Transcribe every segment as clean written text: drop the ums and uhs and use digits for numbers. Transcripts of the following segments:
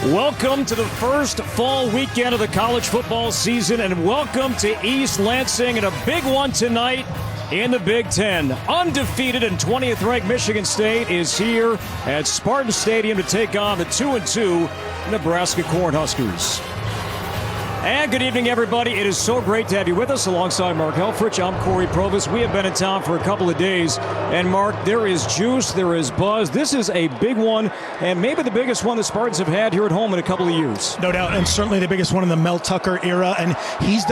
Welcome to the first fall weekend of the college football season, and welcome to East Lansing, and a big one tonight in the Big Ten. Undefeated and 20th ranked Michigan State is here at Spartan Stadium to take on the 2-2 Nebraska Cornhuskers. And good evening, everybody. It is so great to have you with us. Alongside Mark Helfrich, I'm Corey Provis. We have been in town for a couple of days. And Mark, there is juice, there is buzz. This is a big one, and maybe the biggest one the Spartans have had here at home in a couple of years. No doubt, and certainly the biggest one in the Mel Tucker era. And he's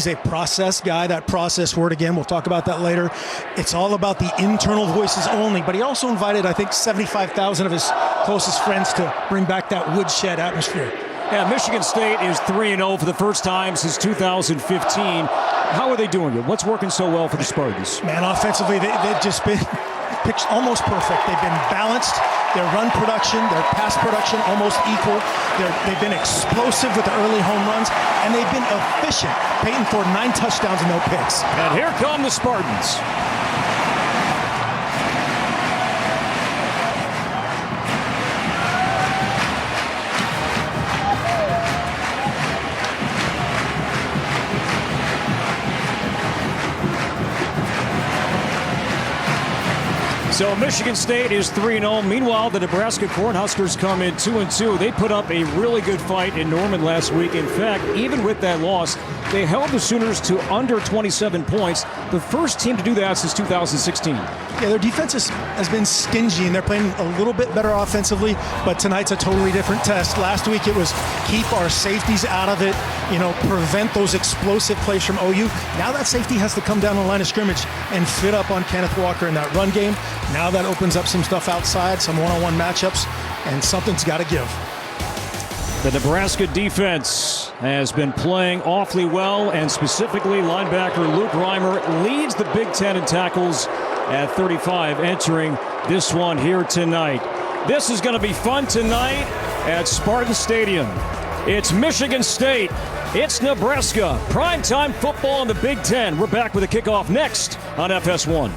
a process guy. That process word again, we'll talk about that later. It's all about the internal voices only. But he also invited, I think, 75,000 of his closest friends to bring back that woodshed atmosphere. Yeah, Michigan State is 3-0 for the first time since 2015. How are they doing it? What's working so well for the Spartans? Man, offensively, they've just been pitched almost perfect. They've been balanced. Their run production, their pass production almost equal. They've been explosive with the early home runs, and they've been efficient. Peyton Thorne, 9 touchdowns and no picks. And here come the Spartans. So Michigan State is 3-0. Meanwhile, the Nebraska Cornhuskers come in 2-2. They put up a really good fight in Norman last week. In fact, even with that loss, they held the Sooners to under 27 points. The first team to do that since 2016. Yeah, their defense has been stingy, and they're playing a little bit better offensively, but tonight's a totally different test. Last week it was keep our safeties out of it, prevent those explosive plays from OU. Now that safety has to come down the line of scrimmage and fit up on Kenneth Walker in that run game. Now that opens up some stuff outside, some one-on-one matchups, and something's got to give. The Nebraska defense has been playing awfully well, and specifically linebacker Luke Reimer leads the Big Ten in tackles at 35 entering this one here tonight. This is going to be fun tonight at Spartan Stadium. It's Michigan State. It's Nebraska. Primetime football in the Big Ten. We're back with a kickoff next on FS1.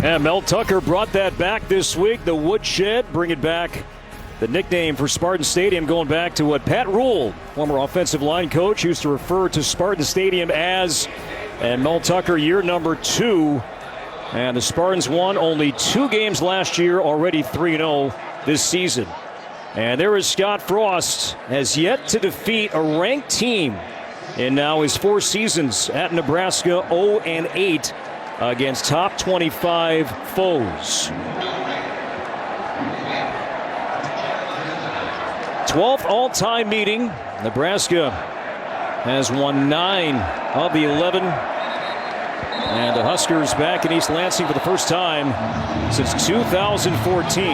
And Mel Tucker brought that back this week, the woodshed, bringing back the nickname for Spartan Stadium, going back to what Pat Rule, former offensive line coach, used to refer to Spartan Stadium as. And Mel Tucker, year number 2. And the Spartans won only 2 games last year, already 3-0 this season. And there is Scott Frost, has yet to defeat a ranked team in now his 4 seasons at Nebraska, 0-8. Against top 25 foes. 12th all-time meeting. Nebraska has won 9 of the 11. And the Huskers back in East Lansing for the first time since 2014.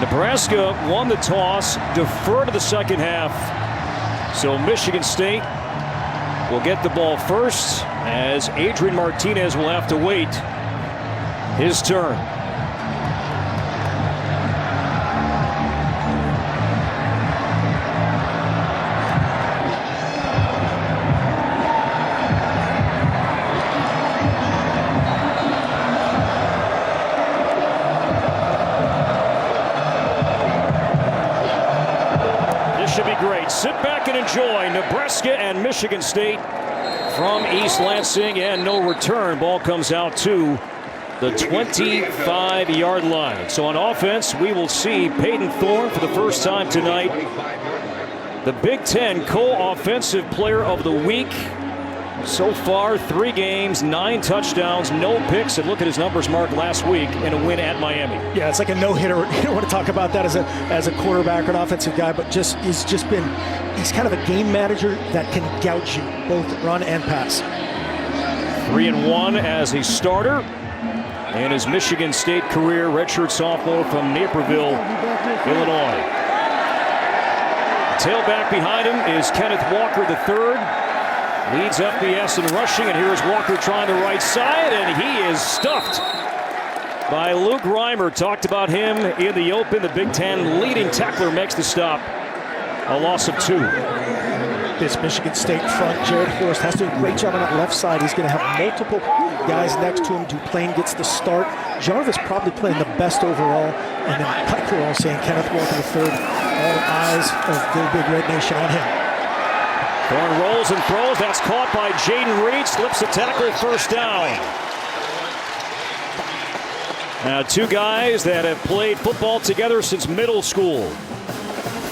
Nebraska won the toss, deferred to the second half. So Michigan State will get the ball first, as Adrian Martinez will have to wait his turn. This should be great. Sit back and enjoy Nebraska and Michigan State from East Lansing, and no return. Ball comes out to the 25-yard line. So on offense, we will see Peyton Thorne for the first time tonight. The Big Ten co-offensive player of the week. So far, 3 games, 9 touchdowns, no picks. And look at his numbers, Mark, last week in a win at Miami. Yeah, it's like a no-hitter. You don't want to talk about that as a quarterback or an offensive guy, but he's kind of a game manager that can gouge you, both run and pass. 3-1 as a starter in his Michigan State career, redshirt sophomore from Naperville, Illinois. Tailback behind him is Kenneth Walker III. Leads FBS in rushing, and here's Walker trying the right side, and he is stuffed by Luke Reimer. Talked about him in the open. The Big Ten leading tackler makes the stop A loss of 2. This Michigan State front, Jared Horst has to do a great job on that left side. He's going to have multiple guys next to him. Duplain gets the start. Jarvis probably playing the best overall. And then Piker all saying Kenneth Walker III. All eyes of the Big Red Nation on him. Thorne rolls and throws. That's caught by Jaden Reed. Slips a tackle, first down. Now, 2 guys that have played football together since middle school.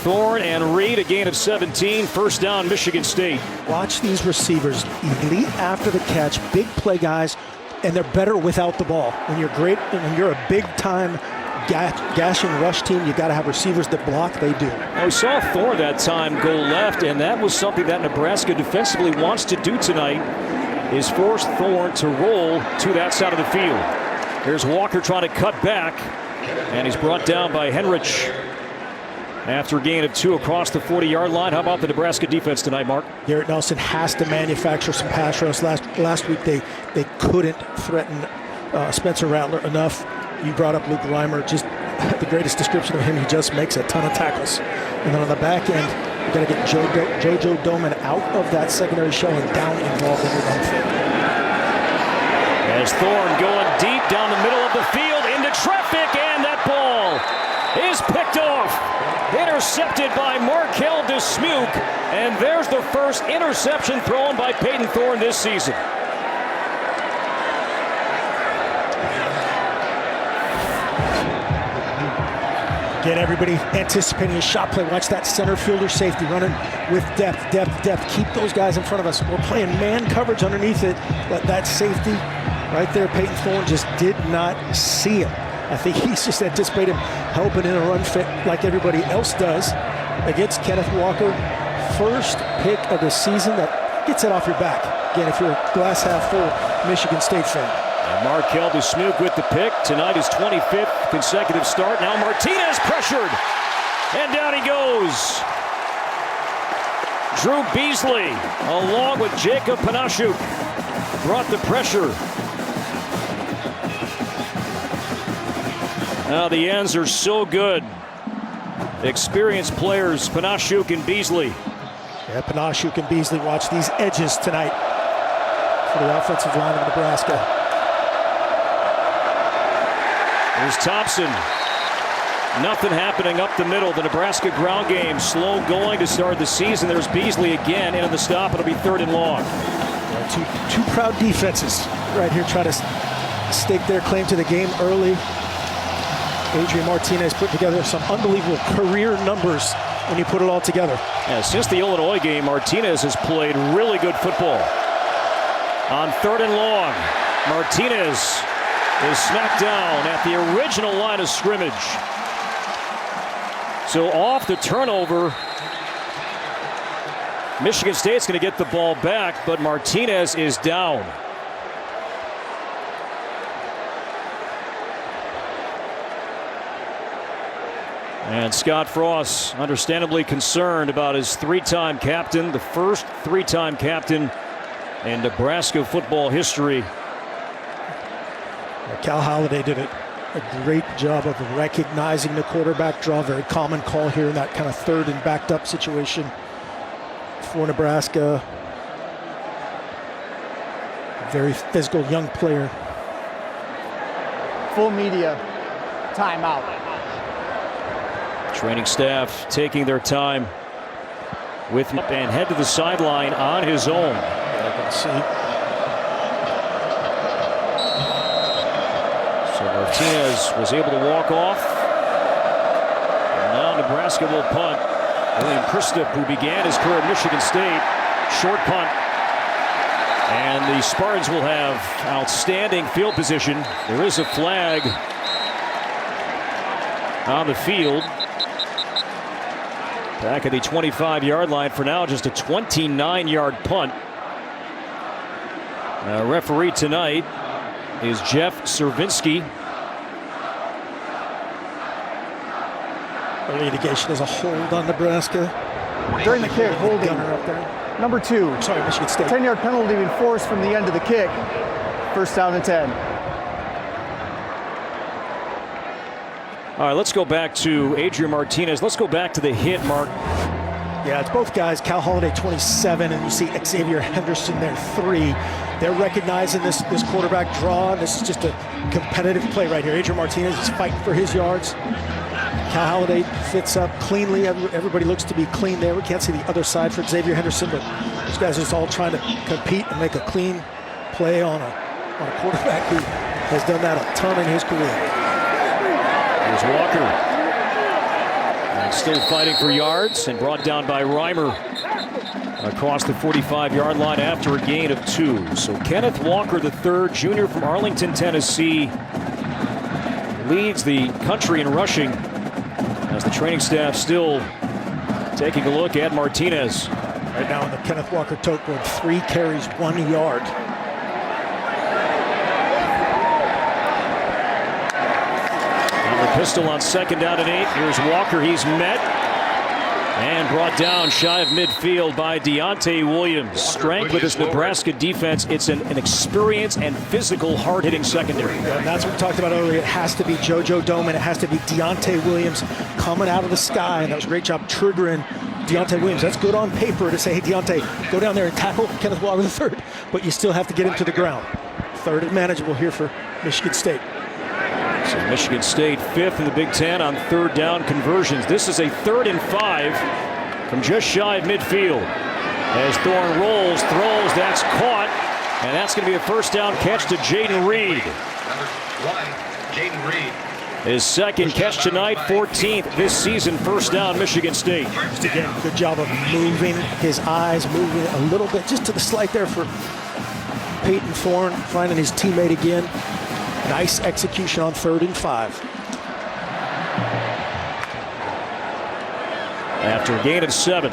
Thorne and Reed, a gain of 17. First down, Michigan State. Watch these receivers. Elite after the catch. Big play guys. And they're better without the ball. When you're great, when you're a big-time gashing rush team, you got to have receivers that block. They do. Well, we saw Thorne that time go left, and that was something that Nebraska defensively wants to do tonight, is force Thorne to roll to that side of the field. Here's Walker trying to cut back, and he's brought down by Henrich after a gain of 2 across the 40-yard line. How about the Nebraska defense tonight, Mark? Garrett Nelson has to manufacture some pass rush. Last week they couldn't threaten Spencer Rattler enough. You brought up Luke Reimer, just the greatest description of him. He just makes a ton of tackles. And then on the back end, you got to get JoJo Doman out of that secondary shell and down involved in the run fit. As Thorne going deep down the middle of the field into traffic, and that ball is picked off. Intercepted by Markel DeSmuke, and there's the first interception thrown by Peyton Thorne this season. Again, everybody anticipating a shot play. Watch that center fielder safety running with depth. Keep those guys in front of us. We're playing man coverage underneath it. But that safety right there, Peyton Thorne just did not see him. I think he's just anticipating helping in a run fit like everybody else does against Kenneth Walker. First pick of the season that gets it off your back. Again, if you're a glass half full Michigan State fan. And Markel DeSmuke with the pick. Tonight his 25th consecutive start. Now Martinez pressured. And down he goes. Drew Beasley along with Jacob Panashuk brought the pressure. Now the ends are so good. Experienced players, Panashuk and Beasley. Yeah, Panashuk and Beasley, watch these edges tonight for the offensive line of Nebraska. Here's Thompson. Nothing happening up the middle. The Nebraska ground game slow going to start the season. There's Beasley again into the stop. It'll be 3rd and long. Two proud defenses right here try to stake their claim to the game early. Adrian Martinez put together some unbelievable career numbers when you put it all together. Yeah, since the Illinois game, Martinez has played really good football. On 3rd and long, Martinez is smacked down at the original line of scrimmage. So off the turnover, Michigan State's going to get the ball back, but Martinez is down. And Scott Frost, understandably concerned about his 3-time captain, the first 3-time captain in Nebraska football history. Cal Holiday did a great job of recognizing the quarterback draw. Very common call here in that kind of 3rd and backed up situation for Nebraska. Very physical young player. Full media timeout. Training staff taking their time with and head to the sideline on his own. So Martinez was able to walk off. And now Nebraska will punt. William Christop, who began his career at Michigan State, short punt. And the Spartans will have outstanding field position. There is a flag on the field. Back at the 25-yard line for now, just a 29-yard punt. Referee tonight is Jeff Cervinski. Early indication is a hold on Nebraska. During the kick, holding. Gunner up there. Number 2. Sorry, Michigan State. 10-yard penalty enforced from the end of the kick. 1st down and 10. All right, let's go back to Adrian Martinez. Let's go back to the hit, Mark. Yeah, it's both guys. Cal Holiday 27, and you see Xavier Henderson there 3. They're recognizing this quarterback draw. This is just a competitive play right here. Adrian Martinez is fighting for his yards. Cal Holiday fits up cleanly. Everybody looks to be clean there. We can't see the other side for Xavier Henderson, but those guys are just all trying to compete and make a clean play on a quarterback who has done that a ton in his career. Here's Walker. And still fighting for yards and brought down by Reimer across the 45-yard line after a gain of 2. So Kenneth Walker III, junior from Arlington, Tennessee, leads the country in rushing as the training staff still taking a look at Martinez. Right now in the Kenneth Walker tote board, 3 carries, 1 yard. Pistol on 2nd down and 8. Here's Walker. He's met and brought down shy of midfield by Deontay Williams. Strength with this Nebraska defense. It's an experienced and physical, hard-hitting secondary. Yeah, and that's what we talked about earlier. It has to be JoJo Doman. It has to be Deontay Williams coming out of the sky, and that was a great job triggering Deontay Williams. That's good on paper to say, hey, Deontay, go down there and tackle Kenneth Walker III, but you still have to get him to the ground. 3rd and manageable here for Michigan State. So Michigan State 5th in the Big Ten on 3rd down conversions. This is a 3rd and 5 from just shy of midfield. As Thorne rolls, throws, that's caught, and that's going to be a 1st down catch to Jaden Reed. Jaden Reed. His 2nd catch tonight, 14th this season, 1st down Michigan State. Just again, good job of moving his eyes, moving a little bit just to the slight there for Peyton Thorne, finding his teammate again. Nice execution on 3rd and 5. After a gain of 7.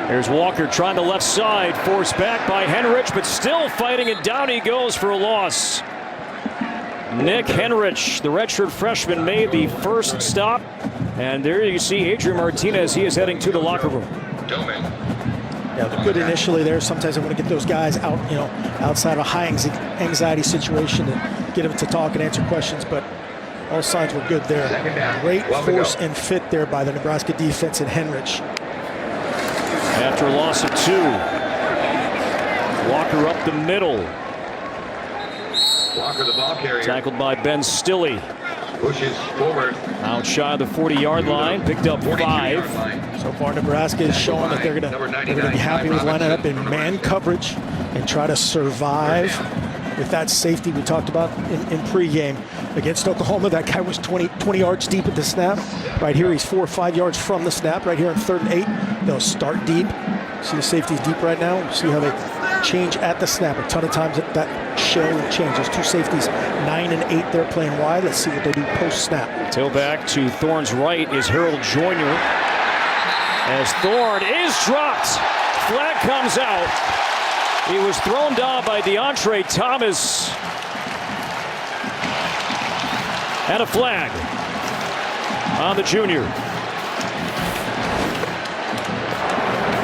Here's Walker trying the left side, forced back by Henrich, but still fighting, and down he goes for a loss. Nick Henrich, the redshirt freshman, made the first stop. And there you see Adrian Martinez. He is heading to the locker room. Yeah, they're good initially there. Sometimes I want to get those guys out, outside of a high anxiety situation and get them to talk and answer questions. But all signs were good there. Great force and fit there by the Nebraska defense and Henrich. After a loss of 2, Walker up the middle. Walker, the ball carrier. Tackled by Ben Stilley. Pushes forward. Out shy of the 40-yard line. Picked up 5. So far, Nebraska is showing that they're going to be happy with lining up in man coverage and try to survive with that safety we talked about in pregame. Against Oklahoma, that guy was 20 yards deep at the snap. Right here, he's 4 or 5 yards from the snap. Right here on 3rd and 8, they'll start deep. See the safeties deep right now. See how they change at the snap. A ton of times that shell changes. 2 safeties, 9 and 8, they're playing wide. Let's see what they do post-snap. Tailback to Thorne's right is Harold Joyner. As Thorne is dropped. Flag comes out. He was thrown down by DeAndre Thomas. And a flag on the junior.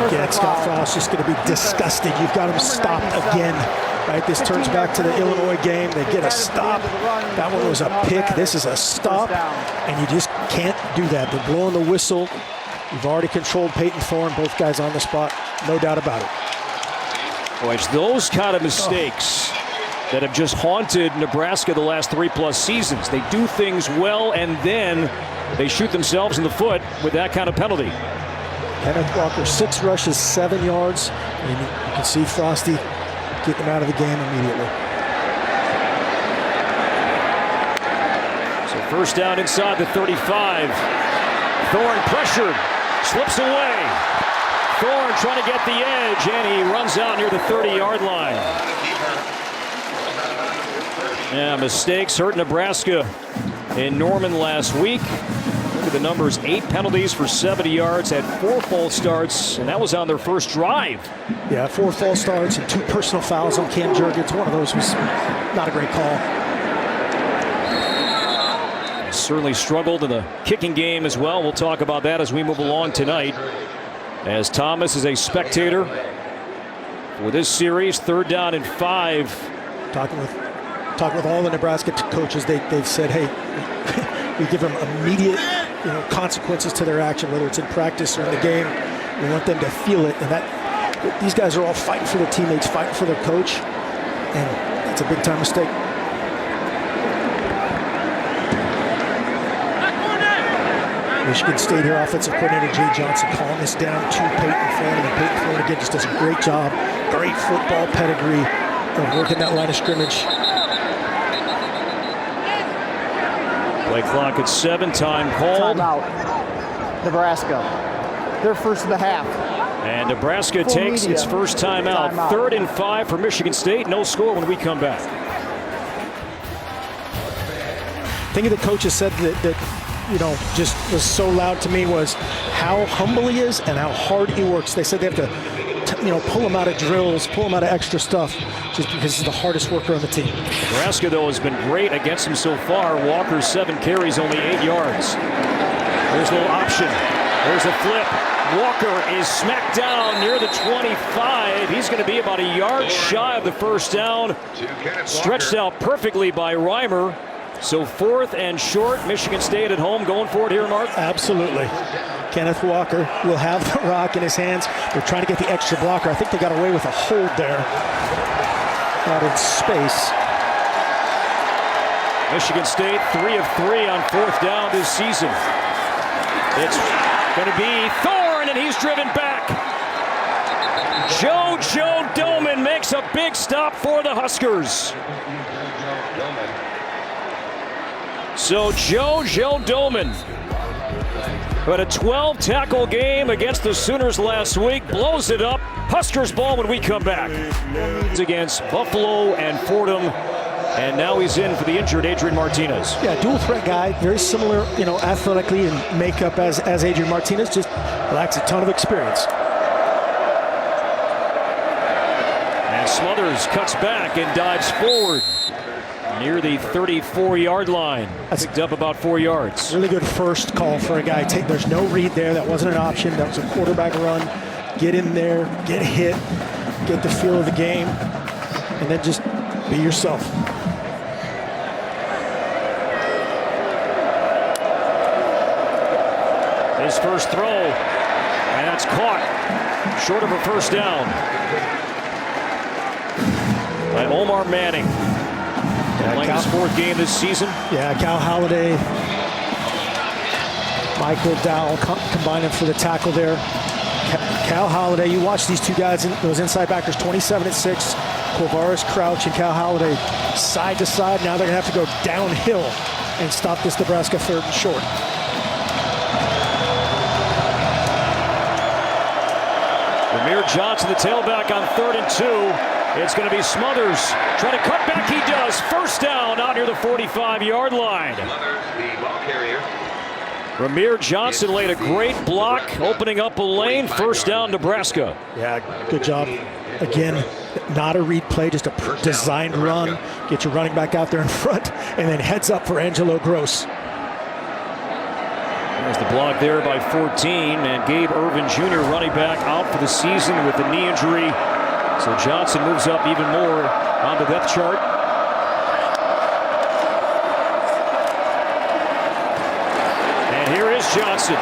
Again, Scott Frost just going to be disgusted. You've got him stopped again. Right, this turns back to the Illinois game. They get a stop. That one was a pick. This is a stop, and you just can't do that. They're blowing the whistle. You've already controlled Peyton Thorne. Both guys on the spot, no doubt about it. Boy, it's those kind of mistakes that have just haunted Nebraska the last 3+ seasons. They do things well, and then they shoot themselves in the foot with that kind of penalty. Kenneth Walker, 6 rushes, 7 yards. And you can see Frosty get them out of the game immediately. So 1st down inside the 35. Thorne pressured, slips away. Thorne trying to get the edge, and he runs out near the 30-yard line. Yeah, mistakes hurt Nebraska in Norman last week. Look at the numbers, 8 penalties for 70 yards, had 4 false starts, and that was on their first drive. Yeah, 4 false starts and 2 personal fouls on Cam Jurgens. One of those was not a great call. Certainly struggled in the kicking game as well. We'll talk about that as we move along tonight. as Thomas is a spectator for this series. 3rd down and 5. Talking with all the Nebraska coaches, they've said, hey, we give them immediate consequences to their action, whether it's in practice or in the game. We want them to feel it, and that these guys are all fighting for their teammates, fighting for their coach, and it's a big time mistake. Michigan State here, offensive coordinator Jay Johnson calling this down to Peyton Flynn, and Peyton Flynn again just does a great job, great football pedigree of working that line of scrimmage. Play clock at 7, time called. Timeout. Nebraska. Their first of the half. And Nebraska Full takes media. its first timeout. Timeout. 3rd and 5 for Michigan State. No score when we come back. I think the coaches said that just was so loud to me was how humble he is and how hard he works. They said they have to pull him out of drills, pull him out of extra stuff, just because he's the hardest worker on the team. Nebraska, though, has been great against him so far. Walker, 7 carries, only 8 yards. There's a little option. There's a flip. Walker is smacked down near the 25. He's going to be about a yard shy of the first down. Stretched out perfectly by Reimer. So 4th and short. Michigan State at home. Going for it here, Mark? Absolutely. Kenneth Walker will have the rock in his hands. They're trying to get the extra blocker. I think they got away with a hold there. Out in space. Michigan State 3 of 3 on 4th down this season. It's going to be Thorne, and he's driven back. Joe Doman makes a big stop for the Huskers. So Joe Doman, who had a 12-tackle game against the Sooners last week, blows it up. Huskers ball when we come back. It's against Buffalo and Fordham, and now he's in for the injured Adrian Martinez. Yeah, dual threat guy, very similar, athletically and makeup as Adrian Martinez, just lacks a ton of experience. And Smothers cuts back and dives forward near the 34-yard line. That's picked up about 4 yards. Really good first call for a guy. There's no read there. That wasn't an option. That was a quarterback run. Get in there, get hit, get the feel of the game, and then just be yourself. His first throw, and that's caught short of a first down by Omar Manning. Playing his 4th game this season. Yeah, Cal Holiday, Michael Dowell combining for the tackle there. Cal Holiday, you watch these two guys, those inside backers, 27-6. Corvaris Crouch and Cal Holiday side to side. Now they're going to have to go downhill and stop this Nebraska 3rd and short. Ramir Johnson, the tailback, on 3rd and 2. It's going to be Smothers. Trying to cut back, he does. First down out near the 45-yard line. Ramir Johnson laid a great block, opening up a lane. First down, Nebraska. Yeah, good job. Again, not a read play, just a designed run. Get your running back out there in front, and then heads up for Angelo Gross. There's the block there by 14, and Gabe Irvin Jr., running back, out for the season with a knee injury. So Johnson moves up even more on the depth chart. And here is Johnson.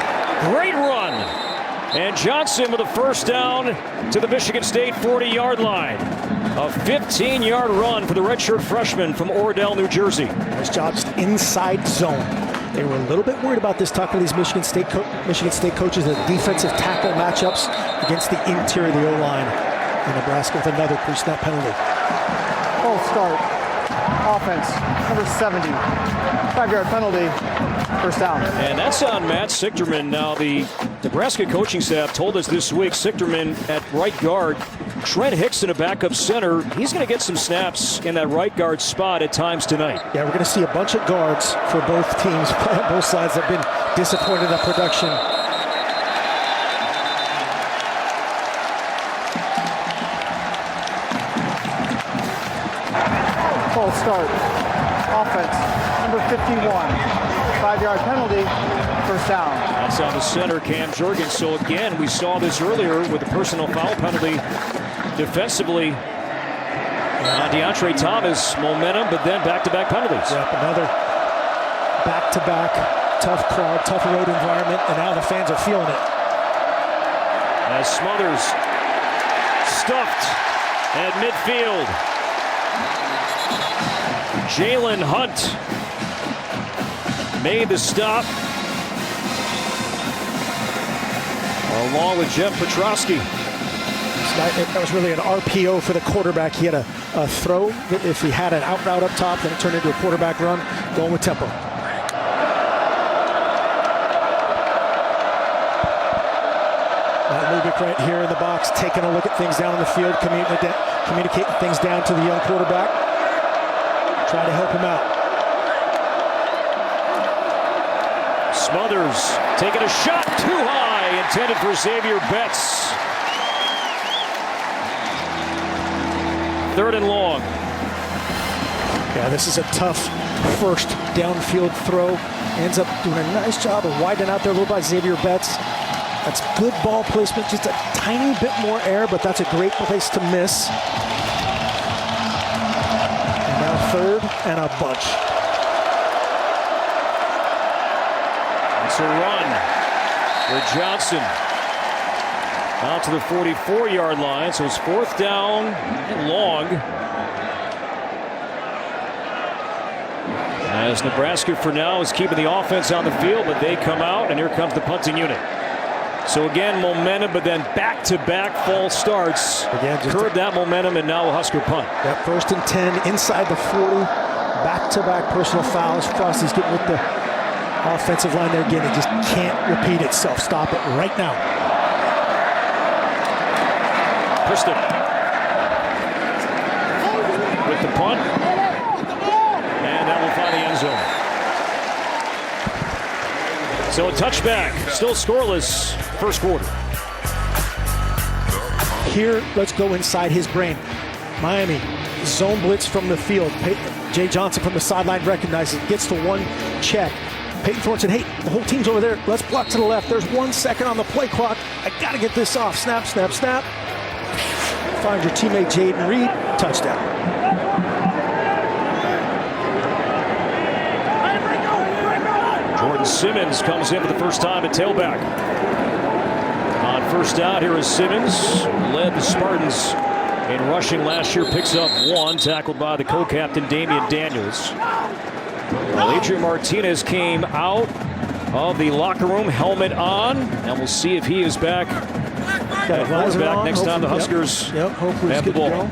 Great run. And Johnson with a first down to the Michigan State 40-yard line. A 15-yard run for the redshirt freshman from Oradell, New Jersey. Nice job, just inside zone. They were a little bit worried about this, talking to these Michigan State coaches, the defensive tackle matchups against the interior of the O-line. And Nebraska with another pre-snap penalty. False start. Offense, number 70. 5-yard penalty. First down. And that's on Matt Sichterman. Now, the Nebraska coaching staff told us this week, Sichterman at right guard, Trent Hickson, a backup center. He's going to get some snaps in that right guard spot at times tonight. Yeah, we're going to see a bunch of guards for both teams. Both sides have been disappointed in that production. False start. Offense, number 51. 5-yard penalty. first down. That's on the center, Cam Jurgens. So again, we saw this earlier with the personal foul penalty defensively. DeAndre Thomas, momentum, but then back-to-back penalties. Yep, another back-to-back, tough crowd, tough road environment, and now the fans are feeling it. As Smothers stuffed at midfield. Jalen Hunt made the stop, along with Jeff Petrosky. That was really an RPO for the quarterback. He had a throw that if he had an out route up top, then it turned into a quarterback run, going with tempo. Lubick right here in the box, taking a look at things down on the field, communicating things down to the young quarterback, trying to help him out. Smothers taking a shot too high, intended for Xavier Betts. 3rd and long. Yeah, this is a tough first downfield throw. Ends up doing a nice job of widening out there a little by Xavier Betts. That's good ball placement, just a tiny bit more air, but that's a great place to miss. And now 3rd and a bunch. It's a run for Johnson. Out to the 44-yard line, so it's 4th down and long. As Nebraska for now is keeping the offense on the field, but they come out, and here comes the punting unit. So again, momentum, but then back-to-back false starts. Again, curb that momentum, and now a Husker punt. That 1st and 10 inside the 40. Back-to-back personal fouls. Frosty's getting with the offensive line there again. It just can't repeat itself. Stop it right now. Preston with the punt, and that will find the end zone. So a touchback, still scoreless, 1st quarter. Here, let's go inside his brain. Miami, zone blitz from the field. Jay Johnson from the sideline recognizes, gets the 1 check. Peyton Thorne said, hey, the whole team's over there. Let's block to the left. There's 1 second on the play clock. I got to get this off. Snap, snap, snap. Find your teammate Jaden Reed, touchdown. Jordan Simmons comes in for the first time at tailback. On 1st down, here is Simmons. Led the Spartans in rushing last year, picks up 1, tackled by the co-captain Damian Daniels. Well, Adrian Martinez came out of the locker room, helmet on, and we'll see if he is back. Back next time the Huskers hopefully have the ball.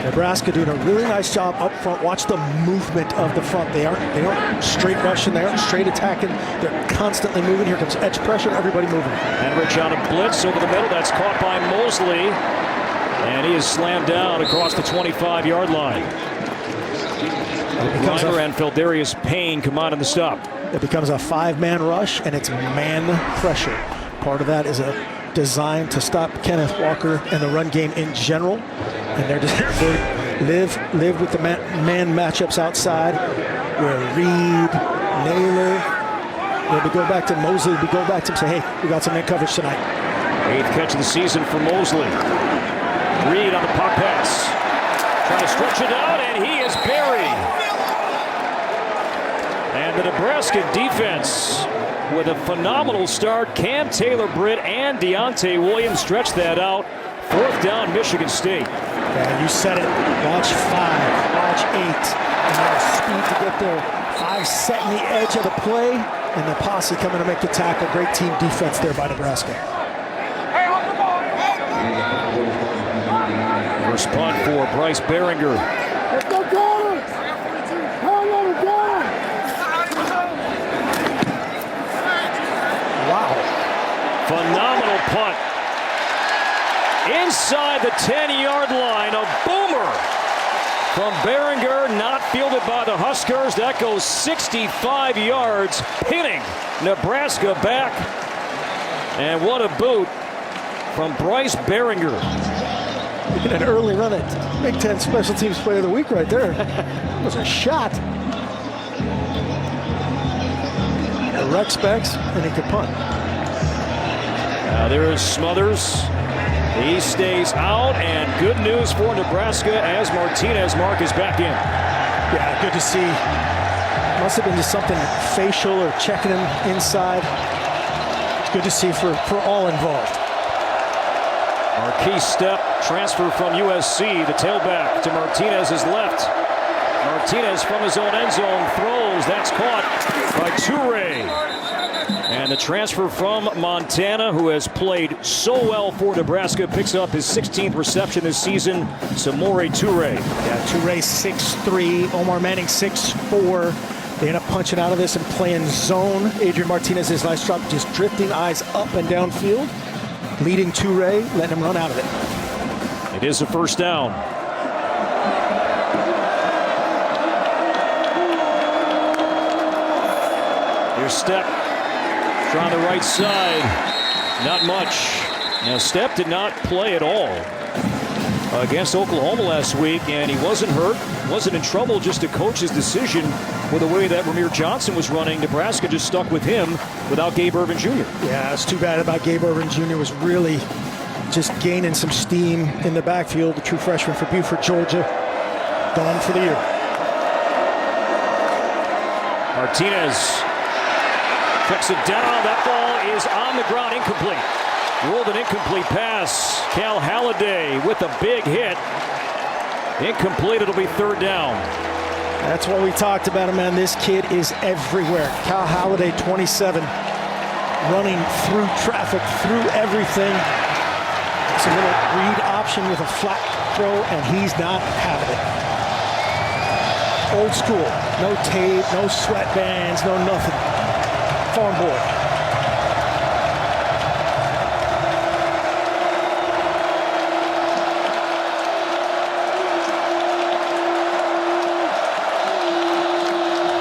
Nebraska doing a really nice job up front. Watch the movement of the front. They aren't straight rushing. They aren't straight attacking. They're constantly moving. Here comes edge pressure. Everybody moving. Henrich on a blitz over the middle. That's caught by Mosley, and he is slammed down across the 25-yard line. Reimer and Feldarius Payne come on in the stop. It becomes a 5-man rush, and it's man pressure. Part of that is a designed to stop Kenneth Walker and the run game in general, and they're just live with the man matchups outside where Reed, Naylor, we go back to Mosley, we go back to him and say, hey, we got some man coverage tonight. 8th catch of the season for Mosley. Reed on the pop pass, trying to stretch it out, and he is buried. And the Nebraska defense with a phenomenal start. Cam Taylor-Britt and Deontay Williams stretch that out. 4th down, Michigan State. Yeah, you said it. Watch 5, watch 8. And then speed to get there. 5 setting the edge of the play, and the posse coming to make the tackle. Great team defense there by Nebraska. First punt for Bryce Behringer. Let's go, Connor! Wow. Phenomenal punt. Inside the 10-yard line, a boomer from Behringer, not fielded by the Huskers. That goes 65 yards, pinning Nebraska back. And what a boot from Bryce Behringer. An early run at Big Ten Special Teams Player of the Week right there. That was a shot. rec specs, and he could punt. Now there is Smothers. He stays out, and good news for Nebraska as Martinez Mark is back in. Yeah, good to see. Must have been just something facial or checking him inside. It's good to see for all involved. Marquis Step, transfer from USC, the tailback to Martinez's left. Martinez from his own end zone throws. That's caught by Toure. And the transfer from Montana, who has played so well for Nebraska, picks up his 16th reception this season, Samori Toure. Yeah, Toure 6'3", Omar Manning 6'4". They end up punching out of this and playing zone. Adrian Martinez's nice drop, just drifting eyes up and downfield, leading Toure, letting him run out of it. It is a first down. Here's Step. On the right side, not much. Now Step did not play at all against Oklahoma last week, and he wasn't hurt, wasn't in trouble, just a coach's decision with the way that Ramir Johnson was running. Nebraska just stuck with him without Gabe Ervin Jr. Yeah, it's too bad about Gabe Ervin Jr. was really just gaining some steam in the backfield. The true freshman for Buford, Georgia, gone for the year. Martinez checks it down. That ball is on the ground, incomplete. Rolled an incomplete pass. Cal Halliday with a big hit. Incomplete. It'll be third down. That's what we talked about him, man. This kid is everywhere. Cal Halliday, 27, running through traffic, through everything. It's a little read option with a flat throw, and he's not having it. Old school. No tape, no sweatbands, no nothing. Farm boy.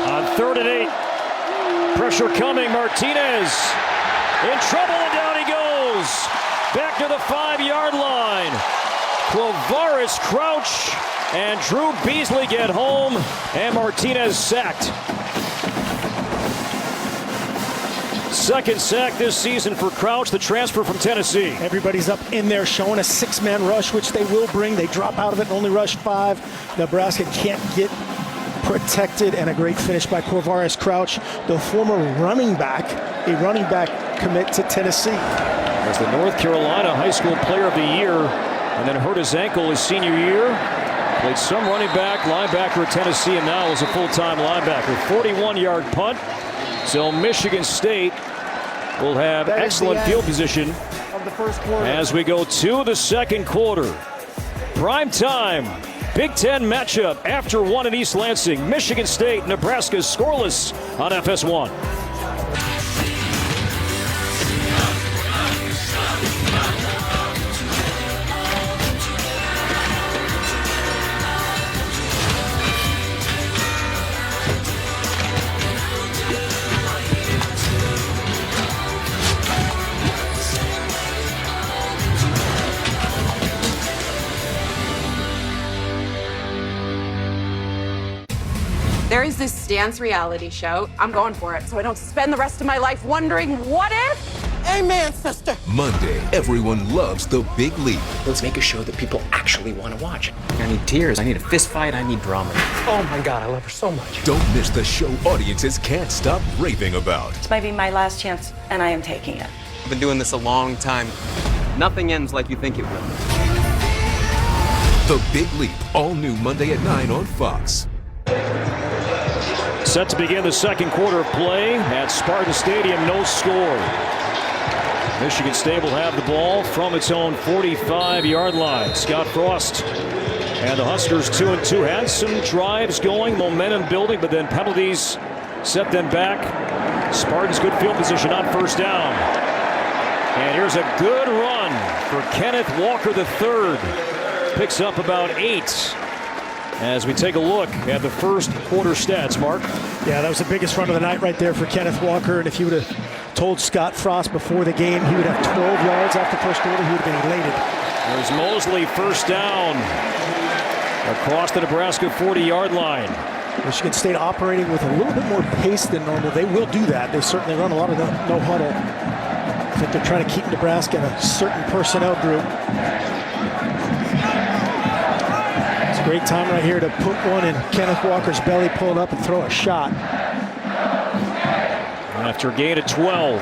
On 3rd and 8. Pressure coming. Martinez in trouble, and down he goes. Back to the 5-yard line. Quavaris Crouch and Drew Beasley get home, and Martinez sacked. Second sack this season for Crouch, the transfer from Tennessee. Everybody's up in there showing a 6-man rush, which they will bring. They drop out of it and only rush 5. Nebraska can't get protected, and a great finish by Quavaris Crouch, the former running back, a running back commit to Tennessee. As the North Carolina High School Player of the Year, and then hurt his ankle his senior year. Played some running back, linebacker at Tennessee, and now is a full-time linebacker. 41-yard punt. So Michigan State will have excellent field position of the first quarter as we go to the second quarter. Prime time, Big Ten matchup after 1 in East Lansing. Michigan State, Nebraska scoreless on FS1. There is this dance reality show. I'm going for it, so I don't spend the rest of my life wondering, what if? Amen, sister. Monday, everyone loves The Big Leap. Let's make a show that people actually want to watch. I need tears, I need a fist fight, I need drama. Oh my God, I love her so much. Don't miss the show audiences can't stop raving about. This might be my last chance, and I am taking it. I've been doing this a long time. Nothing ends like you think it will. The Big Leap, all new Monday at 9 on Fox. Set to begin the second quarter of play at Spartan Stadium. No score. Michigan State will have the ball from its own 45-yard line. Scott Frost and the Huskers 2-2 had some drives going, momentum building, but then penalties set them back. Spartans good field position on first down. And here's a good run for Kenneth Walker III. Picks up about 8. As we take a look at the first quarter stats, Mark. Yeah, that was the biggest run of the night right there for Kenneth Walker. And if you would have told Scott Frost before the game he would have 12 yards after first quarter, he would have been elated. There's Mosley, first down across the Nebraska 40-yard line. Michigan State operating with a little bit more pace than normal. They will do that. They certainly run a lot of no huddle. I think they're trying to keep Nebraska in a certain personnel group. It's a great time right here to put one in Kenneth Walker's belly, pull it up, and throw a shot. After a gain of 12.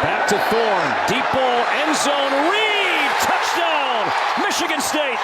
Back to Thorne. Deep ball, end zone. Reed! Touchdown! Michigan State!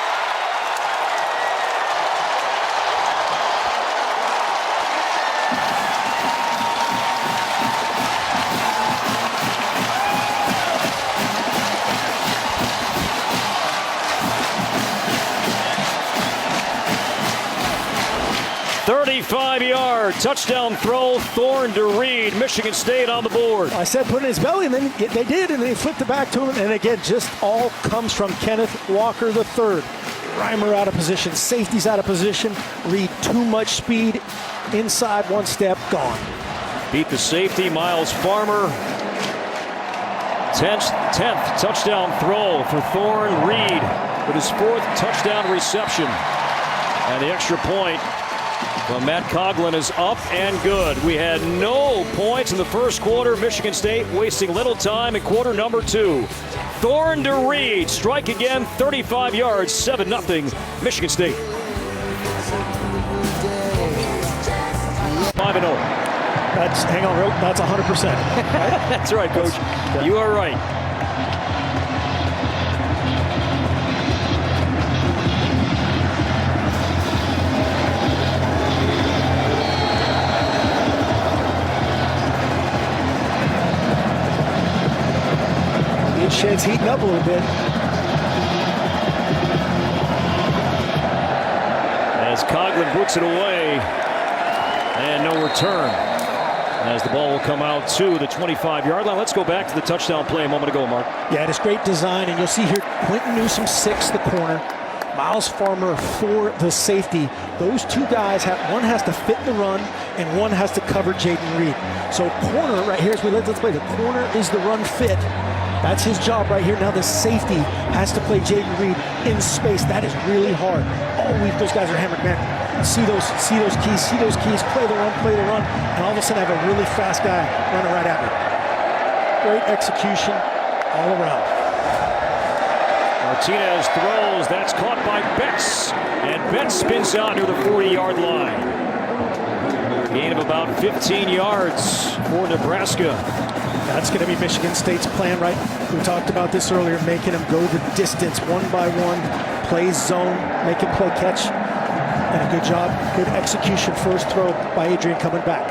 .35-yard touchdown throw, Thorne to Reed. Michigan State on the board. I said put it in his belly, and then they did, and they flipped it back to him. And again, just all comes from Kenneth Walker III. Reimer out of position, safety's out of position. Reed too much speed, inside one step, gone. Beat the safety, Miles Farmer. 10th touchdown throw for Thorne. Reed with his 4th touchdown reception. And the extra point from Matt Coughlin is up and good. We had no points in the first quarter. Michigan State wasting little time in quarter number 2. Thorne to Reed. Strike again, 35 yards, 7-0 Michigan State. 5-0. Hang on, that's 100%. Right? That's right, Coach. You are right. Shed's heating up a little bit. As Coughlin boots it away, and no return. As the ball will come out to the 25-yard line. Let's go back to the touchdown play a moment ago, Mark. Yeah, it is great design, and you'll see here Quentin Newsome 6, the corner. Miles Farmer 4, the safety. Those two guys, one has to fit the run, and one has to cover Jaden Reed. So corner right here, as let's play, the corner is the run fit. That's his job right here. Now the safety has to play Jaden Reed in space. That is really hard. All week, those guys are hammered, man. See those keys, play the run, and all of a sudden have a really fast guy running right at me. Great execution all around. Martinez throws, that's caught by Betts, and Betts spins out near the 40-yard line. Gain of about 15 yards for Nebraska. That's going to be Michigan State's plan, right? We talked about this earlier, making them go the distance one by one, play zone, make him play catch, and a good job, good execution. First throw by Adrian coming back.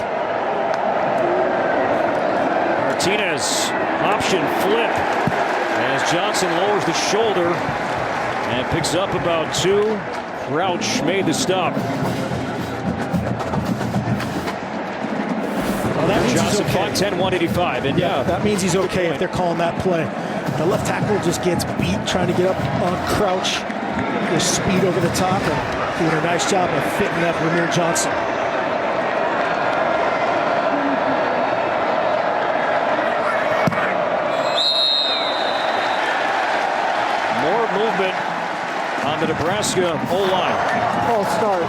Martinez, option flip, as Johnson lowers the shoulder and picks up about 2. Crouch made the stop. That means Johnson he's okay. fought 10-185, and yeah, that means he's okay if they're calling that play. The left tackle just gets beat trying to get up on Crouch. There's speed over the top and doing a nice job of fitting up Ramir Johnson. more movement on the Nebraska O-line. False start.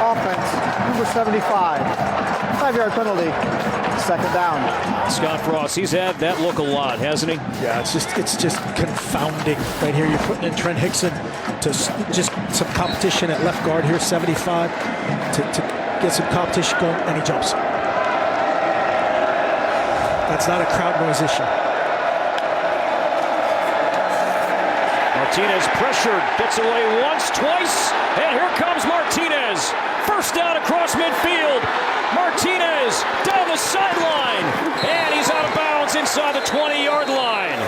Offense, number 75. 5-yard penalty. 2nd down. Scott Frost, he's had that look a lot, hasn't he? Yeah, it's just confounding right here. You're putting in Trent Hickson to just some competition at left guard here, 75, to get some competition going, and he jumps. That's not a crowd noise issue. Martinez pressured, gets away once, twice, and here comes Martinez. First down across midfield. Martinez down the sideline, and he's out of bounds inside the 20-yard line.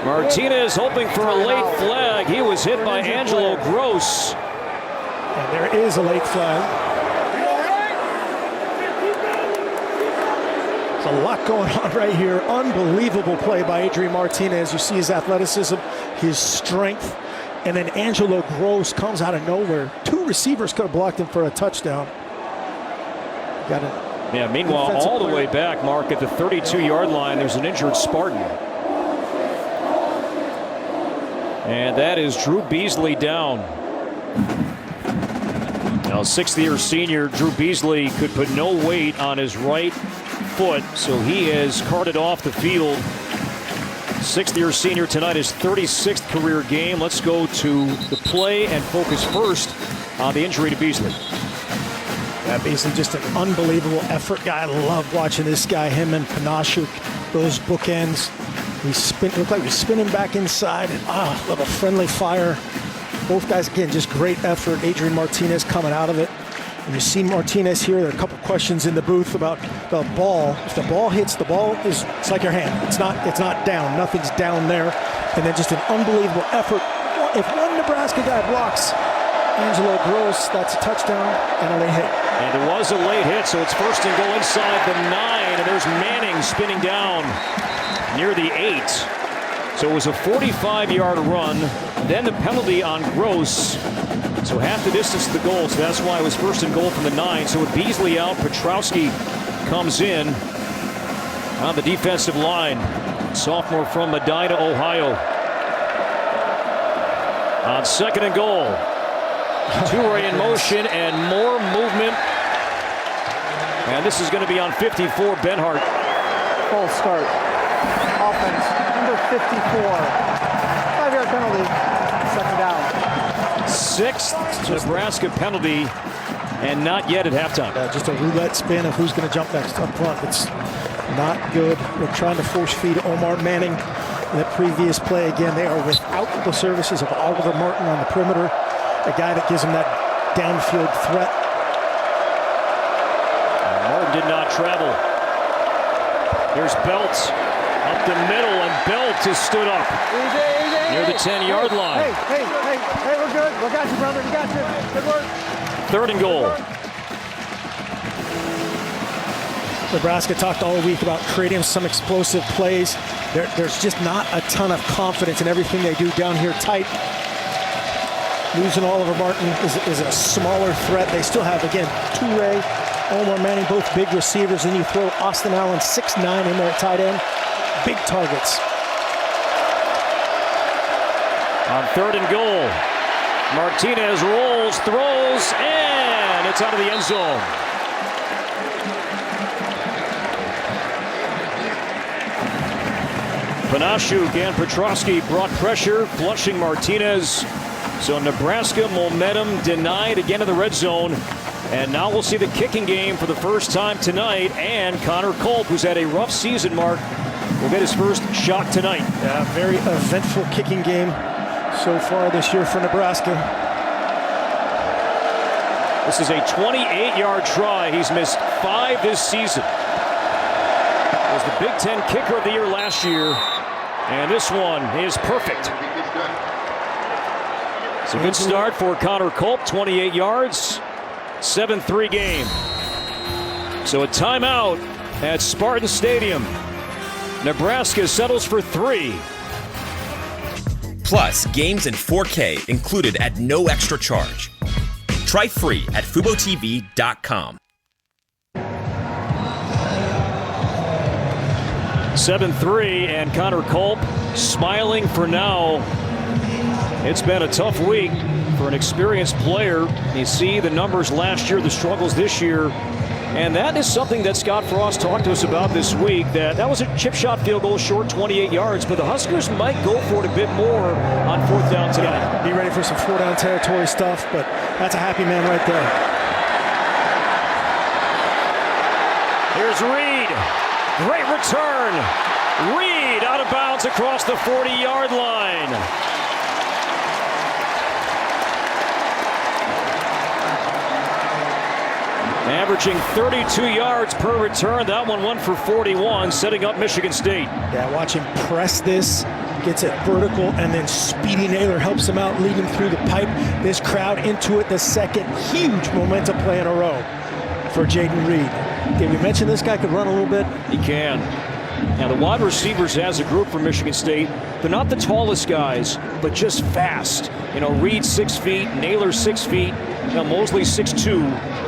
Martinez hoping for a late flag. He was hit by Angelo Gross. And there is a late flag. There's a lot going on right here. Unbelievable play by Adrian Martinez. You see his athleticism, his strength. And then Angelo Gross comes out of nowhere. 2 receivers could have blocked him for a touchdown. Got it. Yeah, meanwhile, all the way back, Mark, at the 32-yard line, there's an injured Spartan. And that is Drew Beasley down. Now, sixth-year senior Drew Beasley could put no weight on his right foot, so he is carted off the field. Sixth-year senior tonight, his 36th career game. Let's go to the play and focus first on the injury to Beasley. Yeah, Beasley, just an unbelievable effort guy. I love watching this guy, him and Panashuk, those bookends. Looked like he was spinning back inside, and a little friendly fire. Both guys, again, just great effort. Adrian Martinez coming out of it. And you see Martinez here. There are a couple questions in the booth about the ball. If the ball hits, it's like your hand. It's not down. Nothing's down there. And then just an unbelievable effort. If one Nebraska guy blocks Angelo Gross, that's a touchdown and a late hit. And there was a late hit, so it's first and goal inside the 9. And there's Manning spinning down near the 8. So it was a 45-yard run. Then the penalty on Gross. So half the distance to the goal, so that's why it was first and goal from the 9. So with Beasley out, Petrowski comes in on the defensive line. Sophomore from Medina, Ohio. On second and goal. Toure in motion and more movement. And this is going to be on 54, Benhart. Full start. Offense, number 54. 5-yard penalty. Second down. Sixth Nebraska penalty, and not yet at halftime. Just a roulette spin of who's going to jump next up front. It's not good. They're trying to force feed Omar Manning in the previous play. Again, they are without the services of Oliver Martin on the perimeter, a guy that gives them that downfield threat. Martin did not travel. Here's Belt up the middle, and Belt is stood up near the 10-yard line. Hey, we're good. We got you, brother. We got you. Good work. Third and goal. Nebraska talked all week about creating some explosive plays. There's just not a ton of confidence in everything they do down here tight. Losing Oliver Martin is a smaller threat. They still have, again, Toure, Omar Manning, both big receivers, and you throw Austin Allen 6'9" in there at tight end. Big targets. On third and goal, Martinez rolls, throws, and it's out of the end zone. Panashuk and Petrowski brought pressure, flushing Martinez. So Nebraska momentum denied again in the red zone. And now we'll see the kicking game for the first time tonight. And Connor Culp, who's had a rough season, Mark, will get his first shot tonight. Yeah, very eventful kicking game so far this year for Nebraska. This is a 28-yard try. He's missed 5 this season. Was the Big Ten kicker of the year last year. And this one is perfect. It's a good start for Connor Culp, 28 yards, 7-3 game. So a timeout at Spartan Stadium. Nebraska settles for 3. Plus, games in 4K included at no extra charge. Try free at FuboTV.com. 7-3, and Connor Culp smiling for now. It's been a tough week for an experienced player. You see the numbers last year, the struggles this year. And that is something that Scott Frost talked to us about this week, that was a chip shot field goal short, 28 yards, but the Huskers might go for it a bit more on 4th down tonight. Yeah, be ready for some 4-down territory stuff, but that's a happy man right there. Here's Reed. Great return. Reed out of bounds across the 40-yard line. Averaging 32 yards per return. That one went for 41, setting up Michigan State. Yeah, watch him press this, gets it vertical, and then Speedy Naylor helps him out, leading through the pipe. This crowd into it, the second huge momentum play in a row for Jaden Reed. Did we mention this guy could run a little bit? He can. Now, the wide receivers as a group for Michigan State, they're not the tallest guys, but just fast. You know, Reed 6 feet, Naylor 6 feet, Mosley 6'2".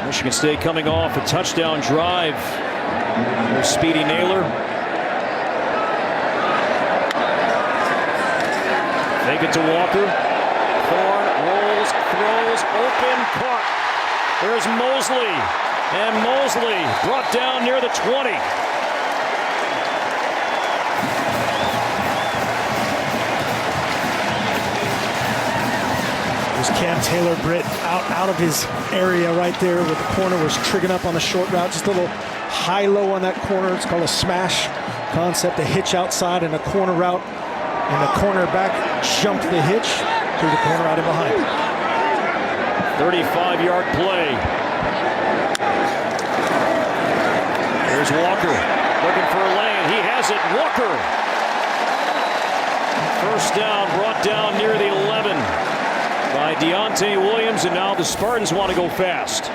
Michigan State coming off a touchdown drive. There's Speedy Naylor. Fake it to Walker. Thorne rolls, throws, open, caught. There's Mosley. And Mosley brought down near the 20. Cam Taylor Britt out of his area right there where the corner was triggering up on the short route. Just a little high-low on that corner. It's called a smash concept, a hitch outside and a corner route. And the cornerback jumped the hitch to the corner out and behind. 35-yard play. Here's Walker looking for a lane. He has it. Walker. First down, brought down near the 11. By Deontay Williams, and now the Spartans want to go fast.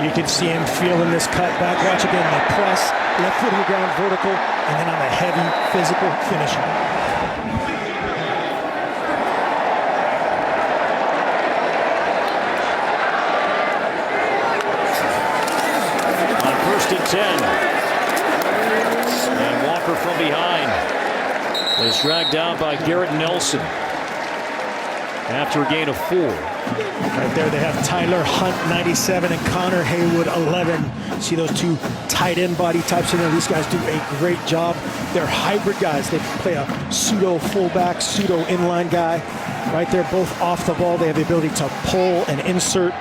You can see him feeling this cut back. Watch again, the press, left foot on the ground, vertical, and then on the heavy physical finisher. On 1st and 10. And Walker from behind is dragged down by Garrett Nelson. After a gain of 4. Right there they have Tyler Hunt 97 and Connor Haywood 11. See those two tight end body types in there. These guys do a great job. They're hybrid guys. They play a pseudo fullback, pseudo inline guy. Right there, both off the ball. They have the ability to pull and insert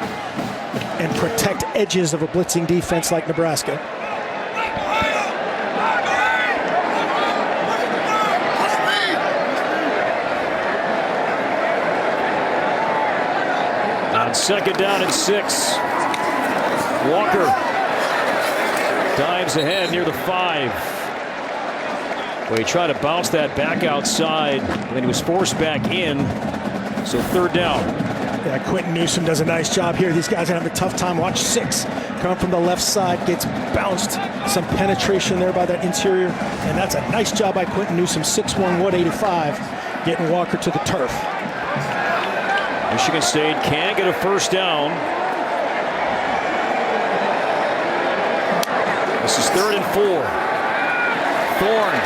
and protect edges of a blitzing defense like Nebraska. Second down and 6. Walker dives ahead near the 5. Well, he tried to bounce that back outside, and then he was forced back in. So 3rd down. Yeah, Quentin Newsom does a nice job here. These guys are having a tough time. Watch 6 come from the left side, gets bounced. Some penetration there by that interior, and that's a nice job by Quentin Newsom, 6'1", 185, getting Walker to the turf. Michigan State can get a first down. This is 3rd and 4. Thorne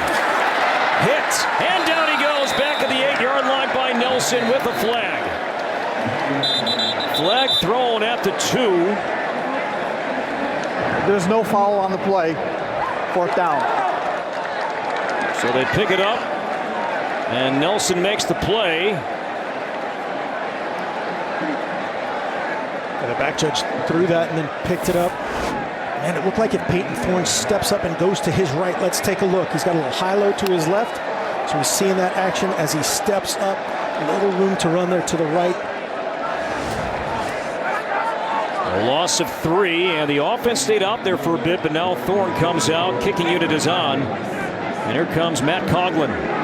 hit, and down he goes back at the 8-yard line by Nelson with a flag. Flag thrown at the 2. There's no foul on the play. 4th down. So they pick it up, and Nelson makes the play. The back judge threw that and then picked it up. And it looked like if Peyton Thorne steps up and goes to his right. Let's take a look. He's got a little high-low to his left. So he's seeing that action as he steps up. A little room to run there to the right. A loss of 3, and the offense stayed out there for a bit, but now Thorne comes out. Kicking unit is on. And here comes Matt Coughlin.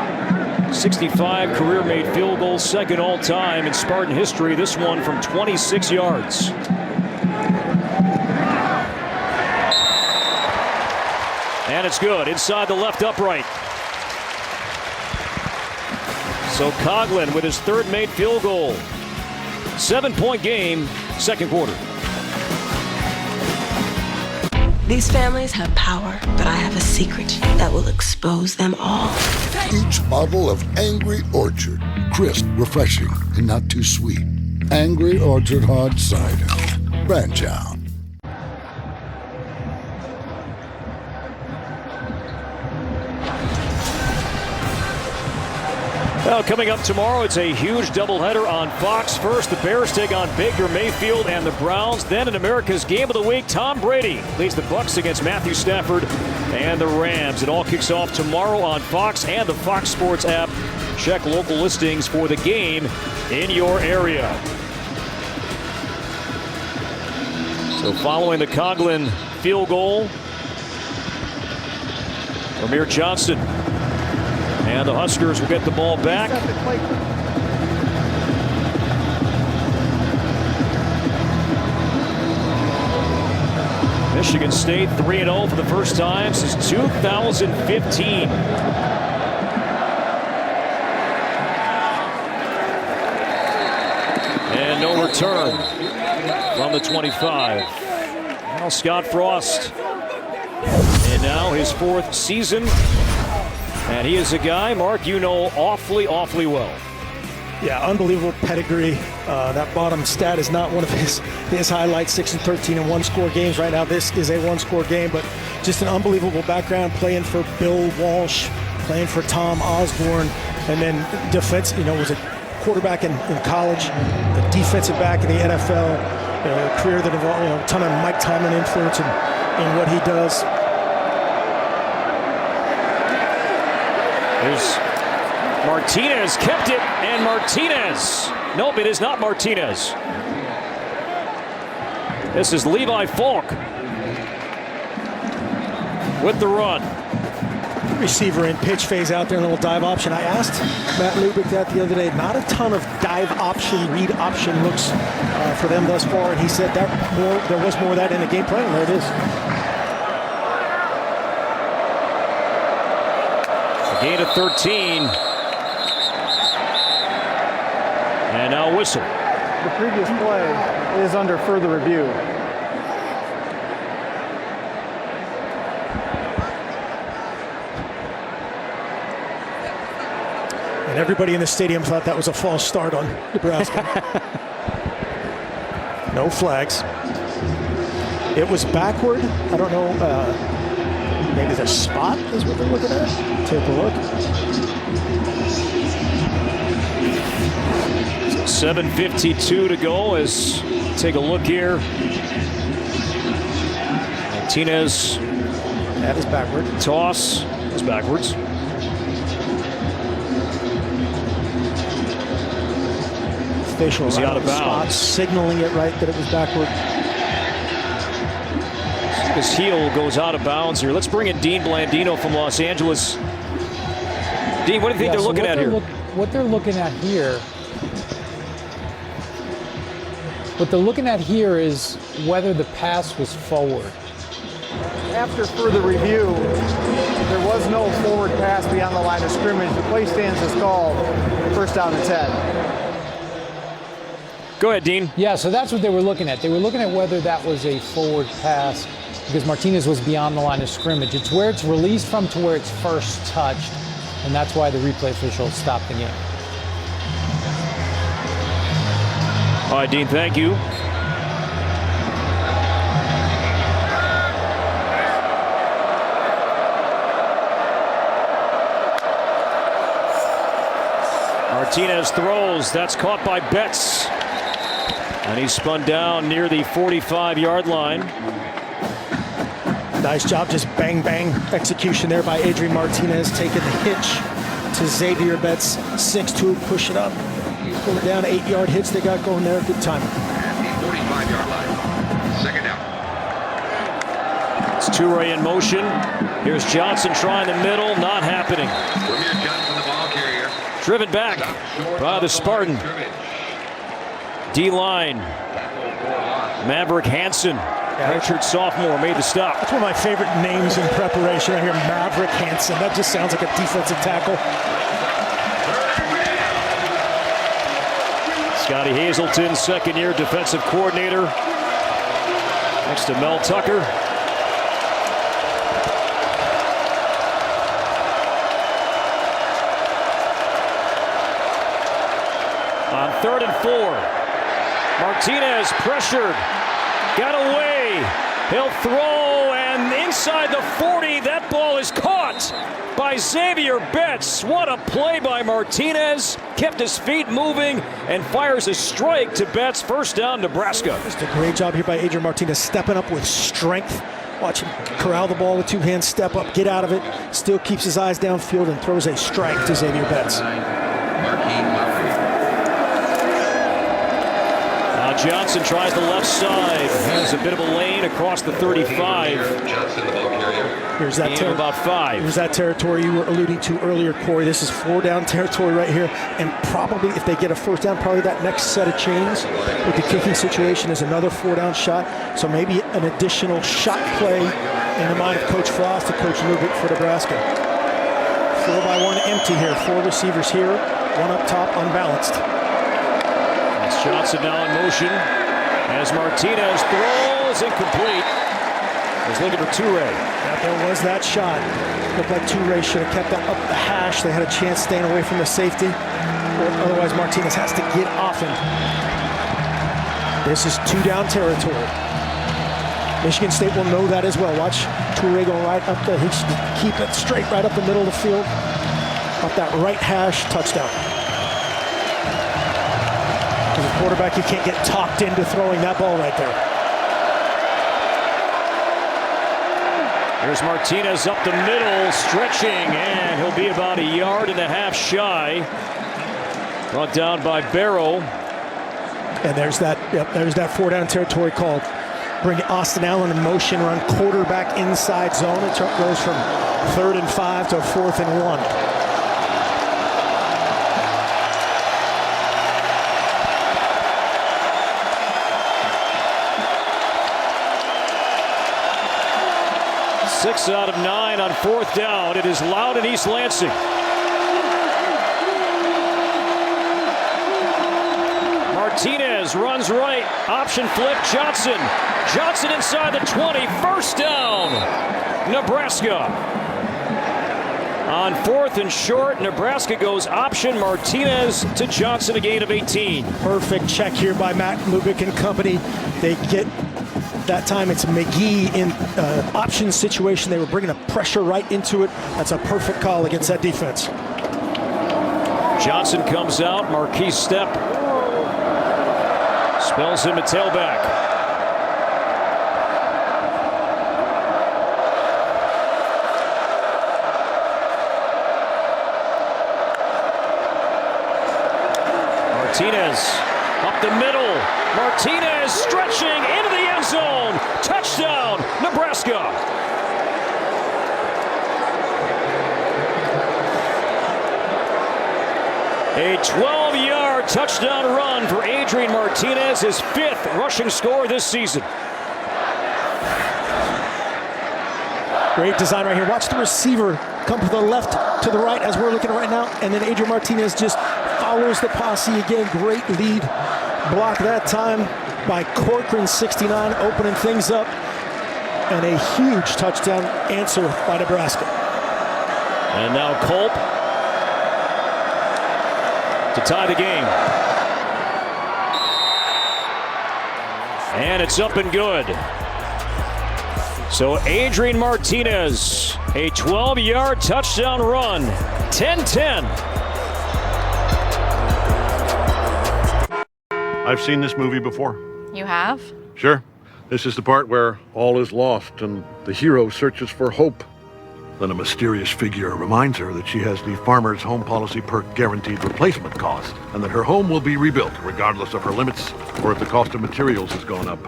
65 career-made field goals, 2nd all-time in Spartan history. This one from 26 yards. And it's good inside the left upright. So Coughlin with his 3rd made field goal. 7-point game, 2nd quarter. These families have power, but I have a secret that will expose them all. Each bottle of Angry Orchard. Crisp, refreshing, and not too sweet. Angry Orchard Hard Cider. Branch out. Well, coming up tomorrow, it's a huge doubleheader on Fox. First, the Bears take on Baker Mayfield and the Browns. Then in America's Game of the Week, Tom Brady leads the Bucs against Matthew Stafford and the Rams. It all kicks off tomorrow on Fox and the Fox Sports app. Check local listings for the game in your area. So following the Coughlin field goal, Amir Johnston. And the Huskers will get the ball back. Michigan State 3-0 for the first time since 2015. And no return from the 25. Now Scott Frost. And now his 4th season. And he is a guy, Mark, you know awfully well. Yeah, unbelievable pedigree. That bottom stat is not one of his highlights. 6-13 in one-score games. Right now, this is a one-score game, but just an unbelievable background. Playing for Bill Walsh, playing for Tom Osborne, and then defense. Was a quarterback in college, a defensive back in the NFL. A career that involved a ton of Mike Tomlin influence in what he does. There's Martinez, kept it, and Martinez. Nope, it is not Martinez. This is Levi Falk with the run. Receiver in pitch phase out there in a little dive option. I asked Matt Lubick that the other day. Not a ton of dive option, read option looks for them thus far, and he said that there was more of that in the game plan. There it is. A gain of 13. And now whistle. The previous play is under further review. And everybody in the stadium thought that was a false start on Nebraska. No flags. It was backward. I don't know. Maybe the spot is what they're looking at. Take a look. 7:52 to go as take a look here. Martinez. That is backward. Toss is backwards. Facial is he out of bounds? Signaling it right that it was backward. His heel goes out of bounds here. Let's bring in Dean Blandino from Los Angeles. Dean, what do you think they're looking at here? What they're looking at here. What they're looking at here is whether the pass was forward. After further review, there was no forward pass beyond the line of scrimmage. The play stance is called first down and 10. Go ahead, Dean. Yeah, so that's what they were looking at. They were looking at whether that was a forward pass because Martinez was beyond the line of scrimmage. It's where it's released from to where it's first touched, and that's why the replay official stopped the game. All right, Dean, thank you. Martinez throws. That's caught by Betts. And he's spun down near the 45-yard line. Nice job, just bang, bang execution there by Adrian Martinez, taking the hitch to Xavier Betts. 6'2", push it up. Pull it down, 8-yard hits they got going there. Good time. At the 45-yard line. Second down. It's Toure in motion. Here's Johnson trying the middle. Not happening. Premier Johnson, the ball carrier. Driven back by the Spartan. D-line. Maverick Hansen. Redshirt sophomore made the stop. That's one of my favorite names in preparation right here, Maverick Hansen. That just sounds like a defensive tackle. Scotty Hazelton, second-year defensive coordinator. Next to Mel Tucker. On 3rd and 4. Martinez pressured. Got away. He'll throw, and inside the 40, that ball is caught by Xavier Betts. What a play by Martinez. Kept his feet moving and fires a strike to Betts. First down, Nebraska. Just a great job here by Adrian Martinez, stepping up with strength. Watch him corral the ball with 2 hands, step up, get out of it. Still keeps his eyes downfield and throws a strike to Xavier Betts. Johnson tries the left side. Has a bit of a lane across the 35. Here's that about 5. Here's that territory you were alluding to earlier, Corey. This is 4-down territory right here. And probably if they get a first down, probably that next set of chains with the kicking situation is another 4-down shot. So maybe an additional shot play in the mind of Coach Frost and Coach Lubick for Nebraska. 4-by-1 empty here. 4 receivers here. 1 up top, unbalanced. Johnson now in motion as Martinez throws incomplete. He's looking for Toure. There was that shot. Looked like Toure should have kept that up the hash. They had a chance staying away from the safety. Otherwise, Martinez has to get off him. This is 2-down territory. Michigan State will know that as well. Watch Toure going right up the, he should keep it straight right up the middle of the field. Up that right hash, touchdown. As a quarterback, you can't get talked into throwing that ball right there. Here's Martinez up the middle, stretching, and he'll be about 1.5 yards shy. Brought down by Barrow. And there's that 4-down territory called. Bring Austin Allen in motion, run quarterback inside zone. It goes from 3rd and 5 to 4th and 1. Six out of 9 on 4th down. It is loud in East Lansing. Martinez runs right. Option flip. Johnson. Johnson inside the 20. 1st down. Nebraska. On 4th and short, Nebraska goes option. Martinez to Johnson, a gain of 18. Perfect check here by Matt Lubick and company. They get, that time it's McGee in option situation. They were bringing the pressure right into it. That's a perfect call against that defense. Johnson comes out. Marquise Step spells him a tailback. Martinez up the middle. Martinez stretching into the end zone. Touchdown, Nebraska. A 12-yard touchdown run for Adrian Martinez, his 5th rushing score this season. Great design right here. Watch the receiver come from the left to the right as we're looking at right now. And then Adrian Martinez just follows the posse again. Great lead block that time by Corcoran, 69, opening things up. And a huge touchdown answer by Nebraska. And now Culp to tie the game. And it's up and good. So Adrian Martinez, a 12-yard touchdown run, 10-10. I've seen this movie before. You have? Sure. This is the part where all is lost and the hero searches for hope. Then a mysterious figure reminds her that she has the Farmer's Home Policy Perk guaranteed replacement cost, and that her home will be rebuilt regardless of her limits or if the cost of materials has gone up.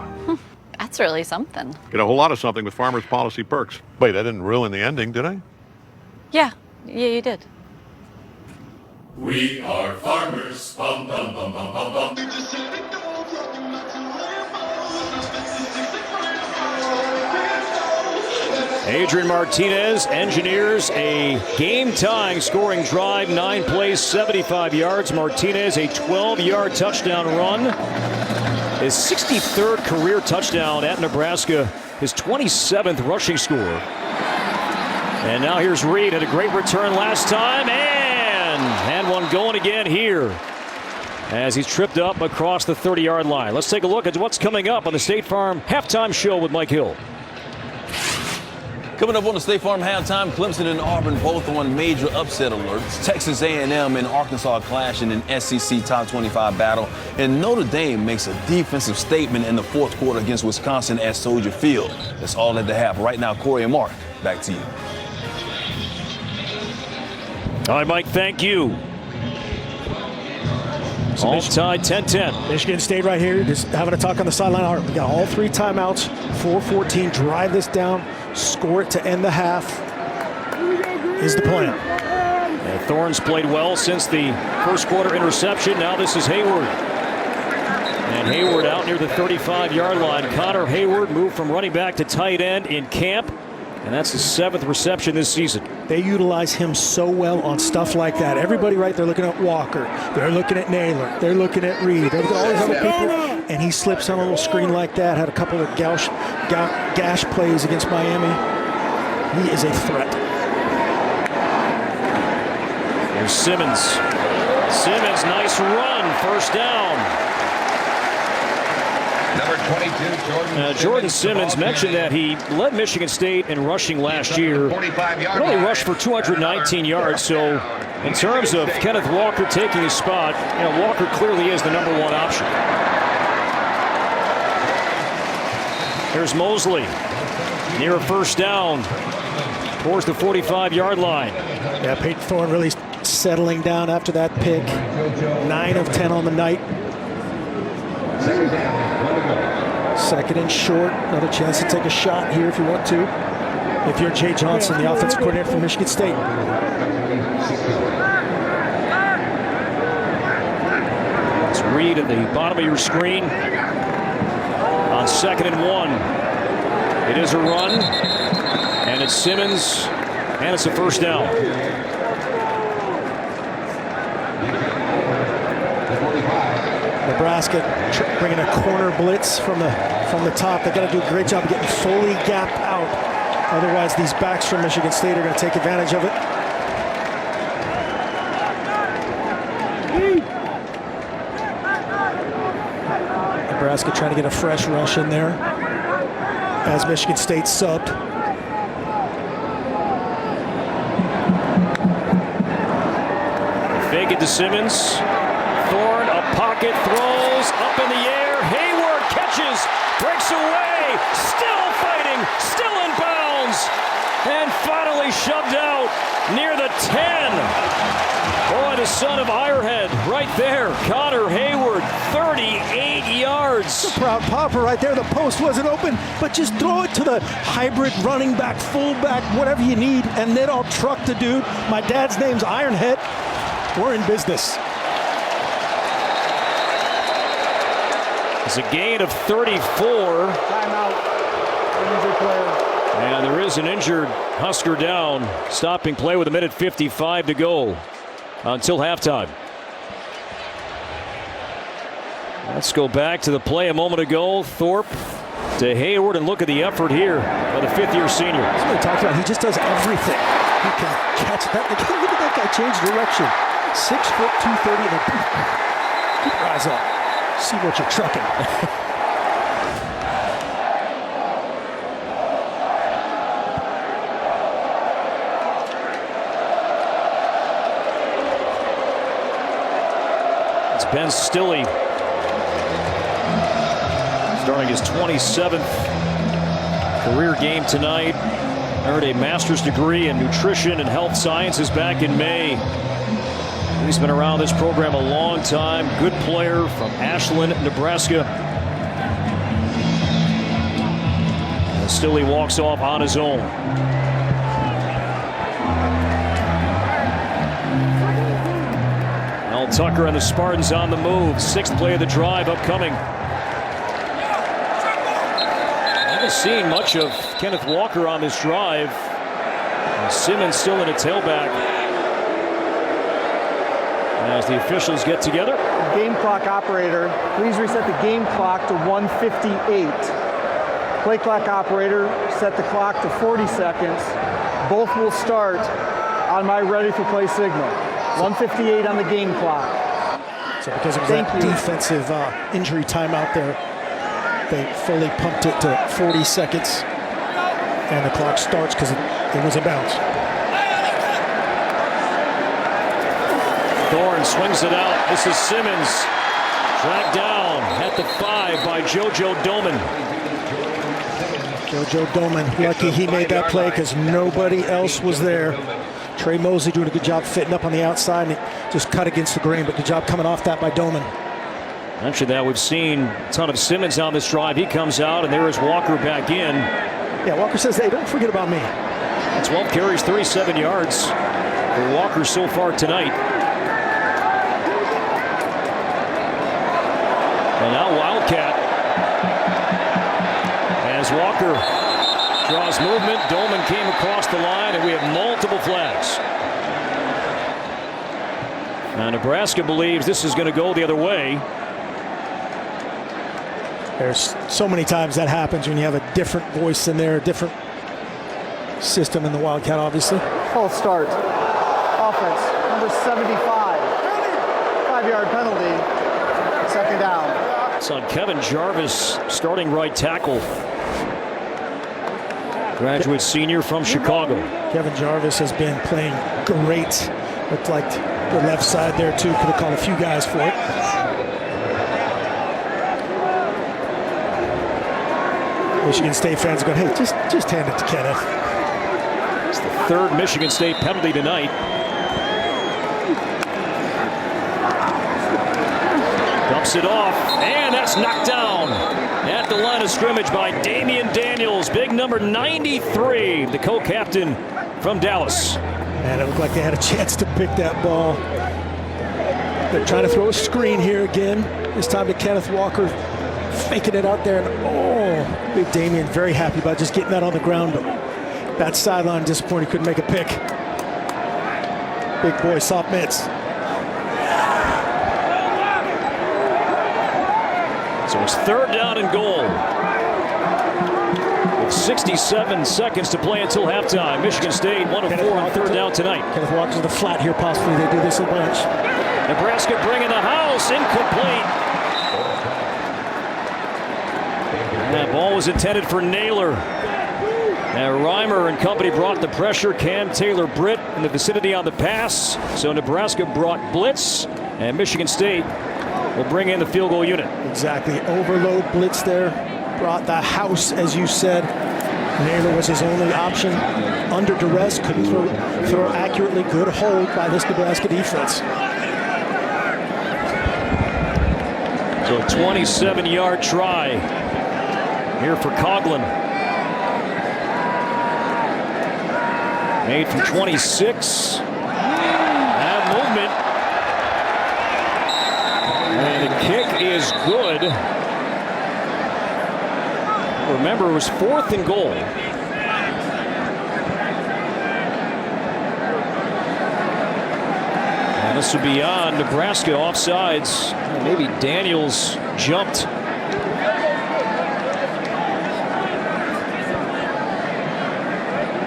That's really something. Get a whole lot of something with Farmer's Policy Perks. Wait, I didn't ruin the ending, did I? Yeah, you did. We are farmers. Bum, bum, bum, bum, bum, bum. Adrian Martinez engineers a game-tying scoring drive, 9 plays, 75 yards. Martinez, a 12-yard touchdown run. His 63rd career touchdown at Nebraska, his 27th rushing score. And now here's Reed, had a great return last time, and had one going again here as he's tripped up across the 30-yard line. Let's take a look at what's coming up on the State Farm Halftime Show with Mike Hill. Coming up on the State Farm Halftime, Clemson and Auburn both on major upset alerts. Texas A&M and Arkansas clash in an SEC Top 25 battle. And Notre Dame makes a defensive statement in the 4th quarter against Wisconsin at Soldier Field. That's all at the half. Right now, Corey and Mark, back to you. All right, Mike, thank you. All tied 10-10. Michigan State right here, just having a talk on the sideline. All right, we got all 3 timeouts, 4:14, drive this down, score it to end the half is the plan. And Thorne's played well since the 1st quarter interception. Now this is Hayward. And Hayward out near the 35-yard line. Connor Hayward moved from running back to tight end in camp. And that's his 7th reception this season. They utilize him so well on stuff like that. Everybody right there looking at Walker. They're looking at Naylor. They're looking at Reed. They're looking at all these other people. and he slips on a little screen like that, had a couple of gash plays against Miami. He is a threat. Here's Simmons. Simmons, nice run, first down. Number 22, Jordan Simmons mentioned that he led Michigan State in rushing last year. He only rushed for 219 yards, so in terms of Kenneth Walker taking his spot, Walker clearly is the number one option. Here's Mosley, near a first down, towards the 45-yard line. Yeah, Peyton Thorne really settling down after that pick. 9 of 10 on the night. Second and short. Another chance to take a shot here if you want to. If you're Jay Johnson, the offensive coordinator for Michigan State. Let's read at the bottom of your screen. On 2nd and 1. It is a run. And it's Simmons. And it's a first down. Nebraska bringing a corner blitz from the top. They got to do a great job of getting fully gapped out. Otherwise, these backs from Michigan State are going to take advantage of it. Nebraska trying to get a fresh rush in there as Michigan State subbed. Fake it to Simmons. Thorne, a pocket, throws up in the air. Hayward catches, breaks away, still fighting, still in bounds, and finally shoved out near the 10. Boy, the son of Ironhead right there. Connor Hayward, 38 yards. The proud papa right there. The post wasn't open, but just throw it to the hybrid running back, fullback, whatever you need, and then I'll truck the dude. My dad's name's Ironhead. We're in business. It's a gain of 34. Timeout. Injured player. And there is an injured Husker down. Stopping play with 1:55 to go until halftime. Let's go back to the play a moment ago. Thorpe to Hayward, and look at the effort here by the 5th-year senior. That's what we talked about. He just does everything. He can catch that. Look at that guy change direction. 6 foot 230. Keep your eyes up. See what you're trucking. It's Ben Stille starting his 27th career game tonight. Earned a master's degree in nutrition and health sciences back in May. He's been around this program a long time. Good player from Ashland, Nebraska. And still he walks off on his own. Al Tucker and the Spartans on the move. 6th play of the drive upcoming. I haven't seen much of Kenneth Walker on this drive. And Simmons still in a tailback. As the officials get together. Game clock operator, please reset the game clock to 1:58. Play clock operator, set the clock to 40 seconds. Both will start on my ready for play signal. 1:58 on the game clock. So because it was that defensive injury timeout there, they fully pumped it to 40 seconds. And the clock starts because it was a bounce. Thorne swings it out. This is Simmons. Tracked down at the 5 by JoJo Doman. JoJo Doman, lucky he made that play because nobody else was there. Trey Mosley doing a good job fitting up on the outside and just cut against the grain, but good job coming off that by Doman. Mentioned that we've seen a ton of Simmons on this drive. He comes out, and there is Walker back in. Yeah, Walker says, hey, don't forget about me. 12 carries, 37 yards for Walker so far tonight. And now Wildcat. As Walker draws movement, Doman came across the line, and we have multiple flags. Now Nebraska believes this is going to go the other way. There's so many times that happens when you have a different voice in there, a different system in the Wildcat, obviously. False start. Offense, number 75. 5-yard penalty. Second down. It's on Kevin Jarvis, starting right tackle. Graduate senior from Chicago. Kevin Jarvis has been playing great. Looked like the left side there too. Could have called a few guys for it. Michigan State fans are going, hey, just hand it to Kenneth. It's the third Michigan State penalty tonight. Dumps it off, and that's knocked down at the line of scrimmage by Damian Daniels, big number 93, the co-captain from Dallas. And it looked like they had a chance to pick that ball. They're trying to throw a screen here again. This time to Kenneth Walker, faking it out there. And oh, big Damian, very happy about just getting that on the ground. But that sideline disappointed, couldn't make a pick. Big boy, soft mitts. So it's third down and goal. With 67 seconds to play until halftime. Michigan State 1 of 4 on third down tonight. Kenneth Walker's to the flat here, possibly. They do this a bunch. Nebraska bringing the house, incomplete. That ball was intended for Naylor. And Reimer and company brought the pressure. Cam Taylor-Britt in the vicinity on the pass. So Nebraska brought blitz, and Michigan State will bring in the field goal unit. Exactly. Overload blitz there. Brought the house, as you said. Naylor was his only option. Under duress, couldn't throw accurately. Good hold by this Nebraska defense. So a 27-yard try here for Coughlin. Made from 26. That movement. And the kick is good. Remember, it was 4th and goal. And this would be on Nebraska offsides. Maybe Daniels jumped.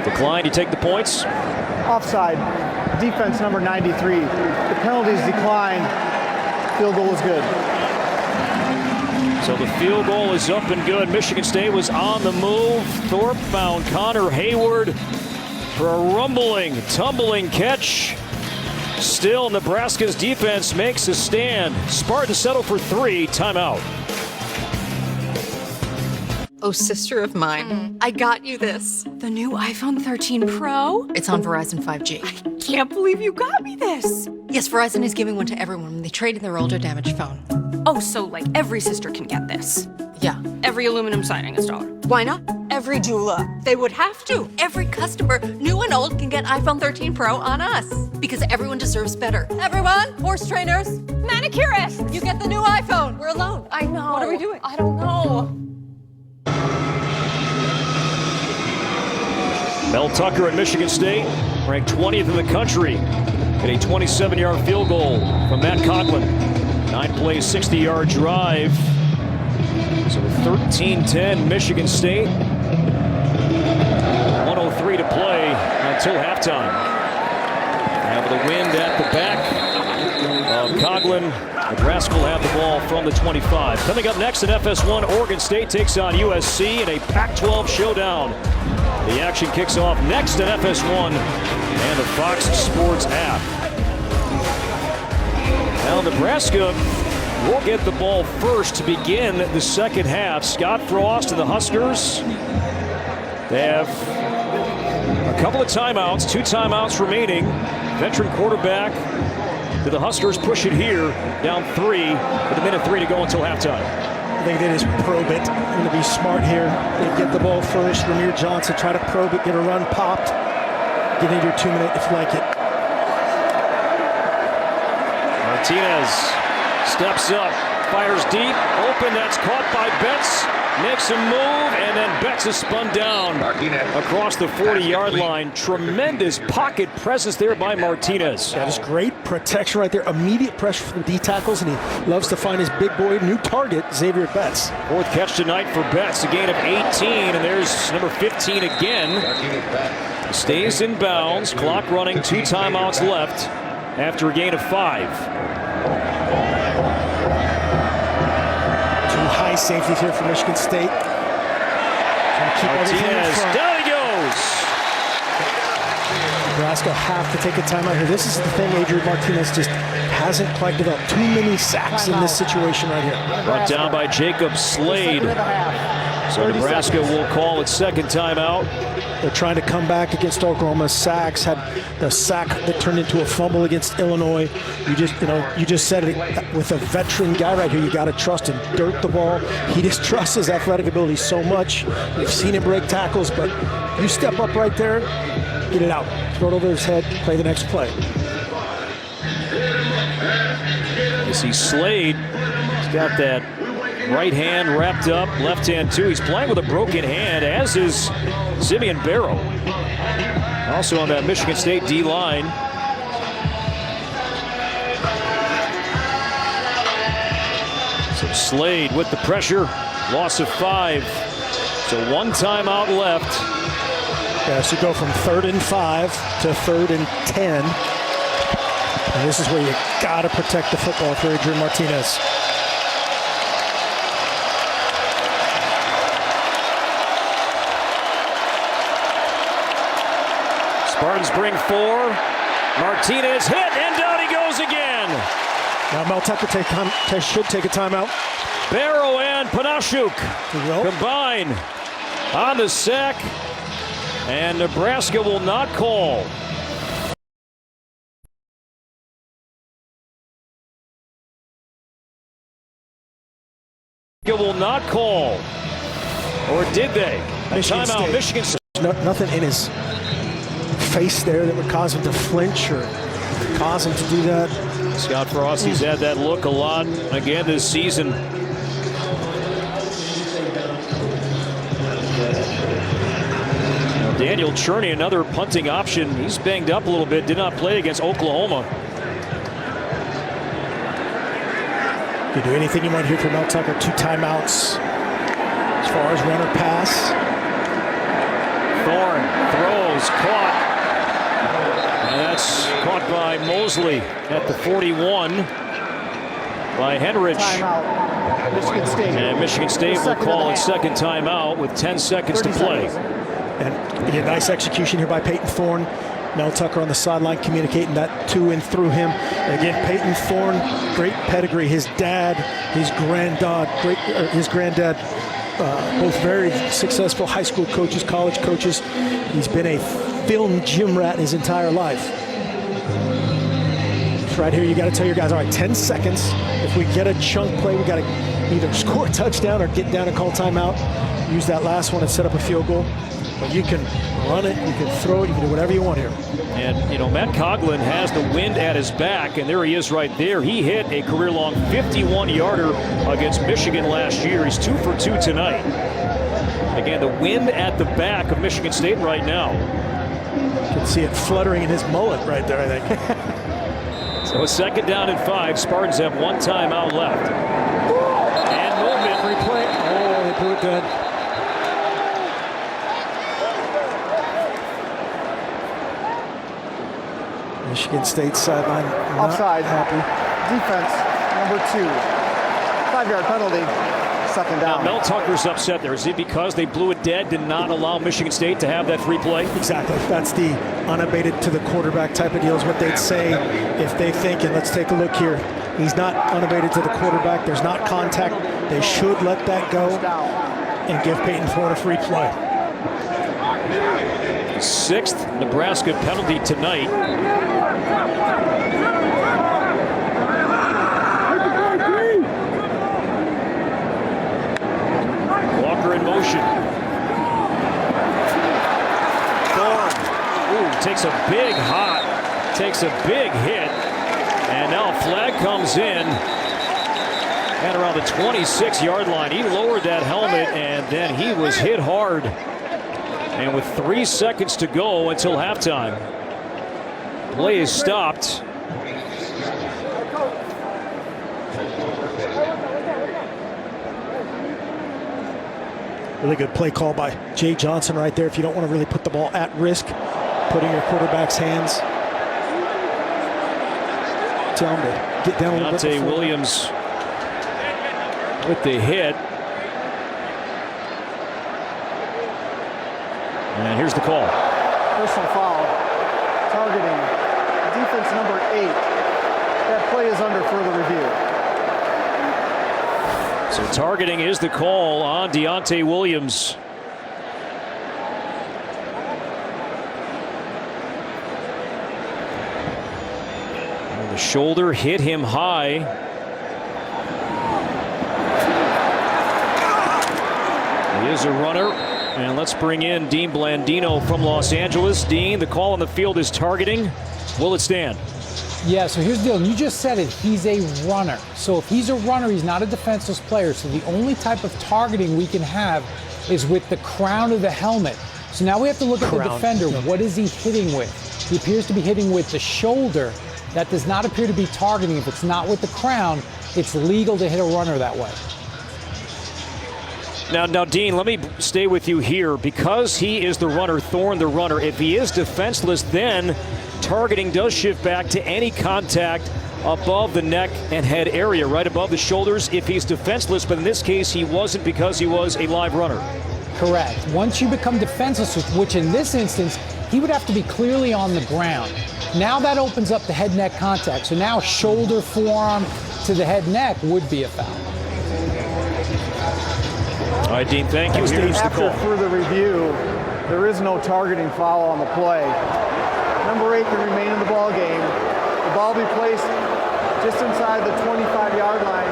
Decline, you take the points. Offside. Defense number 93. The penalties decline. Field goal is good. So the field goal is up and good. Michigan State was on the move. Thorpe found Connor Hayward for a rumbling, tumbling catch. Still, Nebraska's defense makes a stand. Spartans settle for 3. Timeout. Oh, sister of mine, I got you this. The new iPhone 13 Pro? It's on Verizon 5G. I can't believe you got me this. Yes, Verizon is giving one to everyone when they trade in their older damaged phone. Oh, so like every sister can get this? Yeah. Every aluminum siding installer? Why not? Every jeweler. They would have to. Every customer, new and old, can get iPhone 13 Pro on us. Because everyone deserves better. Everyone, horse trainers, manicurists, you get the new iPhone. We're alone. I know. What are we doing? I don't know. Mel Tucker at Michigan State, ranked 20th in the country, at a 27-yard field goal from Matt Coughlin. 9-play, 60-yard drive. So 13-10 Michigan State. 1:03 to play until halftime. Have the wind at the back of Coughlin. Nebraska will have the ball from the 25. Coming up next in FS1, Oregon State takes on USC in a Pac-12 showdown. The action kicks off next at FS1 and the Fox Sports app. Now Nebraska will get the ball first to begin the second half. Scott Frost and the Huskers. They have a couple of timeouts, 2 timeouts remaining. Veteran quarterback. Do the Huskers push it here, down 3 with 1:03 to go until halftime? I think they just probe it. They're going to be smart here. They get the ball first. Ramir Johnson, try to probe it, get a run popped. Get into your 2 minute if you like it. Martinez steps up, fires deep, open, that's caught by Betts. makes a move, and then Betts is spun down across the 40-yard line. Tremendous pocket presence there by Martinez. That is great protection right there. Immediate pressure from D tackles, and he loves to find his big boy new target, Xavier Betts. 4th catch tonight for Betts, a gain of 18, and there's number 15 again. Stays in bounds, clock running, 2 timeouts left after a gain of 5. High safeties here for Michigan State. Martinez, down he goes. Nebraska have to take a timeout here. This is the thing, Adrian Martinez just hasn't quite developed. Too many sacks in this situation right here. Brought down by Jacob Slade. So Nebraska will call its 2nd timeout. They're trying to come back against Oklahoma. Sacks had the sack that turned into a fumble against Illinois. You just said it with a veteran guy right here. You got to trust him. Dirt the ball. He just trusts his athletic ability so much. We've seen him break tackles, but you step up right there, get it out, throw it over his head, play the next play. You see Slade. He's got that right hand wrapped up, left hand too. He's playing with a broken hand, as is Simeon Barrow. Also on that Michigan State D-line. So Slade with the pressure, loss of 5. So 1 timeout left. Yeah, so go from 3rd and 5 to 3rd and 10. And this is where you got to protect the football for Adrian Martinez. Spartans bring 4. Martinez hit, and down he goes again. Now Mel Tucker should take a timeout. Barrow and Panashuk combine on the sack, and Nebraska will not call. Will not call, or did they? Timeout, Michigan State. Nothing in his face there that would cause him to flinch or cause him to do that. Scott Frost, he's had that look a lot again this season. Now Daniel Cherney, another punting option. He's banged up a little bit, did not play against Oklahoma. You do anything you want here for Mel Tucker. 2 timeouts as far as runner pass. Thorne throws, caught. And that's caught by Mosley at the 41 by Henrich. Timeout. Michigan State. And Michigan State will call its 2nd timeout with 10 seconds to play. And a nice execution here by Peyton Thorne. Mel Tucker on the sideline communicating that to and through him. Again, Peyton Thorne, great pedigree. His dad, his granddad, both very successful high school coaches, college coaches. He's been a film gym rat his entire life. Right here, you got to tell your guys, all right, 10 seconds. If we get a chunk play, we got to either score a touchdown or get down and call timeout. Use that last one and set up a field goal. But you can run it, you can throw it, you can do whatever you want here. And, Matt Coughlin has the wind at his back, and there he is right there. He hit a career-long 51-yarder against Michigan last year. He's 2 for 2 tonight. Again, the wind at the back of Michigan State right now. You can see it fluttering in his mullet right there, I think. So a 2nd down and 5. Spartans have 1 timeout left. And movement. Replay. Oh, they blew it good. Michigan State sideline. Offside. Happy. Defense, number 2. 5-yard penalty. 2nd down. Now Mel Tucker's upset there. Is it because they blew it dead, did not allow Michigan State to have that free play? Exactly. That's the unabated to the quarterback type of deal is what they'd say if they think, and let's take a look here. He's not unabated to the quarterback. There's not contact. They should let that go and give Peyton Thorne a free play. 6th Nebraska penalty tonight. Walker in motion. Thorne. Ooh, takes a big takes a big hit. And now a flag comes in. And around the 26-yard line, he lowered that helmet, and then he was hit hard. And with 3 seconds to go until halftime, play is stopped. Really good play call by Jay Johnson right there. If you don't want to really put the ball at risk, put in your quarterback's hands. Tell him to get down a little bit. Deontay Williams with the hit. And here's the call. Personal foul, targeting defense number 8. That play is under further review. So targeting is the call on Deontay Williams. And the shoulder hit him high. He is a runner. And let's bring in Dean Blandino from Los Angeles. Dean, the call on the field is targeting. Will it stand? Yeah, so here's the deal. You just said it. He's a runner. So if he's a runner, he's not a defenseless player. So the only type of targeting we can have is with the crown of the helmet. So now we have to look at the defender. What is he hitting with? He appears to be hitting with the shoulder. That does not appear to be targeting. If it's not with the crown, it's legal to hit a runner that way. Now, Dean, let me stay with you here. Because he is the runner, Thorne the runner, if he is defenseless, then targeting does shift back to any contact above the neck and head area, right above the shoulders if he's defenseless. But in this case, he wasn't because he was a live runner. Correct. Once you become defenseless, which in this instance, he would have to be clearly on the ground. Now that opens up the head-neck contact. So now shoulder, forearm to the head-neck would be a foul. All right, Dean, thank you. Here's the call. After further review, there is no targeting foul on the play. Number 8 can remain in the ball game. The ball will be placed just inside the 25-yard line.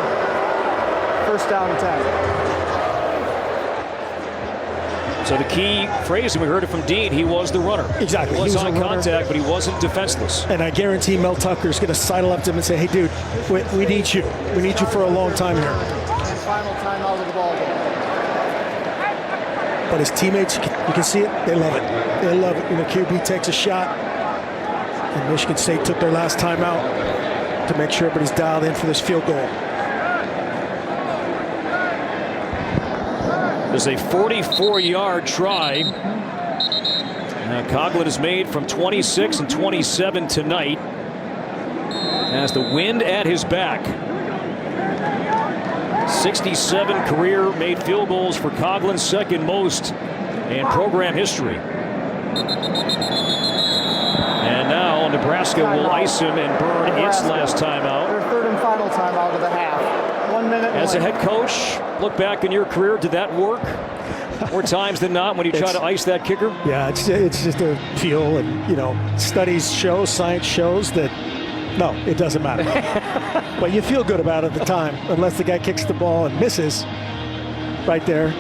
First down and 10. So the key phrase, and we heard it from Dean, he was the runner. Exactly. He was on contact, but he wasn't defenseless. And I guarantee Mel Tucker's going to sidle up to him and say, hey, dude, we need you. We need you for a long time here. And final timeout of the ball game. But his teammates, you can see it, they love it. They love it. You know, QB takes a shot. And Michigan State took their last timeout to make sure everybody's dialed in for this field goal. There's a 44-yard try. Now Coughlin has made from 26 and 27 tonight. Has the wind at his back. 67 career made field goals for Coughlin, second most in program history. And now Nebraska will ice him and burn its last timeout. Their third and final timeout of the half. 1 minute. As a head coach, look back in your career, did that work? More times than not when you try to ice that kicker? Yeah, it's just a feel, and you know, studies show, science shows that no, it doesn't matter. But you feel good about it at the time, unless the guy kicks the ball and misses right there.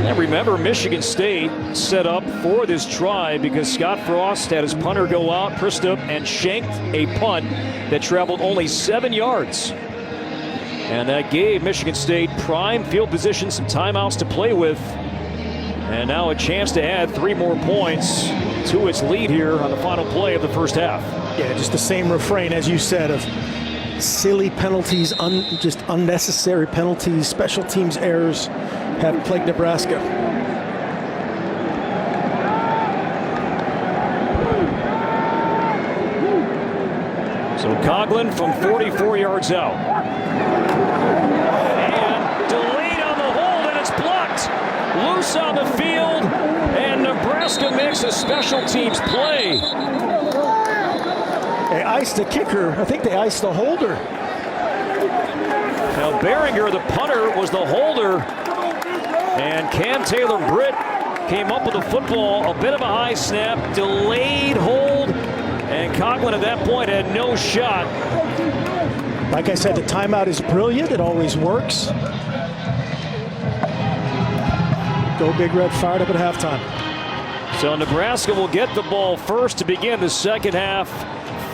And remember, Michigan State set up for this try because Scott Frost had his punter go out, Pristup, and shanked a punt that traveled only 7 yards. And that gave Michigan State prime field position, some timeouts to play with. And now a chance to add 3 more points to its lead here on the final play of the first half. Yeah, just the same refrain, as you said, of silly penalties, just unnecessary penalties, special teams errors have plagued Nebraska. So Coughlin from 44 yards out. And delayed on the hold, and it's blocked. Loose on the field, and Nebraska makes a special teams play. They iced the kicker. I think they iced the holder. Now Behringer, the punter, was the holder. And Cam Taylor-Britt came up with the football. A bit of a high snap, delayed hold. And Coughlin at that point had no shot. Like I said, the timeout is brilliant. It always works. Go Big Red fired up at halftime. So Nebraska will get the ball first to begin the second half.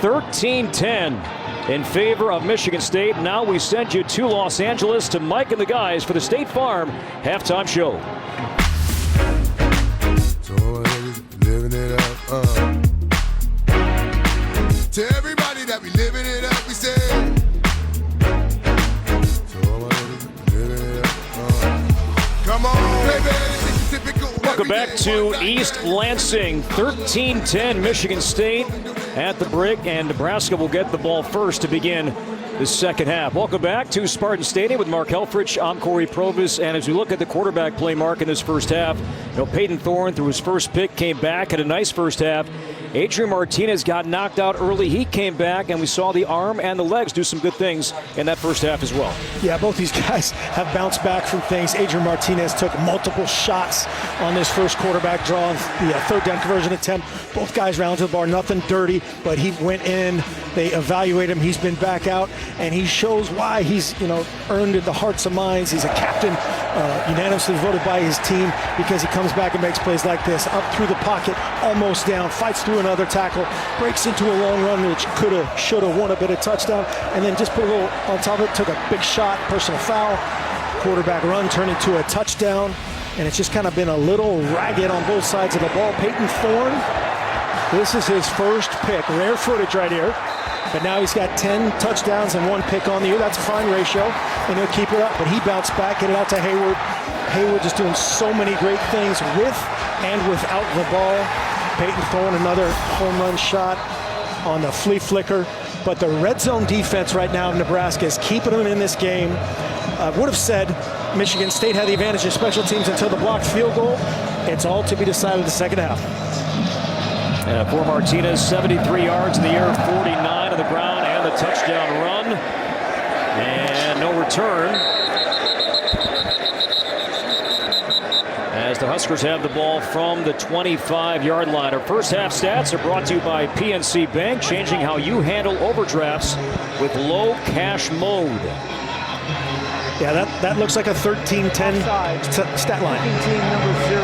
13-10 in favor of Michigan State. Now we send you to Los Angeles to Mike and the guys for the State Farm halftime show. Living it up, to everybody that we living it up, we say. Living it up, come on, baby. Welcome back to East Lansing. 13-10 Michigan State at the break, and Nebraska will get the ball first to begin the second half. Welcome back to Spartan Stadium with Mark Helfrich. I'm Corey Provis, and as we look at the quarterback play, Mark, in this first half, Peyton Thorne threw his first pick, came back, had a nice first half. Adrian Martinez got knocked out early. He came back, and we saw the arm and the legs do some good things in that first half as well. Yeah, both these guys have bounced back from things. Adrian Martinez took multiple shots on this first quarterback draw, the third down conversion attempt. Both guys round to the bar, nothing dirty, but he went in. They evaluate him. He's been back out, and he shows why he's earned in the hearts and minds. He's a captain, unanimously voted by his team, because he comes back and makes plays like this. Up through the pocket, almost down, fights through another tackle, breaks into a long run, which coulda, shoulda won a bit of touchdown, and then just put a little on top of it, took a big shot, personal foul, quarterback run turned into a touchdown, and it's just kind of been a little ragged on both sides of the ball. Peyton Thorne, this is his first pick, rare footage right here. But now he's got 10 touchdowns and 1 pick on the year. That's a fine ratio, and he'll keep it up. But he bounced back, get it out to Hayward. Hayward just doing so many great things with and without the ball. Peyton Thorne, another home run shot on the flea flicker. But the red zone defense right now of Nebraska is keeping them in this game. I would have said Michigan State had the advantage of special teams until the blocked field goal. It's all to be decided in the second half. For Martinez, 73 yards in the air, 49 on the ground, and the touchdown run. And no return, as the Huskers have the ball from the 25-yard line. Our first half stats are brought to you by PNC Bank, changing how you handle overdrafts with low cash mode. Yeah, that looks like a 13-10 stat line. Team number 0.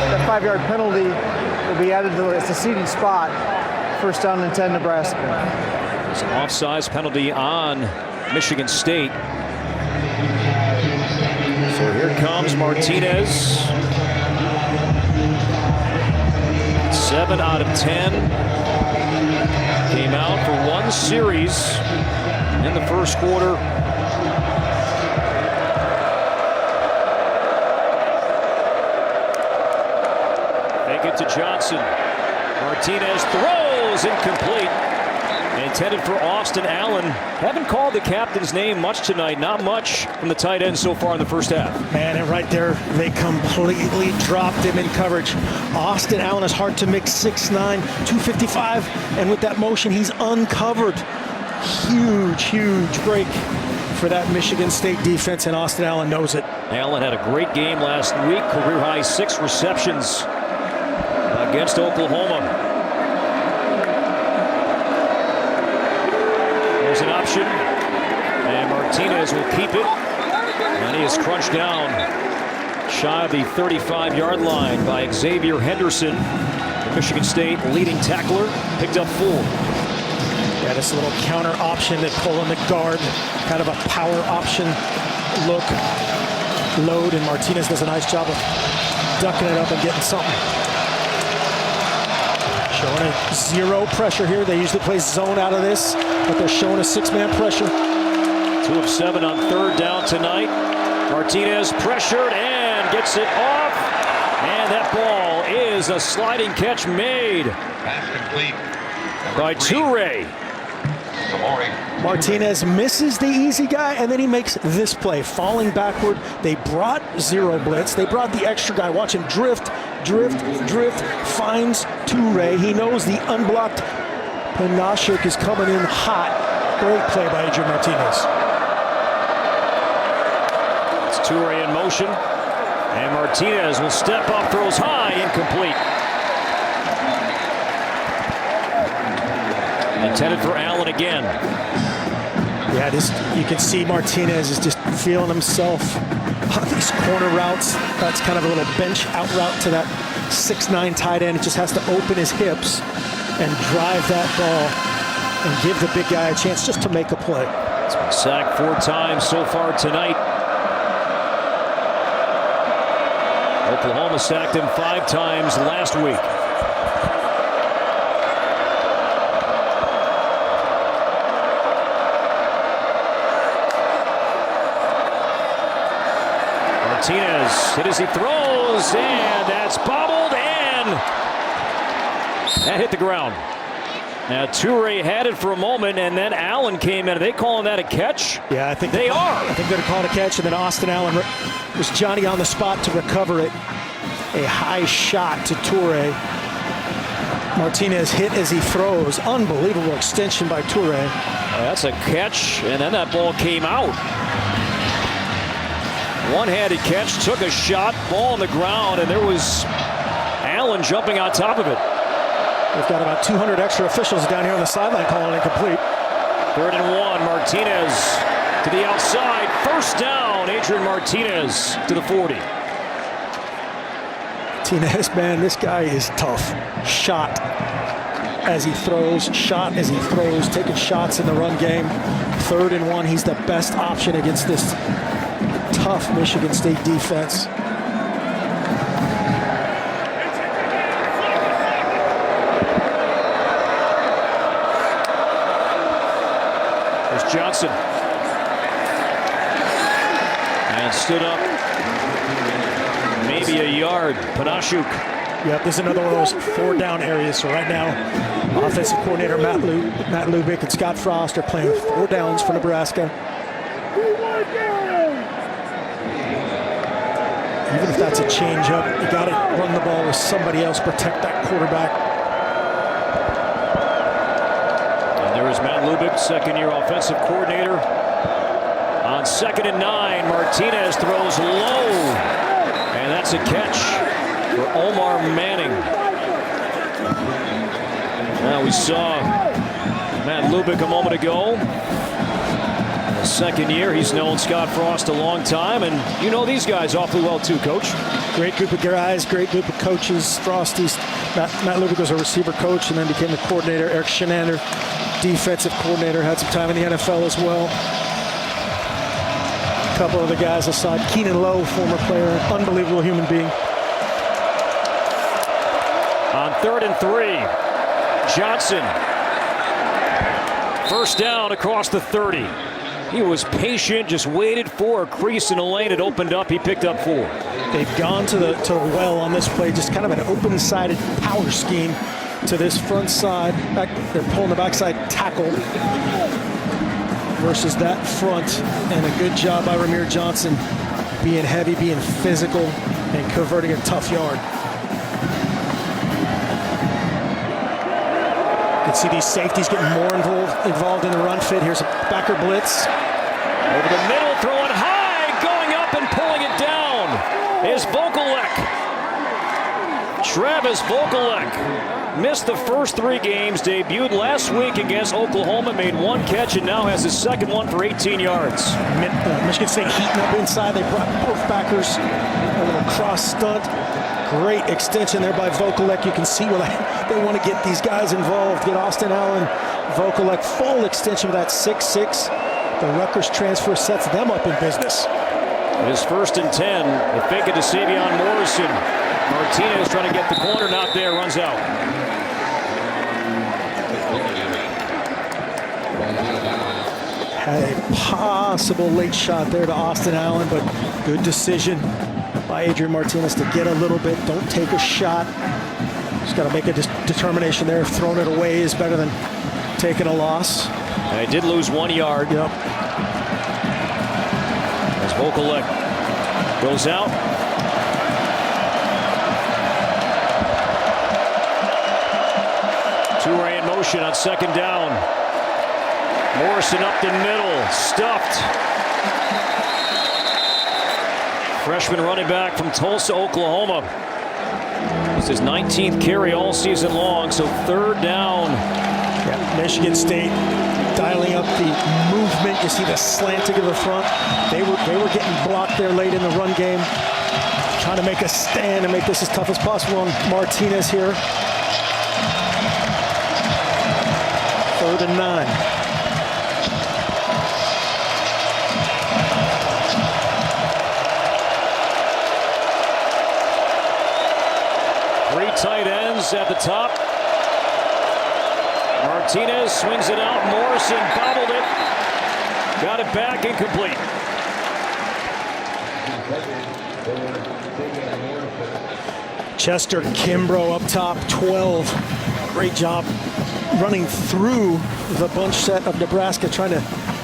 That 5-yard penalty will be added to the seating spot. First down and 10, Nebraska. It's an offsides penalty on Michigan State. So here comes Martinez. 7 out of 10. Came out for 1 series in the first quarter. Fake it to Johnson. Martinez throws, incomplete. Intended for Austin Allen. Haven't called the captain's name much tonight. Not much from the tight end so far in the first half. Man, and right there, they completely dropped him in coverage. Austin Allen is hard to mix, 6'9", 255, and with that motion, he's uncovered. Huge break for that Michigan State defense, and Austin Allen knows it. Allen had a great game last week. Career-high 6 receptions against Oklahoma. There's an option, and Martinez will keep it, and he is crunched down shy of the 35-yard line by Xavier Henderson, the Michigan State leading tackler, picked up 4. Yeah, this little counter option that pull in the guard, kind of a power option load, and Martinez does a nice job of ducking it up and getting something. Showing a 0 pressure here. They usually play zone out of this, but they're showing a 6-man pressure. 2 of 7 on third down tonight. Martinez pressured and gets it off. And that ball is a sliding catch made by Toure. Martinez misses the easy guy, and then he makes this play, falling backward. They brought 0 blitz. They brought the extra guy. Watch him drift, finds Toure. He knows the unblocked Panashuk is coming in hot. Great play by Adrian Martinez. It's Toure in motion, and Martinez will step up, throws high, incomplete. Intended for Allen again. Yeah, you can see Martinez is just feeling himself on these corner routes. That's kind of a little bench out route to that 6'9" tight end. It just has to open his hips and drive that ball and give the big guy a chance just to make a play. He's been sacked 4 times so far tonight. Oklahoma sacked him 5 times last week. Martinez hit as he throws, and that's bobbled, and that hit the ground. Now Toure had it for a moment, and then Allen came in. Are they calling that a catch? Yeah, I think they are. I think they're calling a catch, and then Austin Allen was Johnny on the spot to recover it. A high shot to Toure. Martinez hit as he throws. Unbelievable extension by Toure. That's a catch, and then that ball came out. One-handed catch, took a shot, ball on the ground, and there was Allen jumping on top of it. We've got about 200 extra officials down here on the sideline calling it complete. 3rd and 1, Martinez to the outside. First down, Adrian Martinez to the 40. Martinez, man, this guy is tough. Shot as he throws, shot as he throws, taking shots in the run game. 3rd and 1, he's the best option against this tough Michigan State defense. There's Johnson. And stood up maybe a yard. Panashuk. Yep, this is another one of those 4-down areas. So right now, offensive coordinator Matt Lubick and Scott Frost are playing 4 downs for Nebraska. Even if that's a change-up, you got to run the ball with somebody else, protect that quarterback. And there is Matt Lubick, 2nd-year offensive coordinator. On 2nd and 9, Martinez throws low. And that's a catch for Omar Manning. Now we saw Matt Lubick a moment ago. The 2nd year, he's known Scott Frost a long time, and you know these guys awfully well too, Coach. Great group of guys, great group of coaches. Frosties, Matt Lubick was a receiver coach and then became the coordinator. Eric Shenander, defensive coordinator, had some time in the NFL as well. A couple of the guys aside, Keenan Lowe, former player, unbelievable human being. On 3rd and 3, Johnson. First down across the 30. He was patient, just waited for a crease in the lane. It opened up. He picked up 4. They've gone to the well on this play, just kind of an open-sided power scheme to this front side. They're pulling the backside tackle versus that front, and a good job by Ramir Johnson being heavy, being physical, and converting a tough yard. You can see these safeties getting more involved in the run fit. Here's a backer blitz. Over the middle, throwing high, going up and pulling it down is Vokalek. Travis Vokalek missed the first 3 games, debuted last week against Oklahoma, made 1 catch, and now has his 2nd one for 18 yards. Michigan State heating up inside. They brought both backers, a little cross stunt. Great extension there by Vokalek. You can see where they want to get these guys involved. Get Austin Allen, Vokalek, full extension of that 6'6". The Rutgers transfer sets them up in business. It is 1st and 10. The fake it to Savion Morrison. Martinez trying to get the corner, not there, runs out. Had a possible late shot there to Austin Allen, but good decision by Adrian Martinez to get a little bit. Don't take a shot. Just got to make a determination there. Throwing it away is better than taking a loss. And they did lose 1 yard. Yep. As Vokalek goes out. Toure in motion on 2nd down. Morrison up the middle, stuffed. Freshman running back from Tulsa, Oklahoma. This is his 19th carry all season long, so 3rd down. Yeah, Michigan State dialing up the movement. You see the slanting to the front. They were getting blocked there late in the run game. Trying to make a stand and make this as tough as possible on Martinez here. 3rd and 9. Three tight ends at the top. Martinez swings it out. Morrison bobbled it. Got it back, incomplete. Chester Kimbrough up top, 12. Great job running through the bunch set of Nebraska, trying to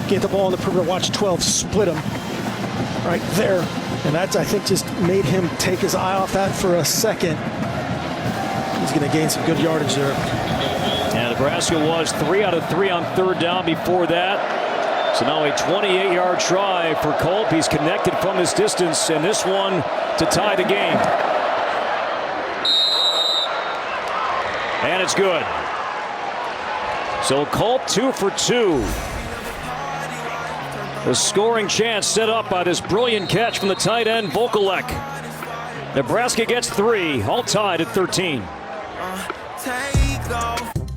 get the ball in the perimeter. Watch 12 split him right there. And that's, I think, just made him take his eye off that for a second. He's going to gain some good yardage there. And Nebraska was 3 out of 3 on 3rd down before that. So now a 28-yard try for Culp. He's connected from this distance, and this one to tie the game. And it's good. So Culp 2 for 2. The scoring chance set up by this brilliant catch from the tight end, Vokalek. Nebraska gets 3, all tied at 13.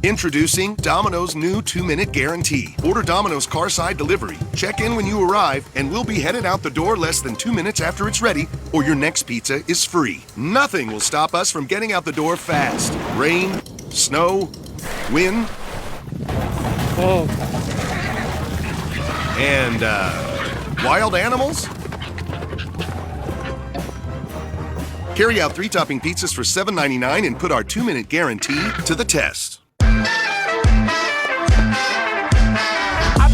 Introducing Domino's new 2-minute guarantee. Order Domino's Carside Delivery. Check in when you arrive, and we'll be headed out the door less than 2 minutes after it's ready, or your next pizza is free. Nothing will stop us from getting out the door fast. Rain, snow, wind, and wild animals? Carry out 3-topping pizzas for $7.99 and put our 2-minute guarantee to the test. I've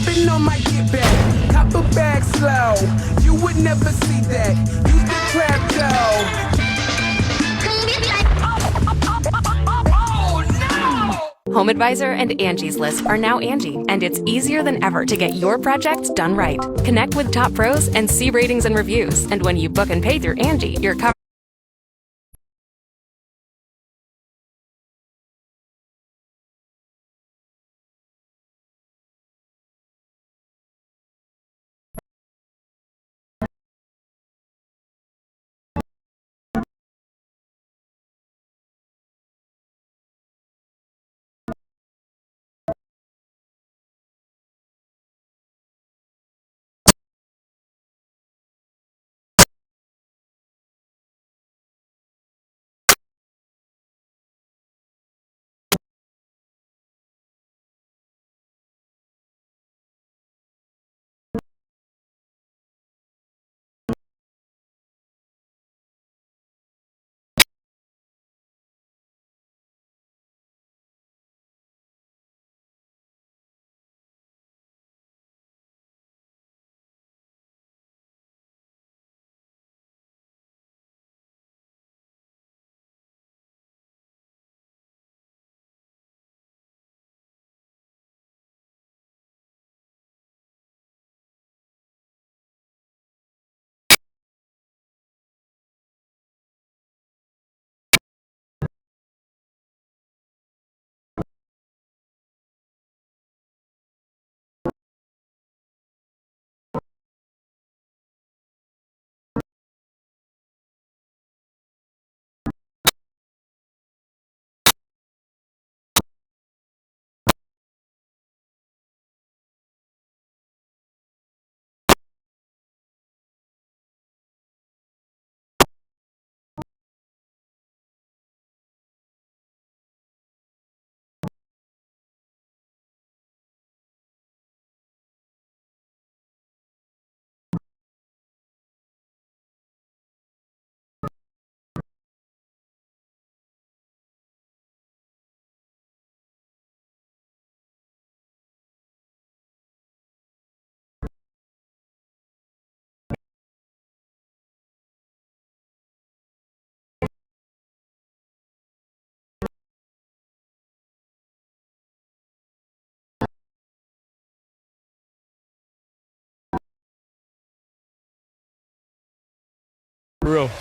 been on my get back, cop a bag slow. You would never see that. Use the trap though. Home Advisor and Angie's List are now Angie, and it's easier than ever to get your projects done right. Connect with top pros and see ratings and reviews. And when you book and pay through Angie, you're covered.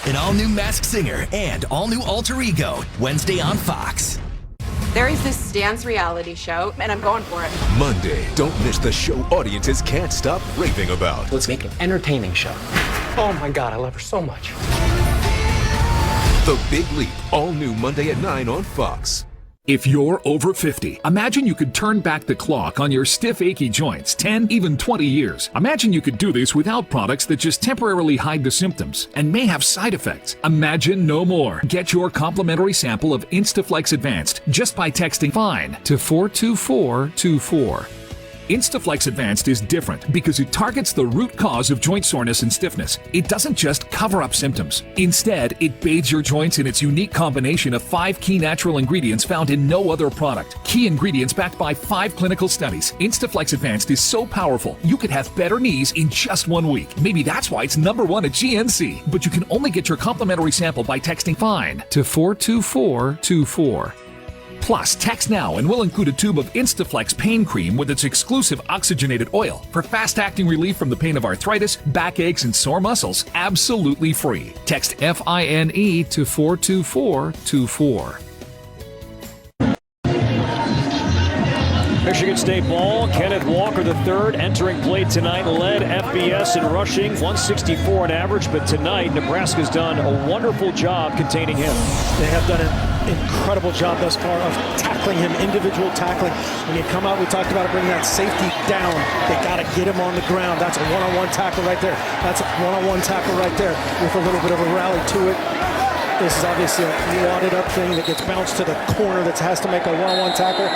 An all-new Masked Singer and all-new Alter Ego, Wednesday on Fox. There is this dance reality show, and I'm going for it. Monday, don't miss the show audiences can't stop raving about. Let's make an entertaining show. Oh my God, I love her so much. The Big Leap, all new Monday at 9 on Fox. If you're over 50, imagine you could turn back the clock on your stiff, achy joints 10, even 20 years. Imagine you could do this without products that just temporarily hide the symptoms and may have side effects. Imagine no more. Get your complimentary sample of Instaflex Advanced just by texting FINE to 42424. Instaflex Advanced is different because it targets the root cause of joint soreness and stiffness. It doesn't just cover up symptoms. Instead, it bathes your joints in its unique combination of 5 key natural ingredients found in no other product. Key ingredients backed by 5 clinical studies. Instaflex Advanced is so powerful, you could have better knees in just 1 week. Maybe that's why it's #1 at GNC. But you can only get your complimentary sample by texting FINE to 42424. Plus, text now and we'll include a tube of Instaflex pain cream with its exclusive oxygenated oil for fast-acting relief from the pain of arthritis, backaches, and sore muscles, absolutely free. Text FINE to 42424. Michigan State ball. Kenneth Walker III entering play tonight, led FBS in rushing, 164 on average, but tonight Nebraska's done a wonderful job containing him. They have done an incredible job thus far of tackling him, individual tackling. When you come out, we talked about bringing that safety down. They got to get him on the ground. That's a one-on-one tackle right there. That's a one-on-one tackle right there with a little bit of a rally to it. This is obviously a wadded up thing that gets bounced to the corner that has to make a one-on-one tackle.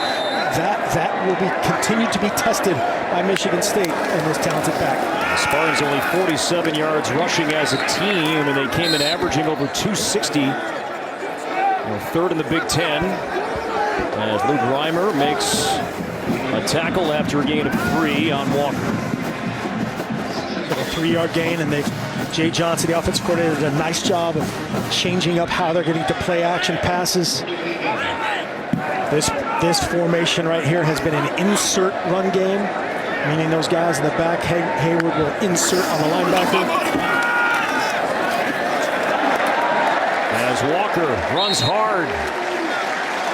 That will be continued to be tested by Michigan State and this talented back. The Spartans only 47 yards rushing as a team, and they came in averaging over 260. They're third in the Big Ten. As Luke Reimer makes a tackle after a gain of 3 on Walker. A 3-yard gain, and Jay Johnson, the offensive coordinator, did a nice job of changing up how they're getting to play action passes. This formation right here has been an insert run game, meaning those guys in the back, Hayward will insert on the linebacker. As Walker runs hard,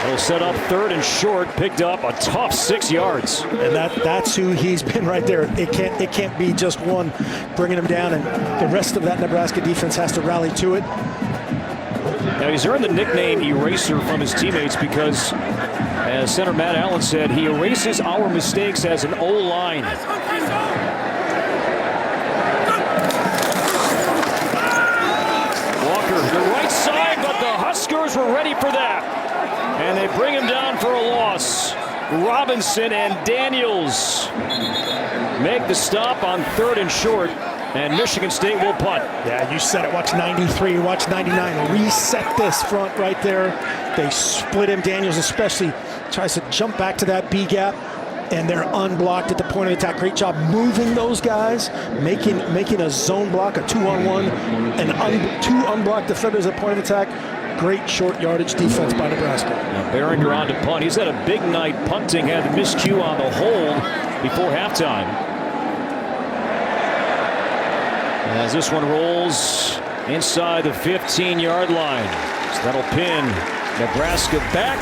he'll set up third and short, picked up a tough 6 yards. And that's who he's been right there. It can't be just one bringing him down, and the rest of that Nebraska defense has to rally to it. Now he's earned the nickname Eraser from his teammates because, as center Matt Allen said, he erases our mistakes as an O-line. Walker, the right side, but the Huskers were ready for that. And they bring him down for a loss. Robinson and Daniels make the stop on third and short. And Michigan State will punt. Yeah, you said it. Watch 93, watch 99. Reset this front right there. They split him. Daniels especially tries to jump back to that B gap, and they're unblocked at the point of attack. Great job moving those guys, making a zone block, a 2-on-1, and 2 unblocked defenders at point of attack. Great short yardage defense by Nebraska. Now Behringer on to punt. He's had a big night punting, had a miscue on the hold before halftime. As this one rolls inside the 15-yard line. So that'll pin Nebraska back.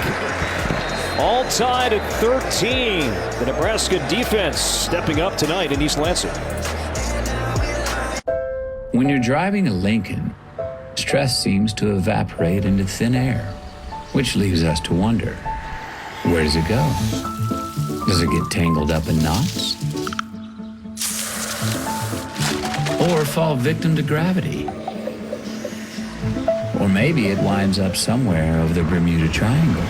All tied at 13. The Nebraska defense stepping up tonight in East Lansing. When you're driving a Lincoln, stress seems to evaporate into thin air, which leaves us to wonder, where does it go? Does it get tangled up in knots? Or fall victim to gravity? Or maybe it winds up somewhere over the Bermuda Triangle.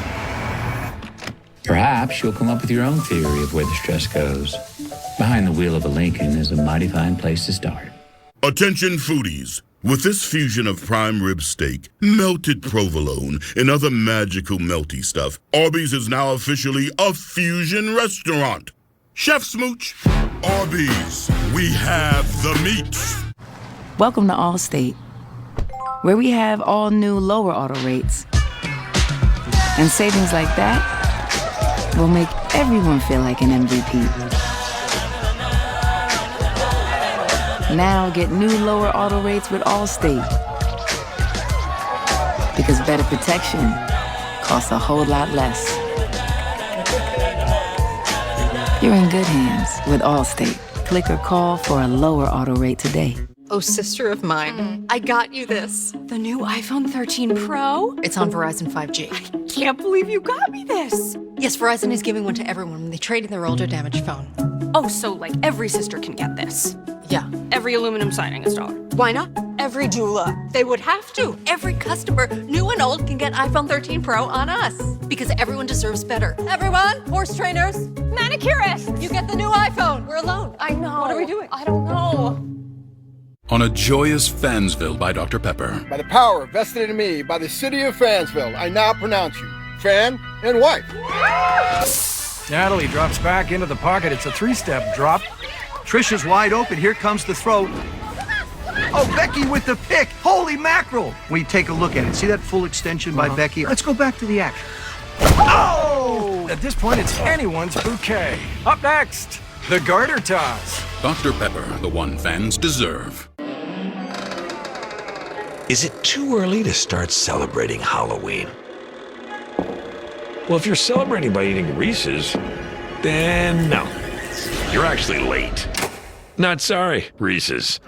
Perhaps you'll come up with your own theory of where the stress goes. Behind the wheel of a Lincoln is a mighty fine place to start. Attention foodies. With this fusion of prime rib steak, melted provolone, and other magical melty stuff, Arby's is now officially a fusion restaurant. Chef Smooch, Arby's, we have the meats. Welcome to Allstate, where we have all new lower auto rates. And savings like that will make everyone feel like an MVP. Now get new lower auto rates with Allstate. Because better protection costs a whole lot less. You're in good hands with Allstate. Click or call for a lower auto rate today. Oh, sister of mine, I got you this. The new iPhone 13 Pro. It's on Verizon 5G. I can't believe you got me this. Yes, Verizon is giving one to everyone when they trade in their older damaged phone. Oh, so like every sister can get this? Yeah. Every aluminum siding installer? Why not? Every doula. They would have to. Every customer, new and old, can get iPhone 13 Pro on us. Because everyone deserves better. Everyone, horse trainers, manicurists, you get the new iPhone. We're alone. I know. What are we doing? I don't know. On a joyous Fansville by Dr. Pepper. By the power vested in me by the city of Fansville, I now pronounce you fan and wife. Natalie drops back into the pocket. It's a three-step drop. Trish is wide open. Here comes the throw. Oh, Becky with the pick. Holy mackerel. When you take a look at it, see that full extension by Becky? Let's go back to the action. Oh! At this point, it's anyone's bouquet. Up next, the garter toss. Dr. Pepper, the one fans deserve. Is it too early to start celebrating Halloween? Well, if you're celebrating by eating Reese's, then no. You're actually late. Not sorry, Reese's.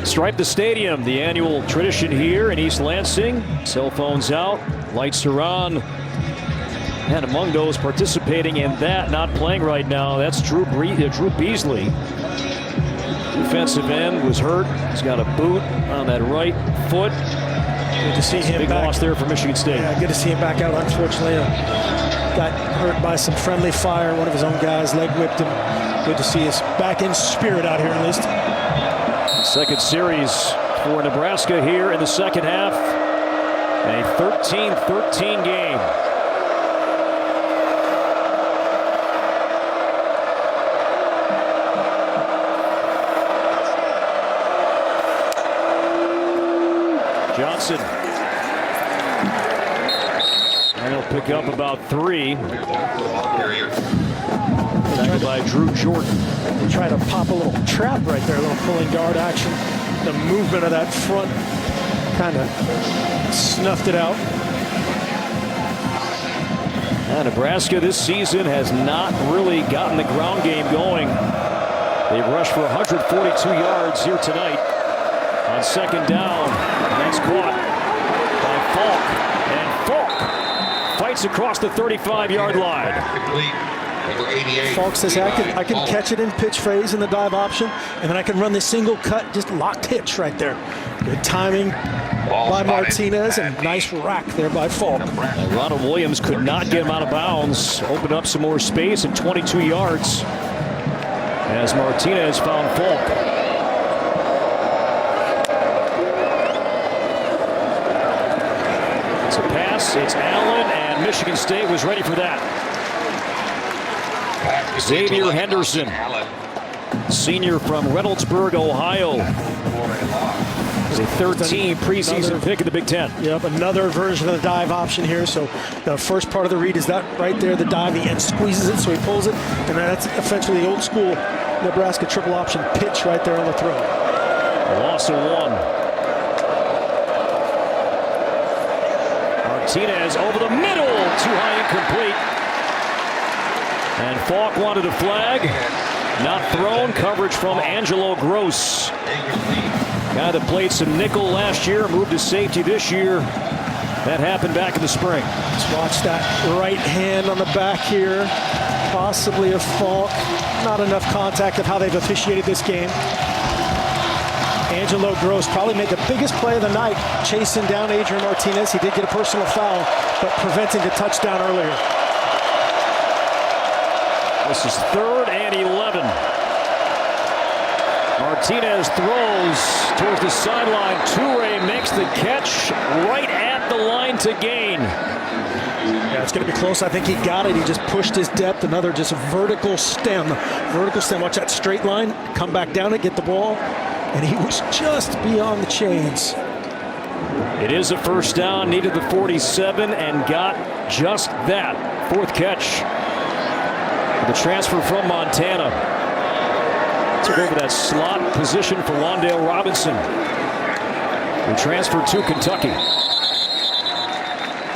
Stripe the stadium, the annual tradition here in East Lansing. Cell phones out, lights are on. And among those participating in that, not playing right now, that's Drew Beasley. Defensive end was hurt. He's got a boot on that right foot. Good to see him big back. loss there for Michigan State. Yeah, good to see him back out. Unfortunately, got hurt by some friendly fire. One of his own guys leg whipped him. Good to see us back in spirit out here at least. Second series for Nebraska here in the second half. A 13-13 game. Johnson. And he'll pick up about 3. Tackled by Drew Jordan. They try to pop a little trap right there, a little pulling guard action. The movement of that front kind of snuffed it out. Nebraska this season has not really gotten the ground game going. They rushed for 142 yards here tonight on second down. And that's caught by Falk. And Falk fights across the 35-yard line. Falk says, hey, I can catch it in pitch phase in the dive option, and then I can run the single cut, just locked hitch right there. Good timing by Martinez, and nice rack there by Falk. And Ronald Williams could not get him out of bounds. Opened up some more space at 22 yards as Martinez found Falk. It's a pass, it's Allen, and Michigan State was ready for that. Xavier Henderson, senior from Reynoldsburg, Ohio. He's a 13th preseason pick in the Big Ten. Yep, another version of the dive option here. So the first part of the read is that right there, the dive. The end squeezes it, so he pulls it. And that's essentially the old school Nebraska triple option pitch right there on the throw. A loss of 1. Martinez over the middle, too high, incomplete. And Falk wanted a flag. Not thrown. Coverage from Angelo Gross. Guy that played some nickel last year, moved to safety this year. That happened back in the spring. Let's watch that right hand on the back here. Possibly a Falk. Not enough contact of how they've officiated this game. Angelo Gross probably made the biggest play of the night, chasing down Adrian Martinez. He did get a personal foul, but preventing the touchdown earlier. This is 3rd and 11. Martinez throws towards the sideline. Toure makes the catch right at the line to gain. Yeah, it's going to be close. I think he got it. He just pushed his depth. Another just vertical stem. Vertical stem. Watch that straight line. Come back down and get the ball. And he was just beyond the chains. It is a first down. Needed the 47 and got just that. 4th catch. The transfer from Montana. Took over that slot position for Wandale Robinson, who transferred to Kentucky.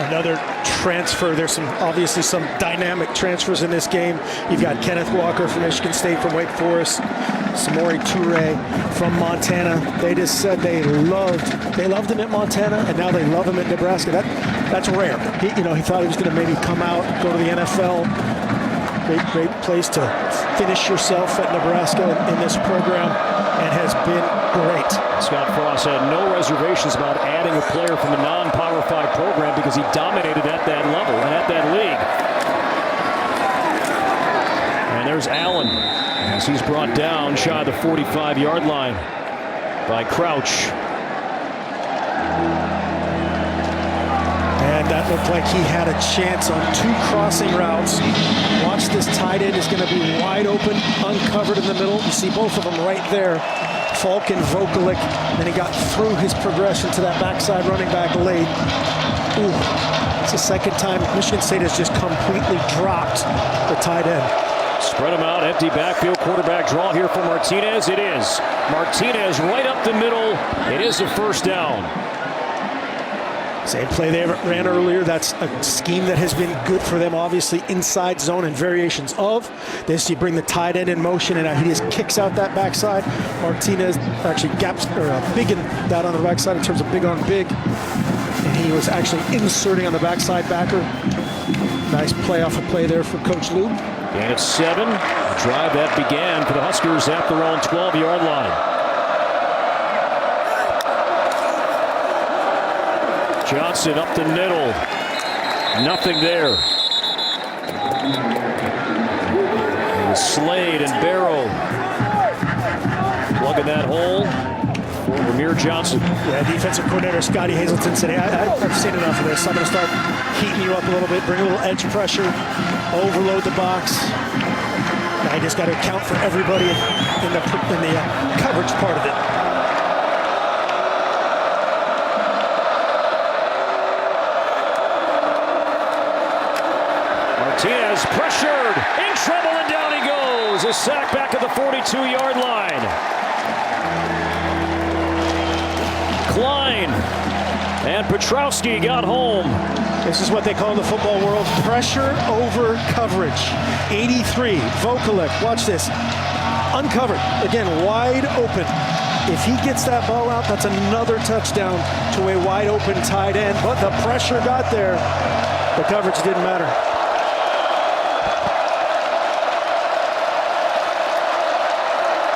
Another transfer. There's obviously some dynamic transfers in this game. You've got Kenneth Walker from Michigan State from Wake Forest. Samori Toure from Montana. They just said they loved him at Montana, and now they love him at Nebraska. That's rare. He thought he was going to maybe come out, go to the NFL. Great place to finish yourself at Nebraska in this program, and has been great. Scott Frost had no reservations about adding a player from a non-Power 5 program because he dominated at that level and at that league. And there's Allen as he's brought down shy of the 45-yard line by Crouch. And that looked like he had a chance on 2 crossing routes. Watch, this tight end is going to be wide open, uncovered in the middle. You see both of them right there. Falk and Vokalik. Then he got through his progression to that backside running back late. Ooh, it's the second time Michigan State has just completely dropped the tight end. Spread them out, empty backfield, quarterback draw here for Martinez. It is. Martinez right up the middle. It is a first down. Same play they ran earlier. That's a scheme that has been good for them, obviously, inside zone and variations of this. You bring the tight end in motion, and he just kicks out that backside. Martinez actually gaps or bigging that on the backside in terms of big on big. And he was actually inserting on the backside backer. Nice play off a play there for Coach Lube. And it's 7. A drive that began for the Huskers at their own 12-yard line. Johnson up the middle. Nothing there. And Slade and Barrow plugging that hole for Ramir Johnson. Yeah, defensive coordinator Scotty Hazelton said, hey, I've seen enough of this. I'm going to start heating you up a little bit, bring a little edge pressure, overload the box. Now you just got to account for everybody in the coverage part of it. Martinez pressured, in trouble, and down he goes. A sack back at the 42-yard line. Klein and Petrowski got home. This is what they call in the football world pressure over coverage. 83, Vokalik, watch this. Uncovered, again, wide open. If he gets that ball out, that's another touchdown to a wide open tight end. But the pressure got there. The coverage didn't matter.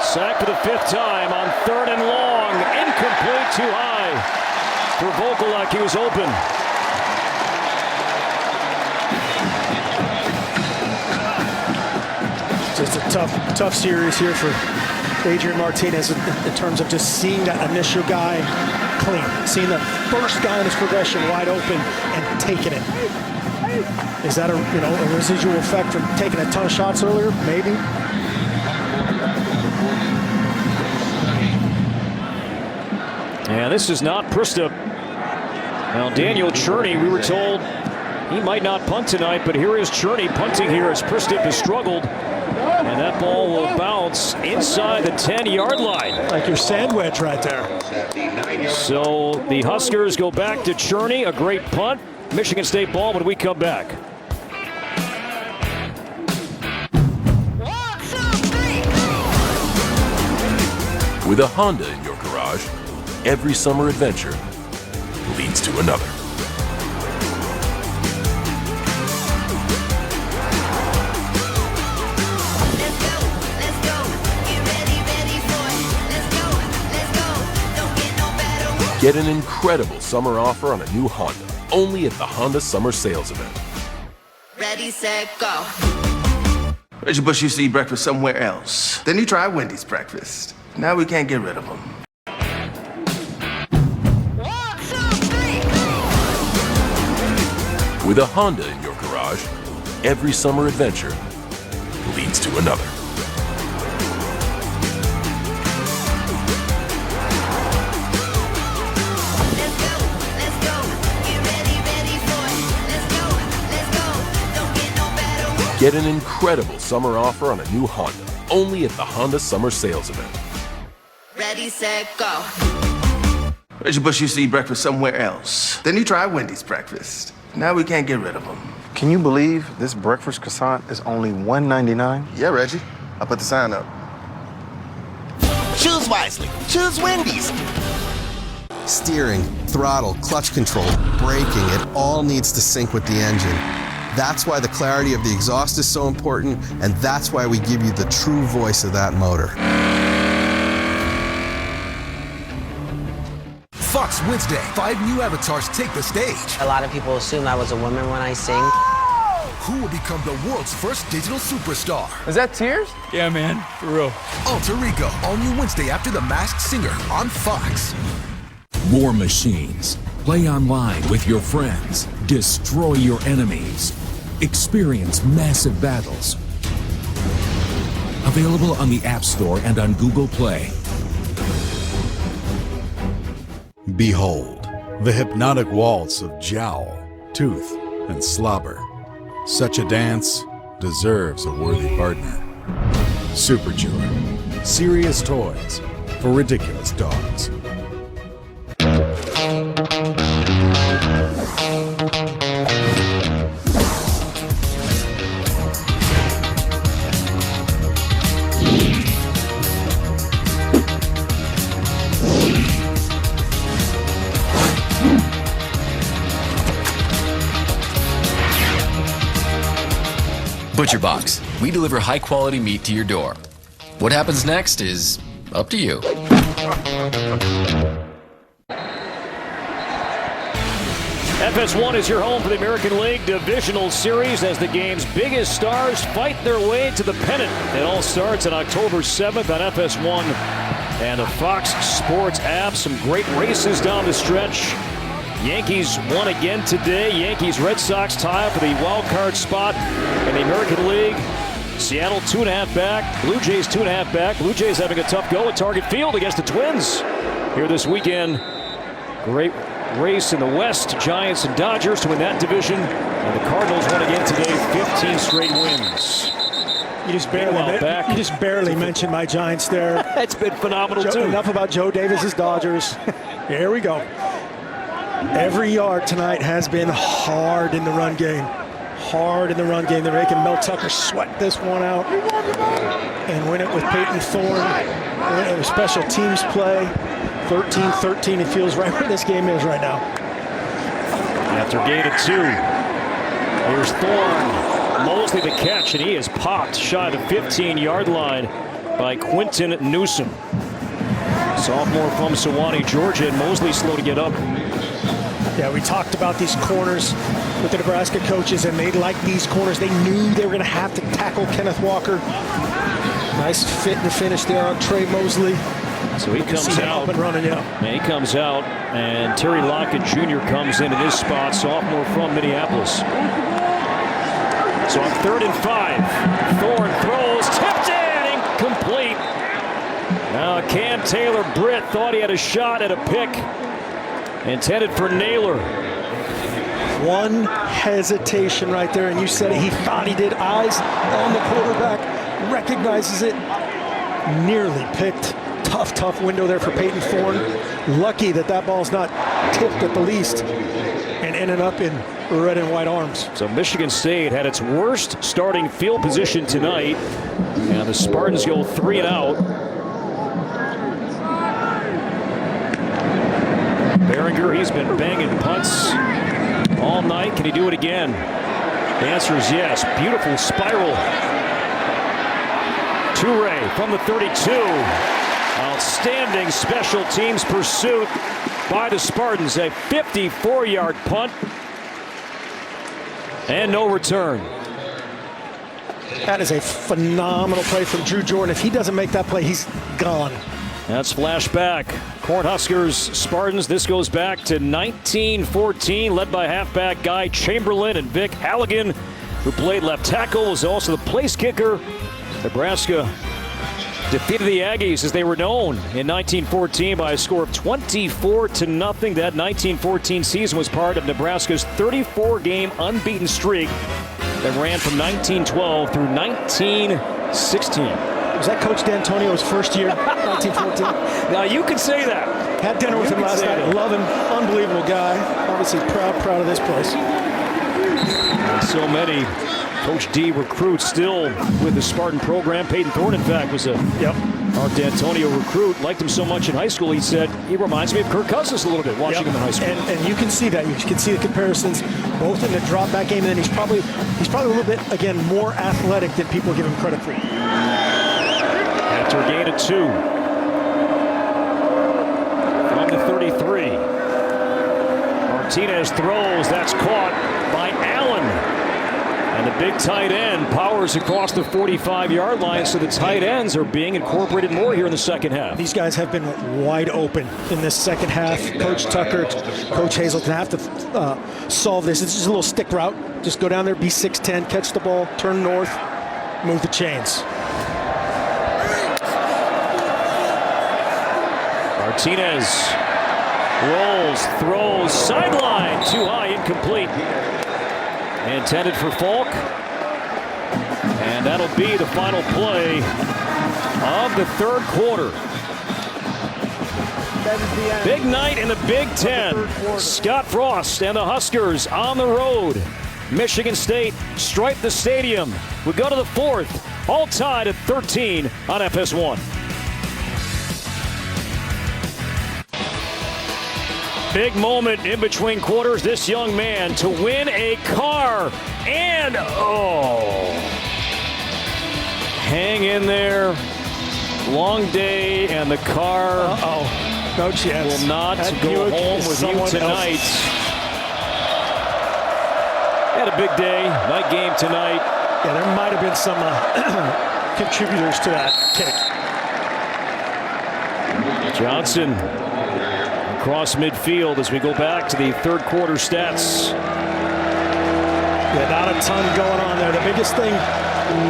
Sack for the 5th time on 3rd and long. Incomplete, too high for Vokalek. He was open. Just a tough series here for Adrian Martinez in terms of just seeing that initial guy clean, seeing the first guy in his progression wide open and taking it. Is that a residual effect from taking a ton of shots earlier? Maybe. And this is not Prista. Now Daniel Cherney, we were told he might not punt tonight, but here is Cherney punting here as Prista has struggled. And that ball will bounce inside the 10-yard line. Like your sand wedge right there. So the Huskers go back to Cherney, a great punt. Michigan State ball when we come back. With a Honda in your garage, every summer adventure leads to another. Get an incredible summer offer on a new Honda, only at the Honda Summer Sales Event. Ready, set, go. Reggie Bush used to eat breakfast somewhere else. Then he tried Wendy's breakfast. Now we can't get rid of him. With a Honda in your garage, every summer adventure leads to another. Get an incredible summer offer on a new Honda, only at the Honda Summer Sales Event. Ready, set, go. Reggie Bush used to eat breakfast somewhere else. Then he tried Wendy's breakfast. Now we can't get rid of him. Can you believe this breakfast croissant is only $1.99? Yeah, Reggie. I put the sign up. Choose wisely. Choose Wendy's. Steering, throttle, clutch control, braking, it all needs to sync with the engine. That's why the clarity of the exhaust is so important, and that's why we give you the true voice of that motor. Fox Wednesday, 5 new avatars take the stage. A lot of people assume I was a woman when I sing. Who will become the world's first digital superstar? Is that Tears? Yeah, man, for real. Alter Ego, all new Wednesday after The Masked Singer on Fox. War Machines. Play online with your friends. Destroy your enemies. Experience massive battles. Available on the App Store and on Google Play. Behold, the hypnotic waltz of jowl, tooth, and slobber. Such a dance deserves a worthy partner. Super Chewer. Serious toys for ridiculous dogs. Butcher Box. We deliver high-quality meat to your door. What happens next is up to you. FS1 is your home for the American League Divisional Series as the game's biggest stars fight their way to the pennant. It all starts on October 7th on FS1 and the Fox Sports app. Some great races down the stretch. Yankees won again today. Yankees-Red Sox tie for the wild card spot in the American League. Seattle 2.5 back. Blue Jays 2.5 back. Blue Jays having a tough go at Target Field against the Twins here this weekend. Great race in the West. Giants and Dodgers to win that division. And the Cardinals won again today. 15 straight wins. You just barely mentioned my Giants there. It's been phenomenal, too. Enough about Joe Davis's Dodgers. Here we go. Every yard tonight has been hard in the run game. Hard in the run game. They're making Mel Tucker sweat this one out and win it with Peyton Thorne. Win it with special teams play. 13-13, it feels right where this game is right now. After gain of 2, here's Thorne. Mosley the catch, and he is popped shy of the 15-yard line by Quinton Newsom. Sophomore from Sewanee, Georgia, and Mosley slow to get up. Yeah, we talked about these corners with the Nebraska coaches, and they like these corners. They knew they were going to have to tackle Kenneth Walker. Nice fit and finish there on Trey Mosley. So he comes out. And running, yeah. And he comes out, and Terry Lockett Jr. comes in his spot, sophomore from Minneapolis. So on 3rd and 5, Thorne throws, tipped in, incomplete. Now Cam Taylor-Britt thought he had a shot at a pick. Intended for Naylor. One hesitation right there, and you said it. He thought he did. Eyes on the quarterback, recognizes it. Nearly picked. Tough window there for Peyton Thorne. Lucky that ball's not tipped at the least and ended up in red and white arms. So Michigan State had its worst starting field position tonight, and the Spartans go 3 and out. Behringer, he's been banging punts all night. Can he do it again? The answer is yes. Beautiful spiral. Toure from the 32. Outstanding special teams pursuit by the Spartans. A 54-yard punt. And no return. That is a phenomenal play from Drew Jordan. If he doesn't make that play, he's gone. That's flashback. Cornhuskers, Spartans. This goes back to 1914, led by halfback Guy Chamberlain and Vic Halligan, who played left tackle, was also the place kicker. Nebraska defeated the Aggies as they were known in 1914 by a score of 24-0. That 1914 season was part of Nebraska's 34-game unbeaten streak that ran from 1912 through 1916. Was that Coach D'Antonio's first year, 1914? Now you can say that. Had dinner with him last night. Love him. Unbelievable guy. Obviously proud of this place. And so many Coach D recruits still with the Spartan program. Peyton Thorne, in fact, was a Our D'Antonio recruit liked him so much in high school, he said he reminds me of Kirk Cousins a little bit watching him in high school. And you can see that. You can see the comparisons both in the drop back game, and then he's probably a little bit, again, more athletic than people give him credit for. After a gain of 2. From the 33. Martinez throws. That's caught by Allen. And the big tight end powers across the 45-yard line, so the tight ends are being incorporated more here in the second half. These guys have been wide open in this second half. Coach Tucker, Coach Hazelton have to solve this. It's just a little stick route. Just go down there, be 6'10", catch the ball, turn north, move the chains. Martinez rolls, throws, sideline, too high, incomplete. Intended for Falk. And that'll be the final play of the third quarter. Big night in the Big Ten. Scott Frost and the Huskers on the road. Michigan State striped the stadium. We go to the fourth, all tied at 13 on FS1. Big moment in between quarters. This young man to win a car and hang in there. Long day and the car no chance. Will not go home with you tonight. Had a big day. Night game tonight. Yeah, there might have been some contributors to that kick. Johnson across midfield as we go back to the third quarter stats. Yeah, not a ton going on there. The biggest thing,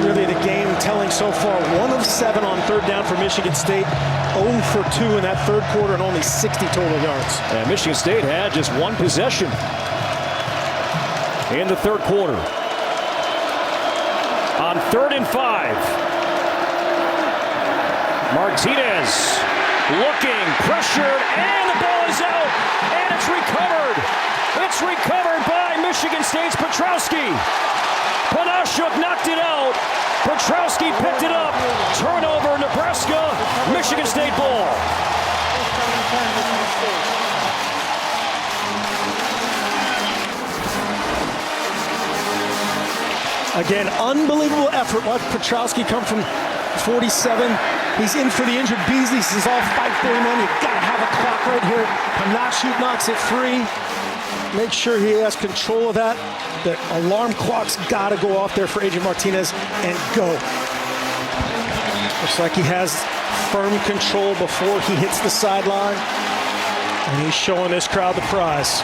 really, the game telling so far, 1 of 7 on third down for Michigan State, 0 for 2 in that third quarter, and only 60 total yards. And Michigan State had just 1 possession in the third quarter. On 3rd and 5, Martinez looking, pressured, and the ball is out, and it's recovered. It's recovered by Michigan State's Petrowski. Panashuk knocked it out. Petrowski picked it up. Turnover, Nebraska. Michigan State ball. Again, unbelievable effort. Watch Petrowski come from 47. He's in for the injured Beasley. This is all fight for him, man. You've got to have a clock right here. Panashuk knocks it free. Make sure he has control of that. The alarm clock's got to go off there for Adrian Martinez and go. Looks like he has firm control before he hits the sideline. And he's showing this crowd the prize.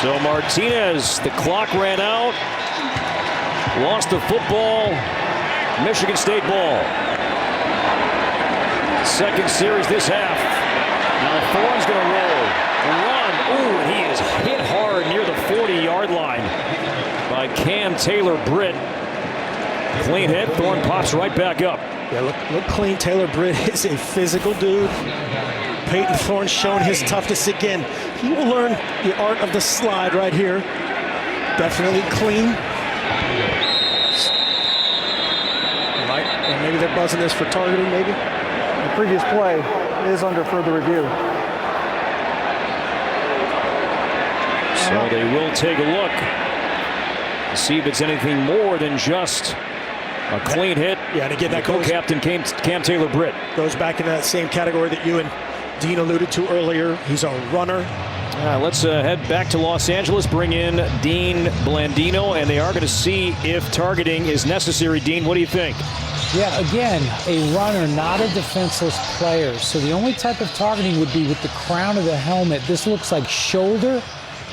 So Martinez, the clock ran out. Lost the football. Michigan State ball. Second series this half. Now Thorne's going to roll. Run. Ooh, and he is hit hard near the 40-yard line by Cam Taylor Britt. Clean hit. Thorne pops right back up. Yeah, look clean. Taylor Britt is a physical dude. Peyton Thorne showing his toughness again. He will learn the art of the slide right here. Definitely clean. Right. And maybe they're buzzing this for targeting, maybe. The previous play is under further review. So they will take a look to see if it's anything more than just a clean hit. Yeah, and again, that co-captain Cam Taylor Britt goes back in that same category that you and Dean alluded to earlier. He's a runner. Let's head back to Los Angeles, bring in Dean Blandino, and they are going to see if targeting is necessary. Dean, what do you think? Yeah, again, a runner, not a defenseless player. So the only type of targeting would be with the crown of the helmet. This looks like shoulder.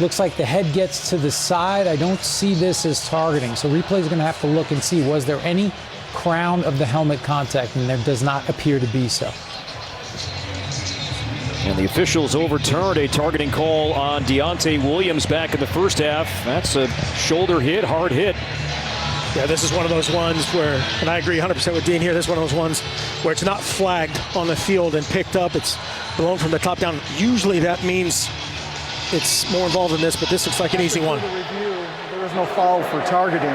Looks like the head gets to the side. I don't see this as targeting. So replay is going to have to look and see, was there any crown of the helmet contact? And there does not appear to be so. And the officials overturned a targeting call on Deontay Williams back in the first half. That's a shoulder hit, hard hit. Yeah, this is one of those ones where, and I agree 100% with Dean here, this is one of those ones where it's not flagged on the field and picked up. It's blown from the top down. Usually that means it's more involved than this, but this looks like an easy one. There is no foul for targeting.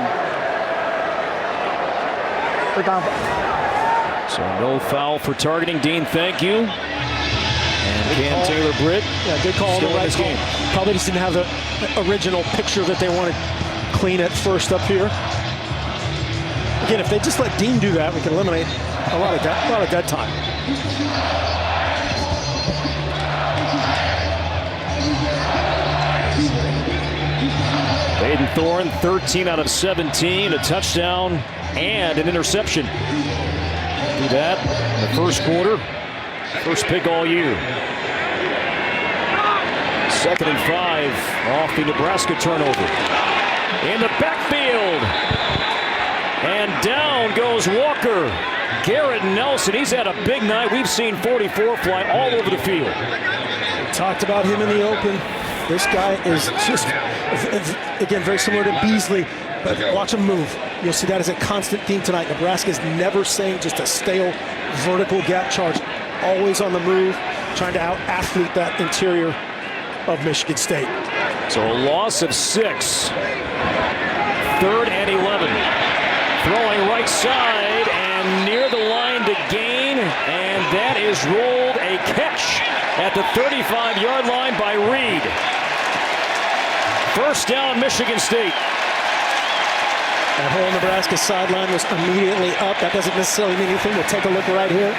So no foul for targeting. Dean, thank you. And Cam Taylor-Britt. Yeah, good call. Still in this game. Probably just didn't have the original picture that they wanted clean at first up here. Again, if they just let Dean do that, we can eliminate a lot of dead time. Baden Thorne, 13 out of 17, a touchdown and an interception. Do that in the first quarter. First pick all year. 2nd and 5 off the Nebraska turnover. In the backfield. And down goes Walker. Garrett Nelson, he's had a big night. We've seen 44 fly all over the field. We talked about him in the open. This guy is just, again, very similar to Beasley, but watch him move. You'll see that as a constant theme tonight. Nebraska is never saying just a stale vertical gap charge. Always on the move, trying to out-athlete that interior of Michigan State. So a loss of 6. 3rd and 11. Throwing right side and near the line to gain, and that is rolled a catch at the 35-yard line by Reed. First down, Michigan State. That whole Nebraska sideline was immediately up. That doesn't necessarily mean anything. We'll take a look right here.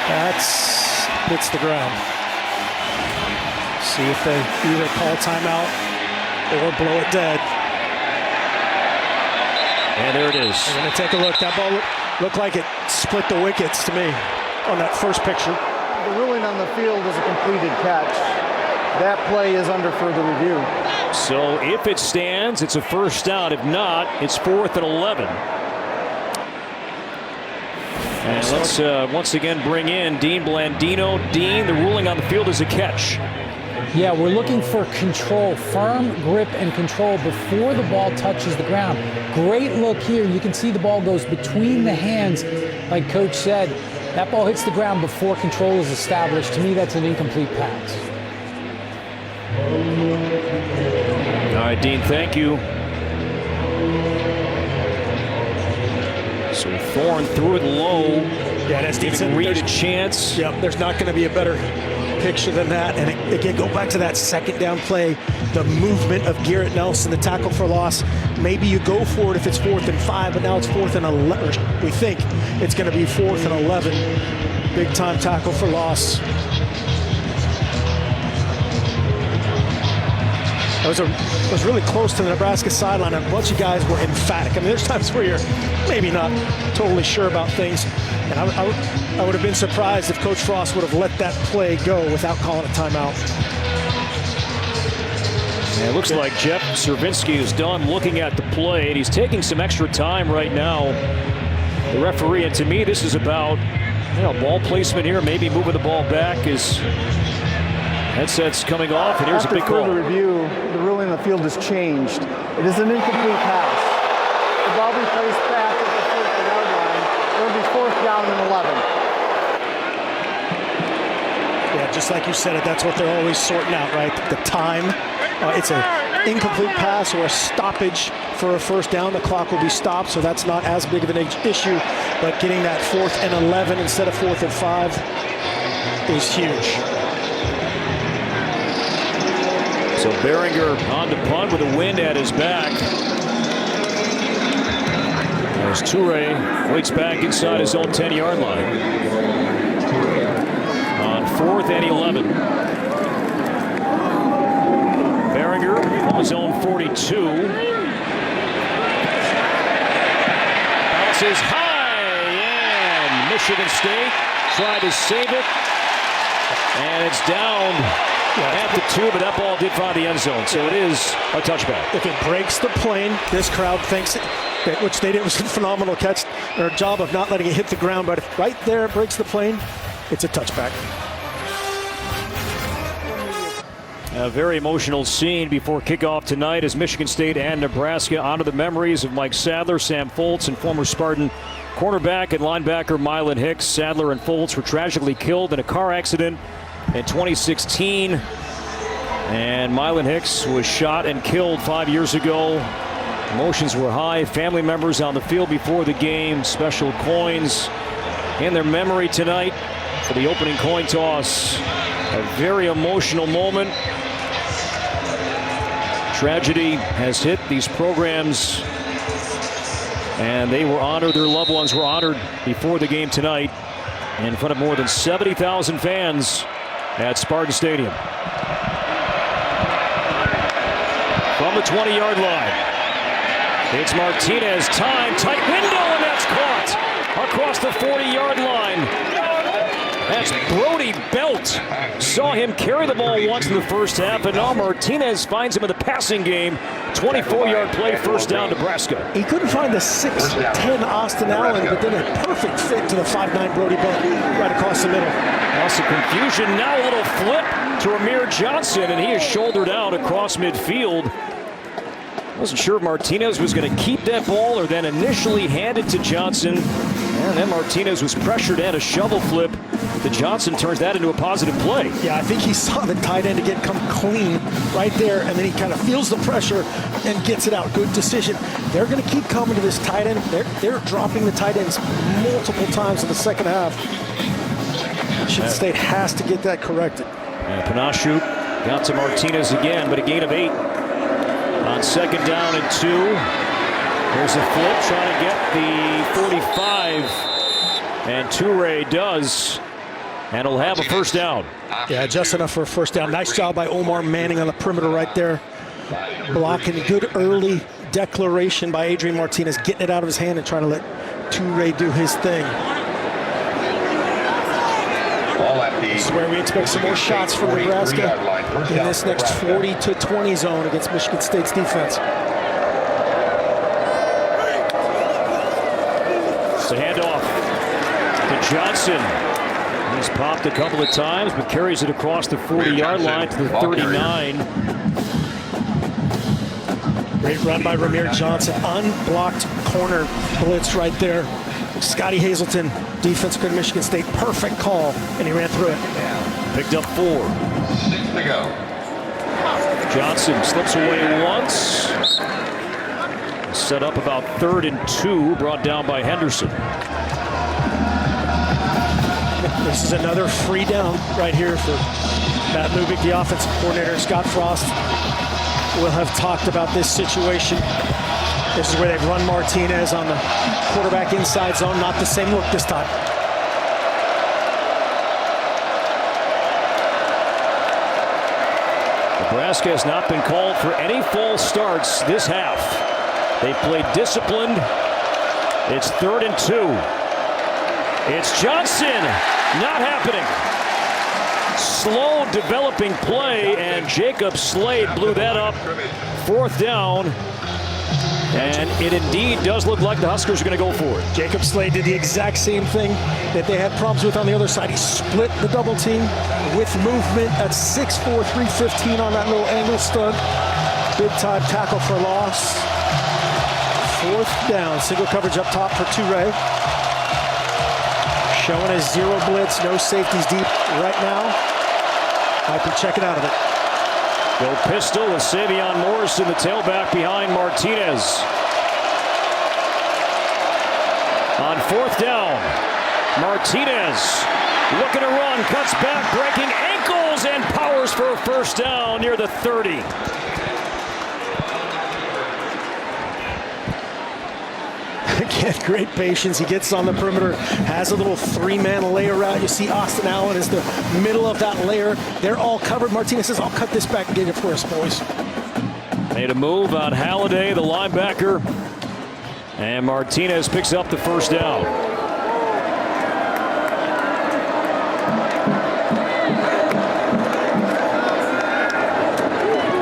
That's hits the ground. See if they either call timeout or blow it dead. And there it is. We're going to take a look. That ball looked like it split the wickets to me on that first picture. The ruling on the field is a completed catch. That play is under further review. So if it stands, it's a first down. If not, it's 4th and 11. And let's once again bring in Dean Blandino. Dean, the ruling on the field is a catch. Yeah, we're looking for control, firm grip and control before the ball touches the ground. Great look here. You can see the ball goes between the hands, like Coach said. That ball hits the ground before control is established. To me, that's an incomplete pass. All right, Dean, thank you. So Thorne threw it low. Yeah, that's giving Reed a chance. Yep, there's not going to be a better picture than that. And again, go back to that second down play, the movement of Garrett Nelson, the tackle for loss. Maybe you go for it if it's 4th and 5, but now it's 4th and 11. We think it's going to be 4th and 11. Big time tackle for loss. It was really close to the Nebraska sideline, and a bunch of guys were emphatic. I mean, there's times where you're maybe not totally sure about things, and I would have been surprised if Coach Frost would have let that play go without calling a timeout. Yeah, it looks like Jeff Servinski is done looking at the play, and he's taking some extra time right now, the referee. And to me, this is about ball placement here, maybe moving the ball back as headset's coming off, and here's a big call. After further review, the ruling on the field has changed. It is an incomplete pass. The ball be placed back at the 4th yard line. It will be 4th down and 11. Yeah, just like you said it, that's what they're always sorting out, right? The time. It's an incomplete pass or a stoppage for a first down. The clock will be stopped, so that's not as big of an issue. But getting that 4th and 11 instead of 4th and 5 is huge. So Behringer on to punt with the wind at his back. As Toure waits back inside his own 10-yard line. On 4th and 11. Behringer from his own 42. Bounces high, and Michigan State tried to save it. And it's down at the 2, but that ball did find the end zone, so it is a touchback. If it breaks the plane, this crowd thinks it, which they did, was a phenomenal catch or job of not letting it hit the ground, but if right there it breaks the plane, it's a touchback. A very emotional scene before kickoff tonight as Michigan State and Nebraska honor the memories of Mike Sadler, Sam Foltz, and former Spartan cornerback and linebacker Mylon Hicks. Sadler and Foltz were tragically killed in a car accident in 2016, and Mylon Hicks was shot and killed 5 years ago Emotions were high. Family members on the field before the game. Special coins in their memory tonight for the opening coin toss. A very emotional moment. Tragedy has hit these programs, and they were honored. Their loved ones were honored before the game tonight in front of more than 70,000 fans at Spartan Stadium. From the 20-yard line, it's Martinez. Time, tight window, and that's caught across the 40-yard line. That's Brody Belt. Saw him carry the ball once in the first half, and now Martinez finds him in the passing game. 24-yard play, first down, Nebraska. He couldn't find the 6'10" Austin Allen, but then a perfect fit to the 5'9" Brody Belt right across the middle. Lots of confusion. Now a little flip to Ramir Johnson, and he is shouldered out across midfield. Wasn't sure if Martinez was going to keep that ball or then initially hand it to Johnson. And then Martinez was pressured and a shovel flip. The Johnson turns that into a positive play. Yeah, I think he saw the tight end again come clean right there, and then he kind of feels the pressure and gets it out. Good decision. They're going to keep coming to this tight end. They're dropping the tight ends multiple times in the second half. Michigan State has to get that corrected. And Panashuk got to Martinez again, but a gain of 8 on second down and 2. There's a flip trying to get the 45, and Toure does, and he'll have a first down. Yeah, just enough for a first down. Nice job by Omar Manning on the perimeter right there. Blocking, good early declaration by Adrian Martinez, getting it out of his hand and trying to let Toure do his thing. This is where we expect some more shots from Nebraska in this next 40-20 zone against Michigan State's defense. It's a handoff to Johnson. He's popped a couple of times, but carries it across the 40-yard line to the 39. Great run by Ramir Johnson. Unblocked corner blitz right there. Scotty Hazelton, defense coach Michigan State, perfect call, and he ran through it. Picked up 4. 6 to go. Johnson slips away once. Set up about 3rd and 2, brought down by Henderson. This is another free down right here for Matt Lubick, the offensive coordinator. Scott Frost will have talked about this situation. This is where they've run Martinez on the quarterback inside zone. Not the same look this time. Nebraska has not been called for any false starts this half. They played disciplined. It's 3rd and 2. It's Johnson. Not happening. Slow developing play, and Jacob Slade blew that up. 4th down. And it indeed does look like the Huskers are going to go for it. Jacob Slade did the exact same thing that they had problems with on the other side. He split the double team with movement at 6'4", 315 on that little angle stud. Big time tackle for loss. 4th down, single coverage up top for Toure. Showing a 0 blitz, no safeties deep right now. Might be checking out of it. Go pistol with Savion Morrison, the tailback behind Martinez. On 4th down, Martinez looking to run, cuts back, breaking ankles, and powers for a first down near the 30. Again, great patience. He gets on the perimeter, has a little 3-man layer route. You see Austin Allen is the middle of that layer. They're all covered. Martinez says, I'll cut this back and get it for us, boys. Made a move on Halliday, the linebacker. And Martinez picks up the first down.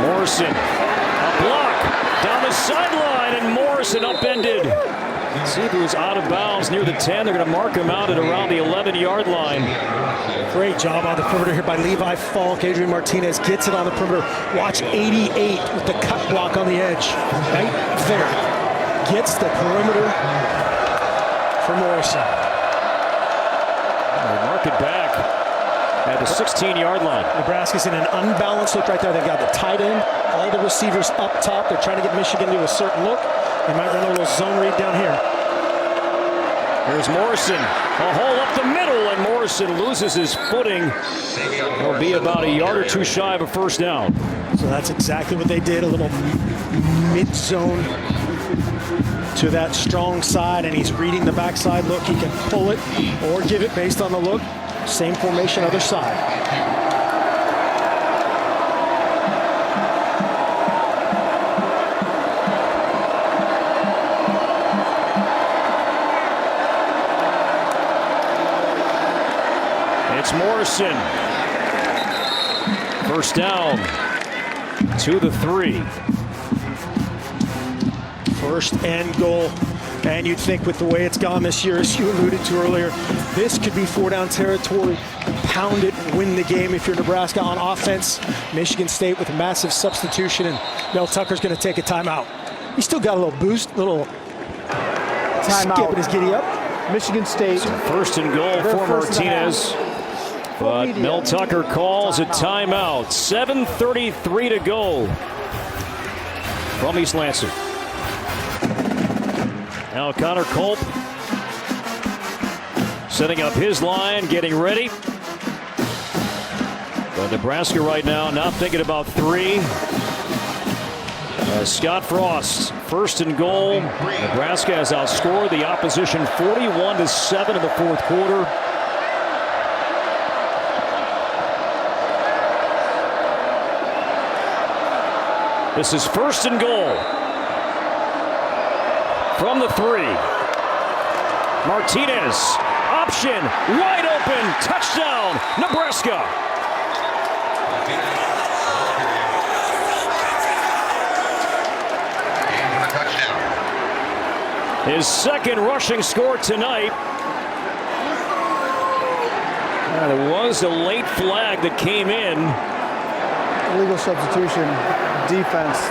Morrison, a block down the sideline, and Morrison upended. See if he was out of bounds near the 10. They're going to mark him out at around the 11-yard line. Great job on the perimeter here by Levi Falk. Adrian Martinez gets it on the perimeter. Watch 88 with the cut block on the edge. Right there. Gets the perimeter for Morrison. They mark it back at the 16-yard line. Nebraska's in an unbalanced look right there. They've got the tight end, all the receivers up top. They're trying to get Michigan to a certain look. They might run a little zone read down here. Here's Morrison, a hole up the middle, and Morrison loses his footing. He'll be about a yard or two shy of a first down. So that's exactly what they did, a little mid-zone to that strong side, and he's reading the backside look. He can pull it or give it based on the look. Same formation, other side. It's Morrison. First down to the 3. First and goal. And you'd think with the way it's gone this year, as you alluded to earlier, this could be 4-down territory. Pound it, win the game if you're Nebraska on offense. Michigan State with a massive substitution, and Mel Tucker's going to take a timeout. He still got a little boost, little skip in his giddy up. Michigan State. So first and goal for Martinez. But Mel Tucker calls a timeout. 7:33 to go from East Lansing. Now Connor Culp setting up his line, getting ready. But Nebraska right now not thinking about 3. Scott Frost, first and goal. Nebraska has outscored the opposition 41-7 in the fourth quarter. This is first and goal from the 3. Martinez, option, wide open, touchdown, Nebraska. His second rushing score tonight. There was a late flag that came in. Illegal substitution, defense.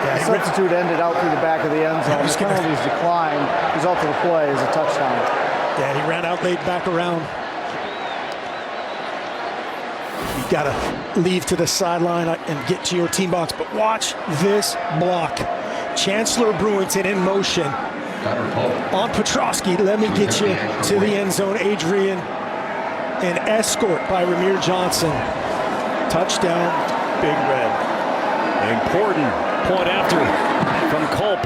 The substitute ended out through the back of the end zone. The penalties declined. Result of the play is a touchdown. Yeah, he ran out late, back around. You got to leave to the sideline and get to your team box, but watch this block. Chancellor Brewington in motion. On Petrosky, let me get you to the end zone. Adrian, an escort by Ramir Johnson. Touchdown, Big Red. Important point after from Culp.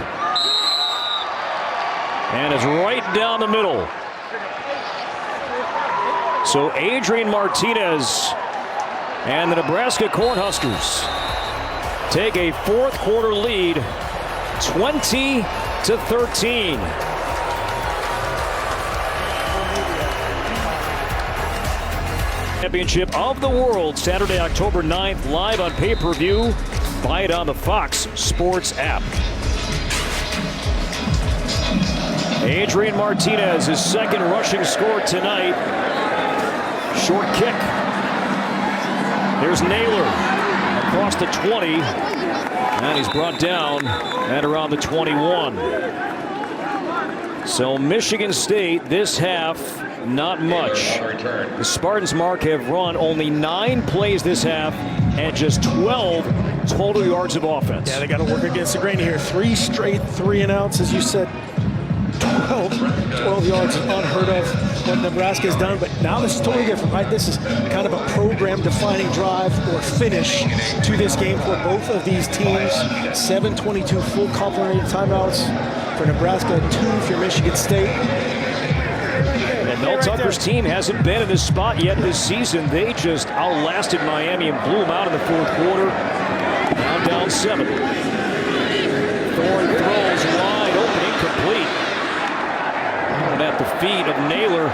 And it's right down the middle. So Adrian Martinez and the Nebraska Cornhuskers take a fourth quarter lead, 20-13. Championship of the World, Saturday, October 9th, live on pay-per-view. Buy it on the Fox Sports app. Adrian Martinez, his second rushing score tonight. Short kick. Here's Naylor across the 20. And he's brought down at around the 21. So Michigan State this half, not much. The Spartans mark have run only 9 plays this half and just 12 total yards of offense. Yeah, they got to work against the grain here. 3 straight 3-and-outs, as you said. 12 yards is unheard of what Nebraska has done, but now this is totally different, right? This is kind of a program-defining drive or finish to this game for both of these teams. 7:22 full complementary timeouts for Nebraska, 2 for Michigan State. And Mel Tucker's team hasn't been in this spot yet this season. They just outlasted Miami and blew them out in the fourth quarter. Now down 7. Thorne throws wide open, incomplete. And at the feet of Naylor,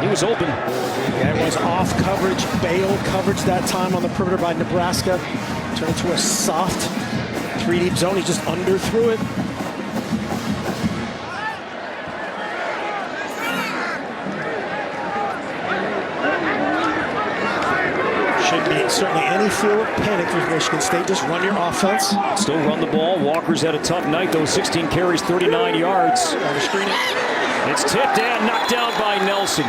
he was open. Yeah, it was off coverage, bail coverage that time on the perimeter by Nebraska. Turned to a soft 3-deep zone. He just underthrew it. Shouldn't be certainly any feel of panic with Michigan State. Just run your offense. Still run the ball. Walker's had a tough night, though. 16 carries, 39 yards. Trying to screen it. It's tipped and knocked down by Nelson.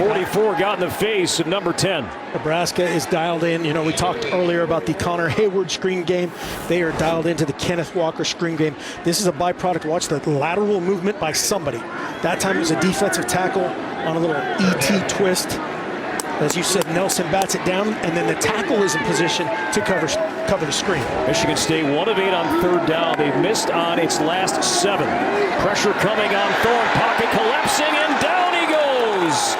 44 got in the face of number 10. Nebraska is dialed in. You know, we talked earlier about the Connor Hayward screen game. They are dialed into the Kenneth Walker screen game. This is a byproduct. Watch the lateral movement by somebody. That time it was a defensive tackle on a little ET twist. As you said, Nelson bats it down, and then the tackle is in position to cover the screen. Michigan State 1 of 8 on third down. They've missed on its last 7. Pressure coming on Thorne. Pocket collapsing, and down he goes.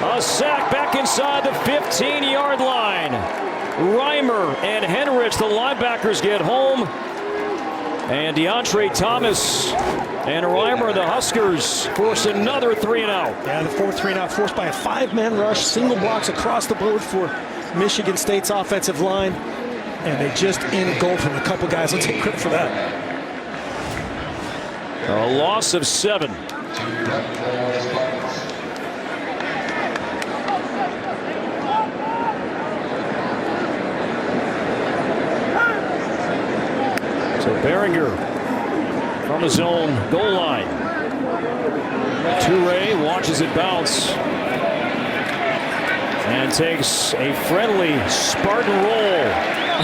A sack back inside the 15-yard line. Reimer and Henrich, the linebackers, get home. And DeAndre Thomas and Reimer, the Huskers, force another 3-and-out. Yeah, the 4th 3-and-out forced by a 5-man rush. Single blocks across the board for Michigan State's offensive line. And they just engulfed him. A couple guys will take credit for that. A loss of 7. So Behringer from his own goal line. Toure watches it bounce and takes a friendly Spartan roll.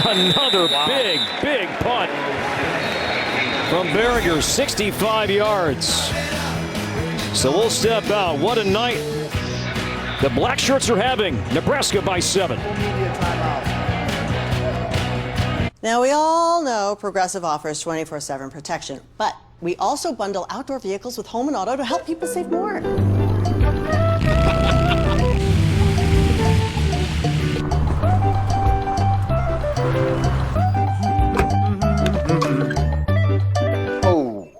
Another big punt from Behringer, 65 yards. So we'll step out. What a night the Black Shirts are having. Nebraska by 7. Now, we all know Progressive offers 24/7 protection, but we also bundle outdoor vehicles with home and auto to help people save more. Oh.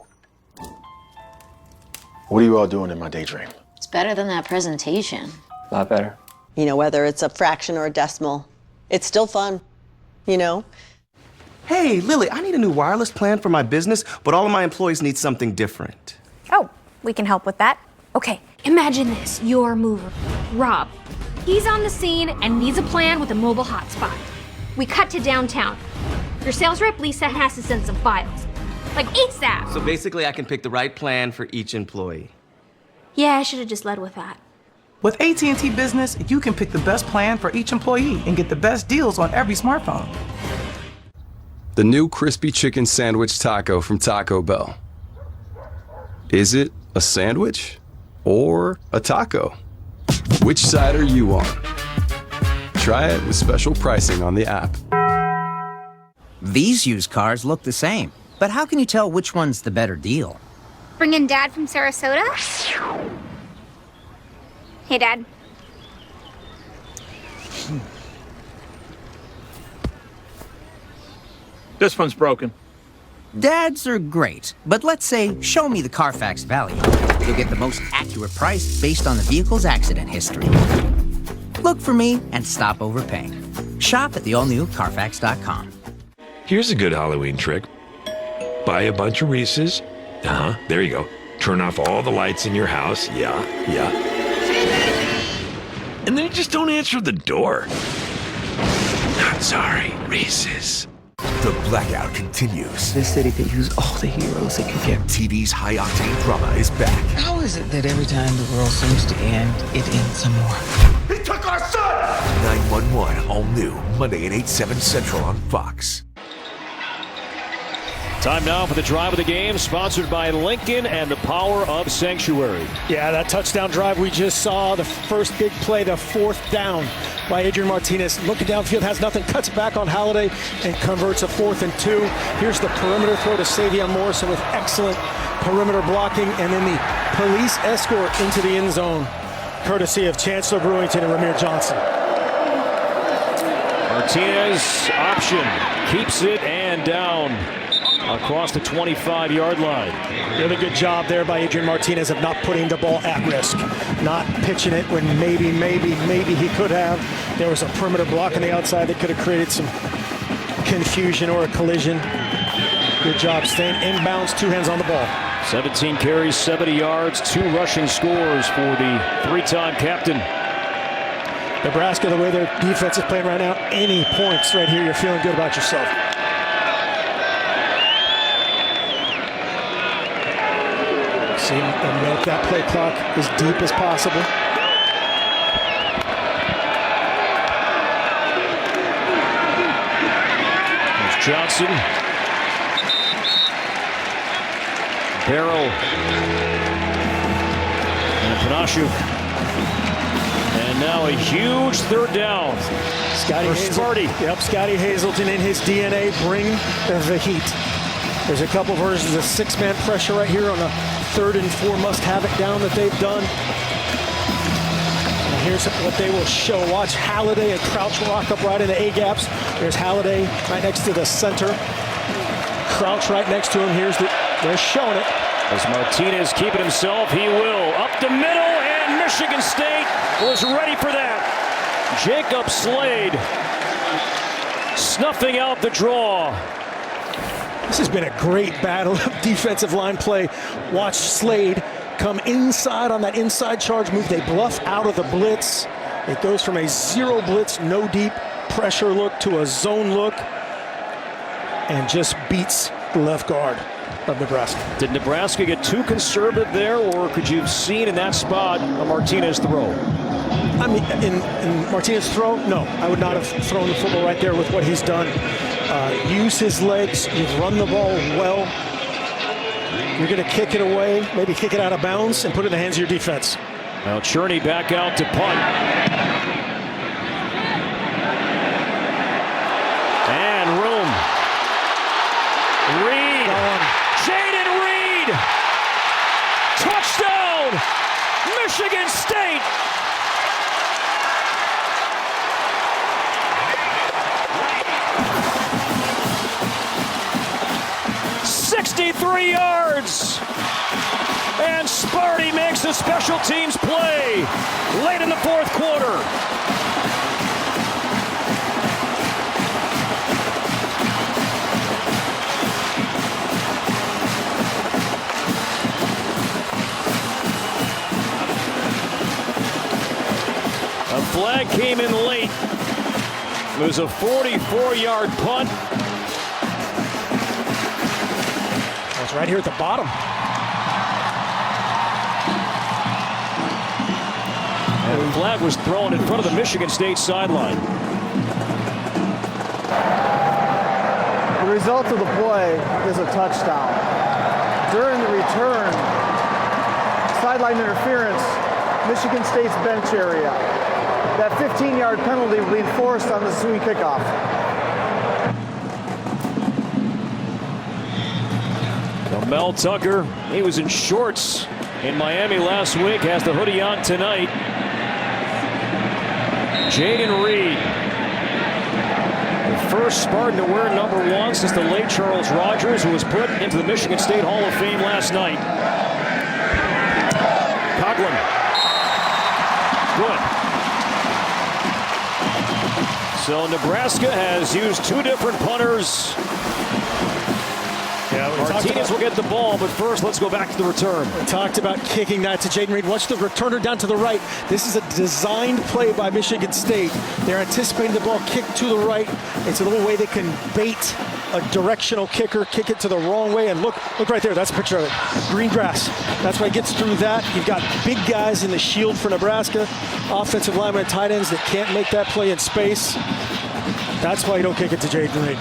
What are you all doing in my daydream? It's better than that presentation. A lot better. You know, whether it's a fraction or a decimal, it's still fun, you know? Hey, Lily, I need a new wireless plan for my business, but all of my employees need something different. Oh, we can help with that. Okay, imagine this. Your mover, Rob. He's on the scene and needs a plan with a mobile hotspot. We cut to downtown. Your sales rep, Lisa, has to send some files. Like ASAP. So basically, I can pick the right plan for each employee. Yeah, I should have just led with that. With AT&T Business, you can pick the best plan for each employee and get the best deals on every smartphone. The new crispy chicken sandwich taco from Taco Bell. Is it a sandwich or a taco? Which side are you on? Try it with special pricing on the app. These used cars look the same, but how can you tell which one's the better deal? Bring in Dad from Sarasota? Hey, Dad. This one's broken. Dads are great, but let's say, show me the Carfax value. You'll get the most accurate price based on the vehicle's accident history. Look for me and stop overpaying. Shop at the all-new Carfax.com. Here's a good Halloween trick. Buy a bunch of Reese's. There you go. Turn off all the lights in your house. Yeah. And then you just don't answer the door. Not sorry, Reese's. The blackout continues. This city could use all the heroes it could get. TV's high-octane drama is back. How is it that every time the world seems to end, it ends some more? He took our son! 911, all new, Monday at 8/7 Central on Fox. Time now for the drive of the game, sponsored by Lincoln and the power of Sanctuary. Yeah, that touchdown drive we just saw, the first big play, the 4th down by Adrian Martinez. Looking downfield, has nothing, cuts back on Halliday and converts a 4th and 2. Here's the perimeter throw to Savion Morrison with excellent perimeter blocking, and then the police escort into the end zone, courtesy of Chancellor Brewington and Ramir Johnson. Martinez, option, keeps it and down across the 25-yard line. Really good job there by Adrian Martinez of not putting the ball at risk, not pitching it when maybe he could have. There was a perimeter block on the outside that could have created some confusion or a collision. Good job staying inbounds, 2 hands on the ball. 17 carries, 70 yards, 2 rushing scores for the 3-time captain. Nebraska, the way their defense is playing right now, any points right here, you're feeling good about yourself. See, and milk that play clock as deep as possible. Johnson. Barrow. And Panashuk. And now a huge third down. Scotty Hazelton in his DNA bring the heat. There's a couple versions of six-man pressure right here on a 3rd and 4 must-have it down that they've done. And here's what they will show. Watch Halliday and Crouch rock up right in the A-gaps. There's Halliday right next to the center. Crouch right next to him. They're showing it. As Martinez keeping himself, he will. Up the middle, and Michigan State was ready for that. Jacob Slade snuffing out the draw. This has been a great battle of defensive line play. Watch Slade come inside on that inside charge move. They bluff out of the blitz. It goes from a 0 blitz, no deep pressure look to a zone look and just beats the left guard of Nebraska. Did Nebraska get too conservative there, or could you have seen in that spot a Martinez throw? I mean, in Martinez's throw, no. I would not have thrown the football right there with what he's done. Use his legs. You've run the ball well. You're going to kick it away, maybe kick it out of bounds, and put it in the hands of your defense. Now Cherney back out to punt. And room. Reed. Jaden Reed. Touchdown, Michigan State. .63 yards. And Sparty makes a special teams play late in the 4th quarter. A flag came in late. It was a 44-yard punt. It's right here at the bottom. And the flag was thrown in front of the Michigan State sideline. The result of the play is a touchdown. During the return, sideline interference, Michigan State's bench area. That 15-yard penalty will be enforced on the ensuing kickoff. Mel Tucker, he was in shorts in Miami last week, has the hoodie on tonight. Jaden Reed, the first Spartan to wear number 1 since the late Charles Rogers, who was put into the Michigan State Hall of Fame last night. Coughlin. Good. So Nebraska has used 2 different punters. Martinez will get the ball, but first let's go back to the return. We talked about kicking that to Jaden Reed. Watch the returner down to the right. This is a designed play by Michigan State. They're anticipating the ball kicked to the right. It's a little way they can bait a directional kicker, kick it to the wrong way, and look right there. That's a picture of it. Green grass. That's why it gets through that. You've got big guys in the shield for Nebraska, offensive linemen and tight ends that can't make that play in space. That's why you don't kick it to Jaden Reed.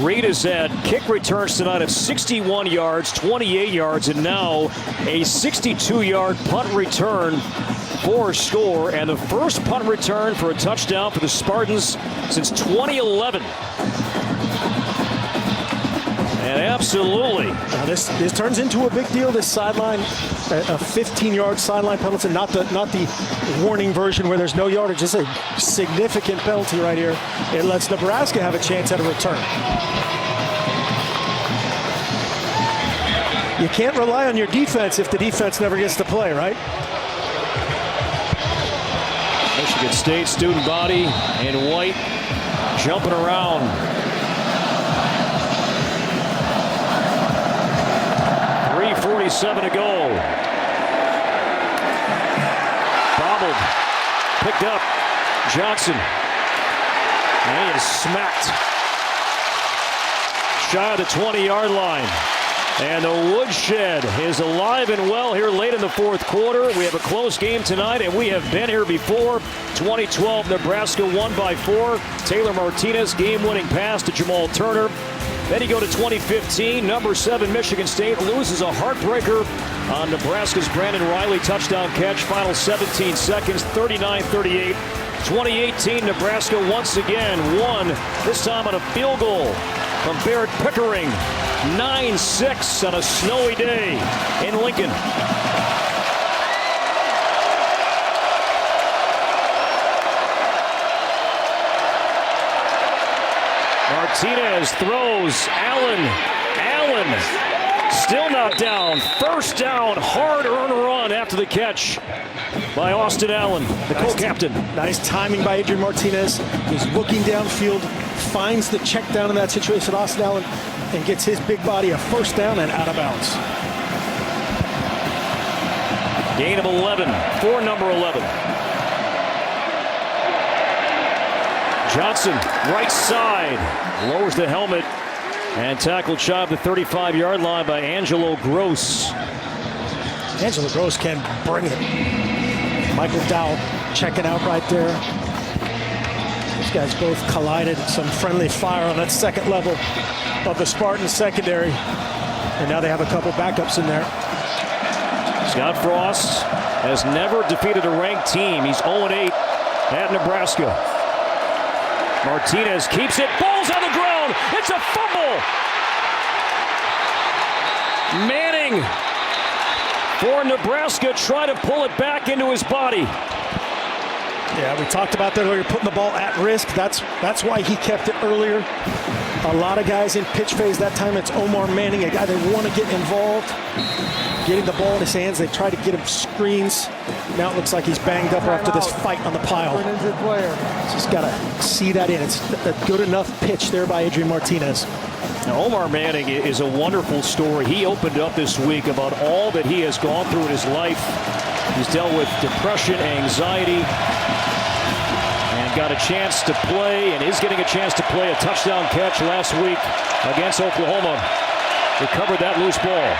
Reed has had kick returns tonight of 61 yards, 28 yards, and now a 62-yard punt return for a score, and the first punt return for a touchdown for the Spartans since 2011. And absolutely. Now this turns into a big deal, this sideline, a 15-yard sideline penalty, not the warning version where there's no yardage. It's a significant penalty right here. It lets Nebraska have a chance at a return. You can't rely on your defense if the defense never gets to play, right? Michigan State student body in white jumping around. .47 to go. Bobbled. Picked up. Johnson. And he is smacked shy of the 20-yard line. And the Woodshed is alive and well here late in the fourth quarter. We have a close game tonight, and we have been here before. 2012, Nebraska won by 4. Taylor Martinez, game-winning pass to Jamal Turner. Then you go to 2015, number 7 Michigan State loses a heartbreaker on Nebraska's Brandon Riley touchdown catch. Final 17 seconds, 39-38. 2018, Nebraska once again won, this time on a field goal from Barrett Pickering. 9-6 on a snowy day in Lincoln. Martinez throws. Allen still not down. First down, hard earned run after the catch by Austin Allen, the co-captain. Nice timing by Adrian Martinez. He's looking downfield, finds the check down in that situation, Austin Allen, and gets his big body a first down and out of bounds. Gain of 11 for number 11. Johnson, right side, lowers the helmet and tackled shy of the 35-yard line by Angelo Gross. Angelo Gross can bring it. Michael Dowd checking out right there. These guys both collided. Some friendly fire on that second level of the Spartans secondary. And now they have a couple backups in there. Scott Frost has never defeated a ranked team. He's 0-8 at Nebraska. Martinez keeps it. Ball's on the ground. It's a fumble. Manning for Nebraska try to pull it back into his body. Yeah, we talked about that earlier, putting the ball at risk. That's why he kept it earlier. A lot of guys in pitch phase. That time it's Omar Manning, a guy they want to get involved. Getting the ball in his hands. They try to get him screens. Now it looks like he's banged up after this fight on the pile. Just got to see that in. It's a good enough pitch there by Adrian Martinez. Now, Omar Manning is a wonderful story. He opened up this week about all that he has gone through in his life. He's dealt with depression, anxiety, and got a chance to play, and is getting a chance to play a touchdown catch last week against Oklahoma. Recovered that loose ball.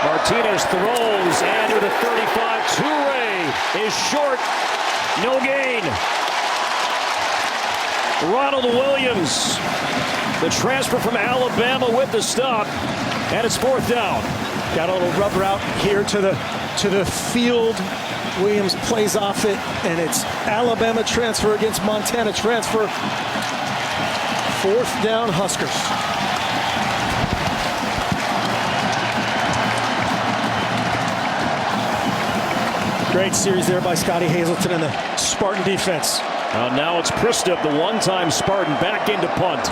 Martinez throws, and to the 35, Toure is short, no gain. Ronald Williams, the transfer from Alabama with the stop, and it's fourth down. Got a little rub route here to the field. Williams plays off it, and it's Alabama transfer against Montana transfer. Fourth down, Huskers. Great series there by Scotty Hazelton and the Spartan defense. Now it's Pristup, the one-time Spartan, back into punt.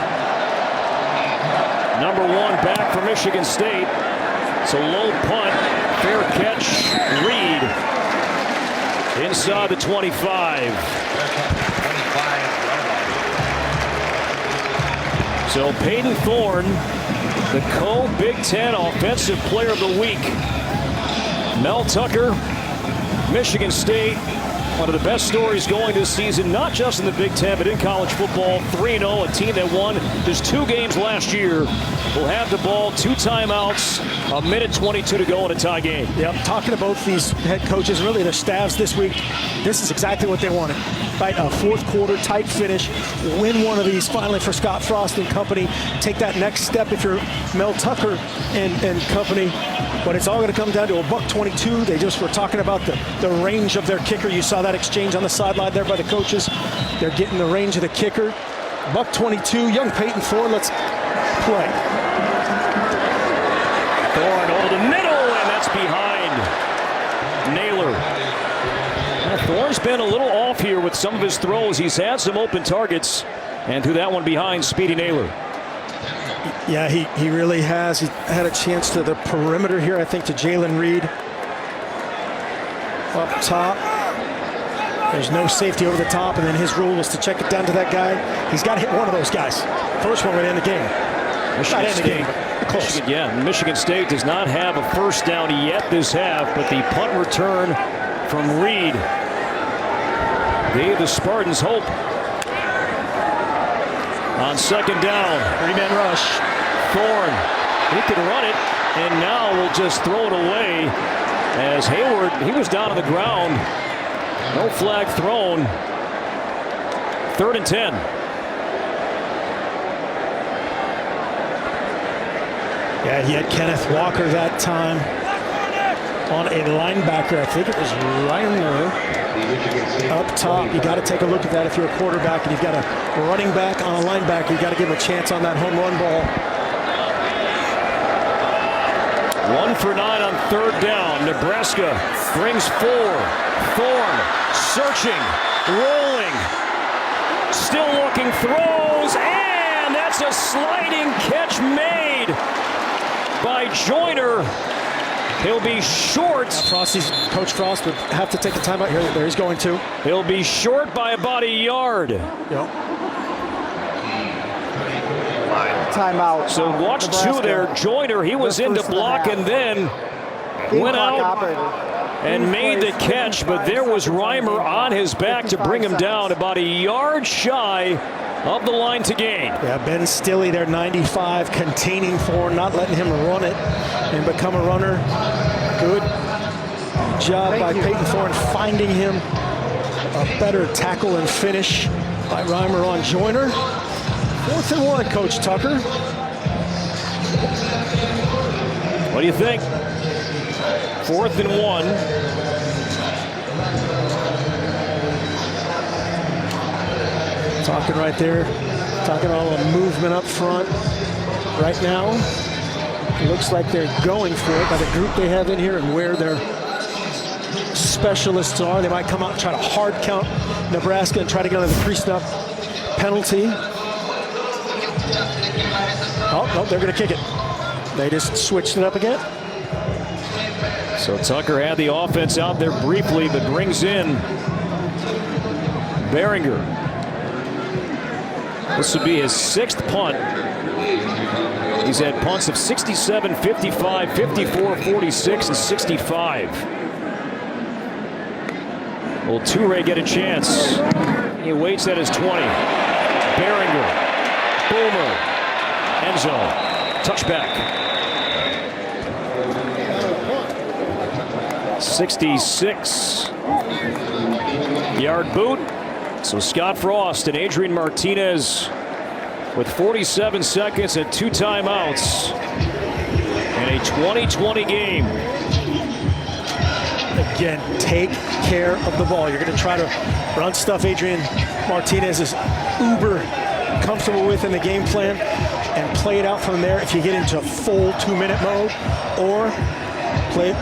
Number 1 back for Michigan State. It's a low punt, fair catch, Reed inside the 25. So Peyton Thorne, the co-Big Ten Offensive Player of the Week. Mel Tucker, Michigan State, one of the best stories going this season, not just in the Big Ten, but in college football. 3-0, a team that won just 2 games last year. Will have the ball, 2 timeouts, a minute 22 to go in a tie game. Yep, talking to both these head coaches, really their staffs this week, this is exactly what they wanted. Right, a fourth quarter tight finish, win one of these finally for Scott Frost and company. Take that next step if you're Mel Tucker and company. But it's all going to come down to a $122. They just were talking about the range of their kicker. You saw that exchange on the sideline there by the coaches. They're getting the range of the kicker. $122. Young Peyton Thorne, let's play. Thorne over the middle, and that's behind Naylor. Now, Thorne's been a little off here with some of his throws. He's had some open targets, and threw that one behind Speedy Naylor. Yeah, he really has. He had a chance to the perimeter here, I think, to Jalen Reed. Up top. There's no safety over the top, and then his rule was to check it down to that guy. He's got to hit one of those guys. First one would end the game. Michigan Not end the game, but close. Michigan State does not have a first down yet this half, but the punt return from Reed gave the Spartans hope. On second down, 3-man rush. Thorne, he can run it. And now we'll just throw it away as Hayward, he was down on the ground. No flag thrown. 3rd and 10. Yeah, he had Kenneth Walker that time on a linebacker. I think it was Reimer up top. You got to take a look at that if you're a quarterback and you've got a running back on a linebacker. You got to give him a chance on that home run ball. 1 for 9 on 3rd down. Nebraska brings 4. Thorne searching, rolling, still looking, throws, and that's a sliding catch made by Joyner. He'll be short. Coach Frost would have to take a timeout here. There he's going to. He'll be short by about a yard. Yep. Timeout. So watch Nebraska. 2 there. Joyner, he was into block and then went out and made the catch, but there was Reimer on his back to bring him down about a yard shy of the line to gain. Yeah, Ben Stilley there, 95, containing Thorne, not letting him run it and become a runner. Good job by Peyton Thorne finding him a better tackle and finish by Reimer on Joyner. 4th and 1, Coach Tucker. What do you think? 4th and 1. Talking right there, talking all the movement up front. Right now, it looks like they're going for it by the group they have in here and where their specialists are. They might come out and try to hard count Nebraska and try to get on the pre-snap penalty. Oh, no, they're going to kick it. They just switched it up again. So Tucker had the offense out there briefly, but brings in Behringer. This would be his 6th punt. He's had punts of 67, 55, 54, 46, and 65. Will Toure get a chance? He waits at his 20. Behringer. Boomer. End zone. Touchback. 66-yard boot. So Scott Frost and Adrian Martinez with 47 seconds and 2 timeouts in a 20-20 game. Again, take care of the ball. You're going to try to run stuff Adrian Martinez is uber comfortable with in the game plan and play it out from there if you get into full 2-minute mode, or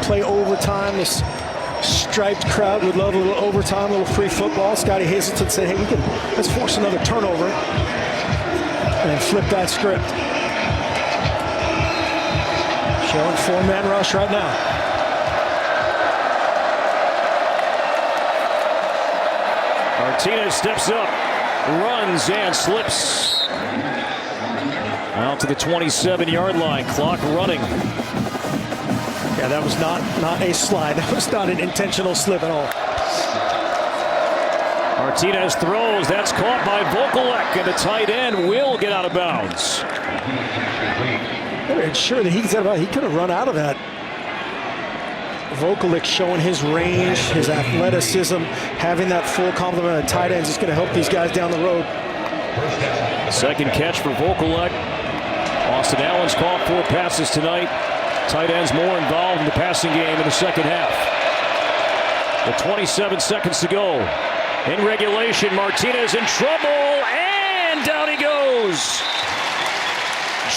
play overtime. This striped crowd would love a little overtime, a little free football. Scotty Hazelton said, hey, let's force another turnover and flip that script. Showing 4-man rush right now. Martinez steps up, runs and slips out to the 27-yard line. Clock running. Yeah, that was not a slide. That was not an intentional slip at all. Martinez throws. That's caught by Vokalek, and the tight end will get out of bounds. Better ensure that he could have run out of that. Vokalek showing his range, his athleticism, having that full complement of tight ends is going to help these guys down the road. Second catch for Vokalek. Austin Allen's caught 4 passes tonight. Tight ends more involved in the passing game in the second half. With 27 seconds to go. In regulation, Martinez in trouble, and down he goes.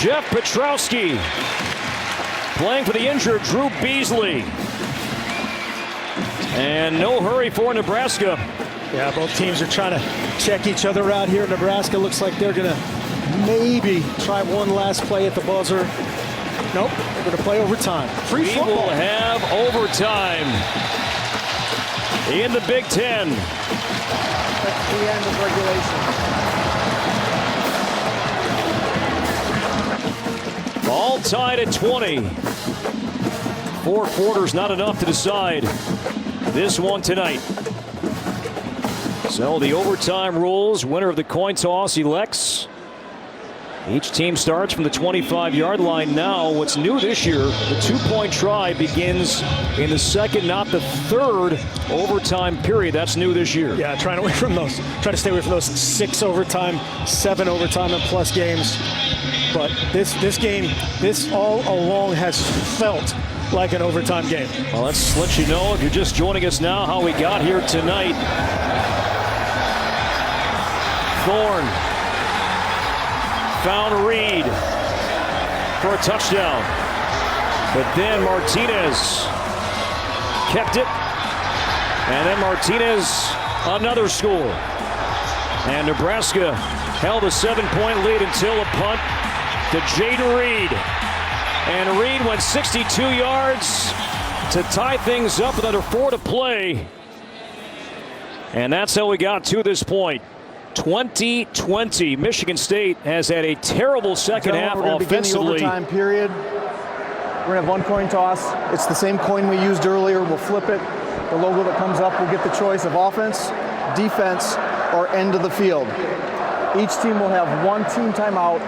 Jeff Petrowski playing for the injured Drew Beasley. And no hurry for Nebraska. Yeah, both teams are trying to check each other out here. Nebraska looks like they're going to maybe try one last play at the buzzer. Nope, they're going to play overtime. Free football. We will have overtime in the Big Ten. That's the end of regulation. All tied at 20. 4 quarters, not enough to decide this one tonight. So the overtime rules. Winner of the coin toss elects Each team starts from the 25-yard line now. What's new this year, the 2-point try begins in the second, not the third overtime period. That's new this year. Yeah, trying to stay away from those 6 overtime, 7 overtime and plus games. But this game, this all along has felt like an overtime game. Well, let's let you know, if you're just joining us now, how we got here tonight. Thorne found Reed for a touchdown. But then Martinez kept it. And then Martinez, another score. And Nebraska held a 7-point lead until a punt to Jaden Reed. And Reed went 62 yards to tie things up with under 4 to play. And that's how we got to this point. 2020. Michigan State has had a terrible second half offensively. Begin the overtime period. We're going to have one coin toss. It's the same coin we used earlier. We'll flip it. The logo that comes up will get the choice of offense, defense, or end of the field. Each team will have one team timeout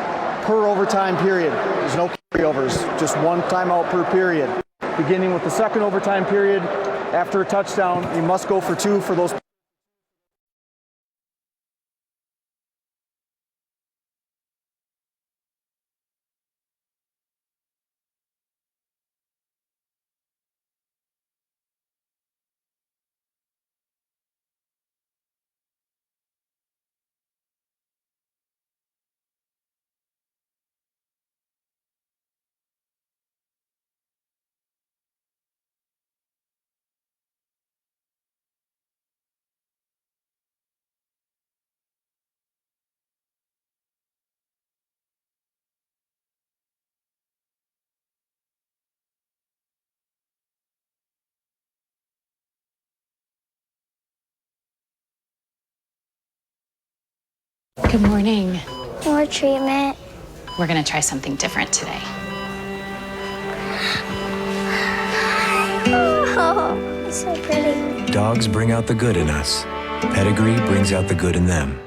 per overtime period. There's no carryovers, just one timeout per period. Beginning with the second overtime period, after a touchdown, you must go for 2 for those. Good morning. More treatment. We're gonna try something different today. Oh, it's so pretty. Dogs bring out the good in us. Pedigree brings out the good in them.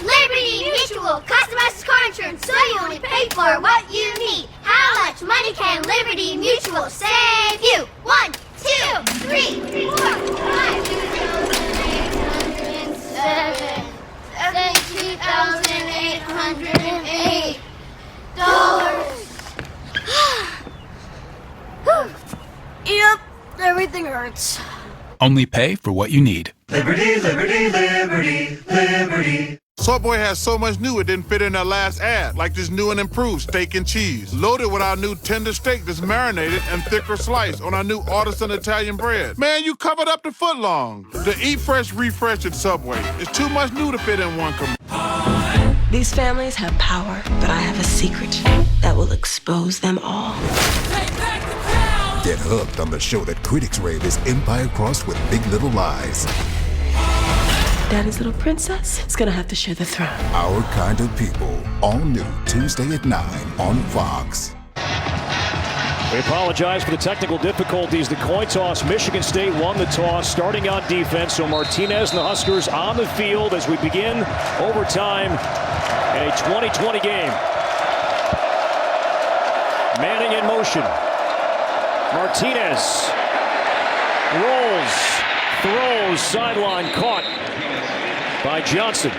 Liberty Mutual customized car insurance, so you only pay for what you need. How much money can Liberty Mutual save you? 1, 2, 3, 4, 5, 2,807. $17,808. Yep, everything hurts. Only pay for what you need. Liberty, liberty, liberty, liberty. Subway has so much new it didn't fit in their last ad, like this new and improved steak and cheese. Loaded with our new tender steak that's marinated and thicker sliced on our new artisan Italian bread. Man, you covered up the footlong. The Eat Fresh Refresh at Subway. It's too much new to fit in one commercial. These families have power, but I have a secret that will expose them all. Get hooked on the show that critics rave is Empire crossed with Big Little Lies. Daddy's little princess is gonna have to share the throne. Our Kind of People. All new Tuesday at 9 on Fox. We apologize for the technical difficulties. The coin toss, Michigan State won the toss, starting on defense. So Martinez and the Huskers on the field as we begin overtime in a 2020 game. Manning in motion. Martinez rolls, throws, sideline caught by Johnson.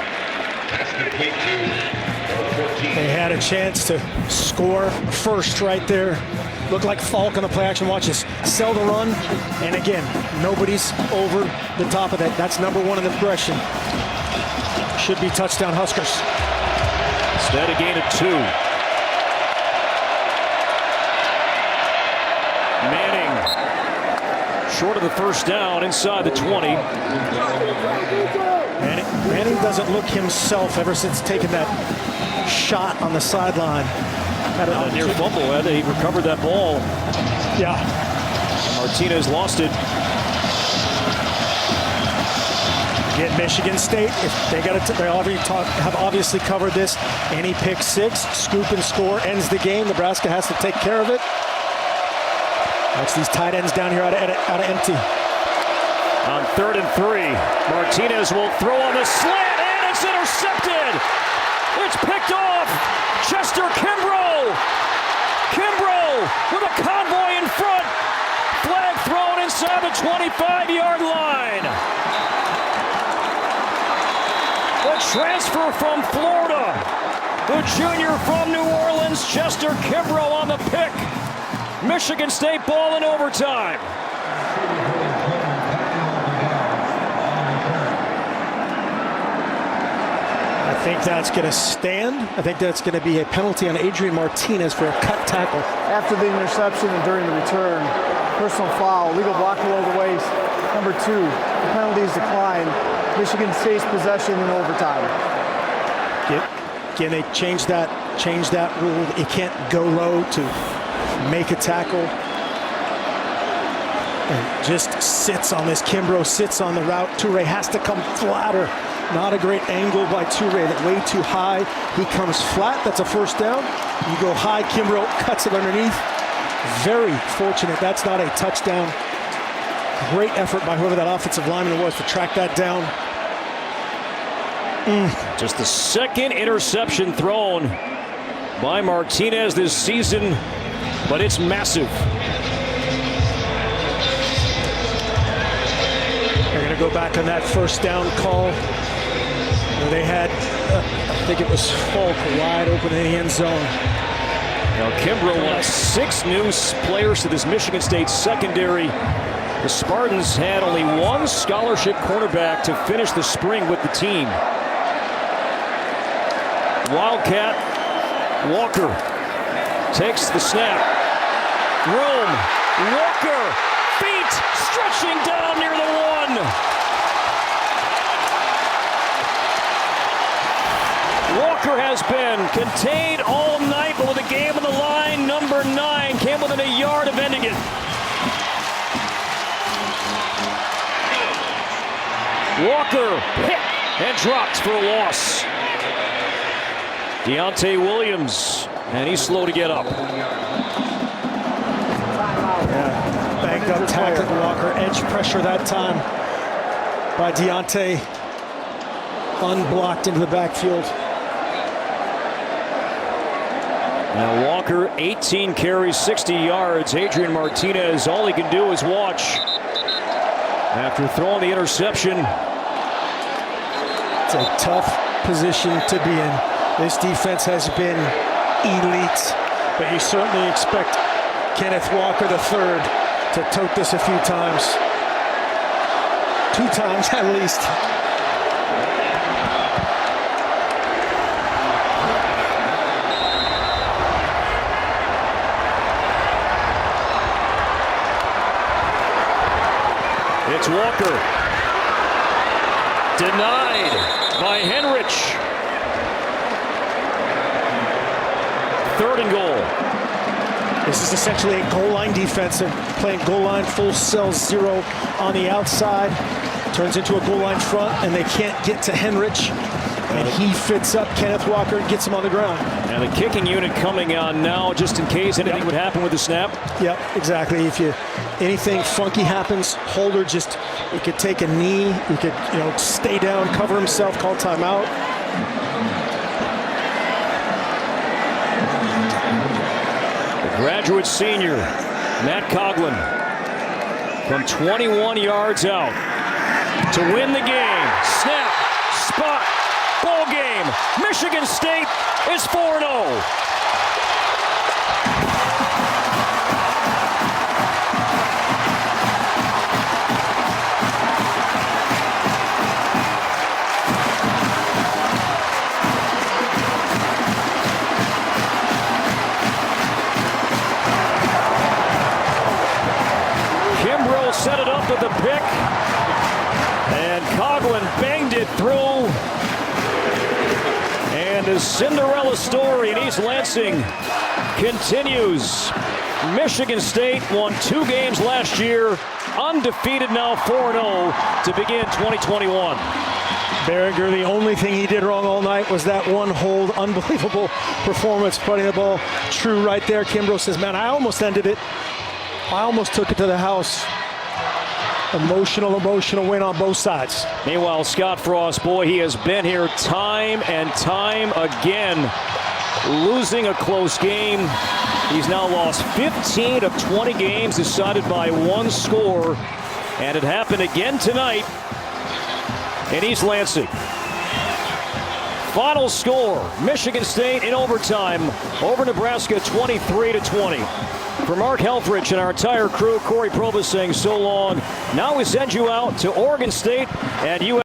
They had a chance to score first right there. Looked like Falk on the play action. Watch this. Sell the run. And again, nobody's over the top of that. That's number 1 in the progression. Should be touchdown Huskers. Instead, a gain of 2. Manning short of the first down inside the 20. Manning doesn't look himself ever since taking that shot on the sideline. Had a near fumble. He recovered that ball. Yeah. Martinez lost it. Again, Michigan State, if they got it, have obviously covered this. Any pick 6, scoop and score ends the game. Nebraska has to take care of it. Watch these tight ends down here out of empty. On 3rd and 3, Martinez will throw on the slant, and it's intercepted. It's picked off. Chester Kimbrough. Kimbrough with a convoy in front. Flag thrown inside the 25-yard line. The transfer from Florida. The junior from New Orleans, Chester Kimbrough on the pick. Michigan State ball in overtime. I think that's going to stand. I think that's going to be a penalty on Adrian Martinez for a cut tackle. After the interception and during the return, personal foul, legal block below the waist. Number 2, the penalties decline. Michigan State's possession in overtime. Again, they changed that rule. You can't go low to make a tackle. And just sits on this. Kimbrough sits on the route. Toure has to come flatter. Not a great angle by Toure, that way too high. He comes flat, that's a first down. You go high, Kimbrough cuts it underneath. Very fortunate, that's not a touchdown. Great effort by whoever that offensive lineman was to track that down. Just the second interception thrown by Martinez this season, but it's massive. They're going to go back on that first down call. They had, I think it was Falk wide open in the end zone. Now Kimbrough won 6 new players to this Michigan State secondary. The Spartans had only one scholarship cornerback to finish the spring with the team. Wildcat Walker takes the snap. Room. Walker. Feet stretching down near the 1. Walker has been contained all night, but with a game on the line, number 9 came within a yard of ending it. Walker hit and dropped for a loss. Deontay Williams, and he's slow to get up. Yeah, banged up tackle Walker, edge pressure that time by Deontay. Unblocked into the backfield. Now Walker, 18 carries, 60 yards. Adrian Martinez, all he can do is watch. After throwing the interception. It's a tough position to be in. This defense has been elite, but you certainly expect Kenneth Walker III to tote this a few times. 2 times at least. It's Walker. Denied by Henrich. 3rd and goal. This is essentially a goal line defense. They're playing goal line full cell 0 on the outside. Turns into a goal line front, and they can't get to Henrich. And he fits up Kenneth Walker and gets him on the ground. And the kicking unit coming on now, just in case anything would happen with the snap. Yep, exactly. If anything funky happens, Holder he could take a knee. He could, stay down, cover himself, call timeout. The graduate senior, Matt Coughlin, from 21 yards out to win the game. Snap, spot. Ball game. Michigan State is 4-0. Kimbrough set it up with a pick, and Coughlin banged it through. And the Cinderella story in East Lansing continues. Michigan State won 2 games last year, undefeated now 4-0 to begin 2021. Berringer, the only thing he did wrong all night was that one hold. Unbelievable performance, putting the ball true right there. Kimbrough says, man, I almost ended it. I almost took it to the house. Emotional win on both sides. Meanwhile, Scott Frost, boy, he has been here time and time again, losing a close game. He's now lost 15 of 20 games decided by one score, and it happened again tonight in East Lansing. Final score, Michigan State in overtime over Nebraska 23-20. For Mark Helfrich and our entire crew, Corey Probus saying so long. Now we send you out to Oregon State and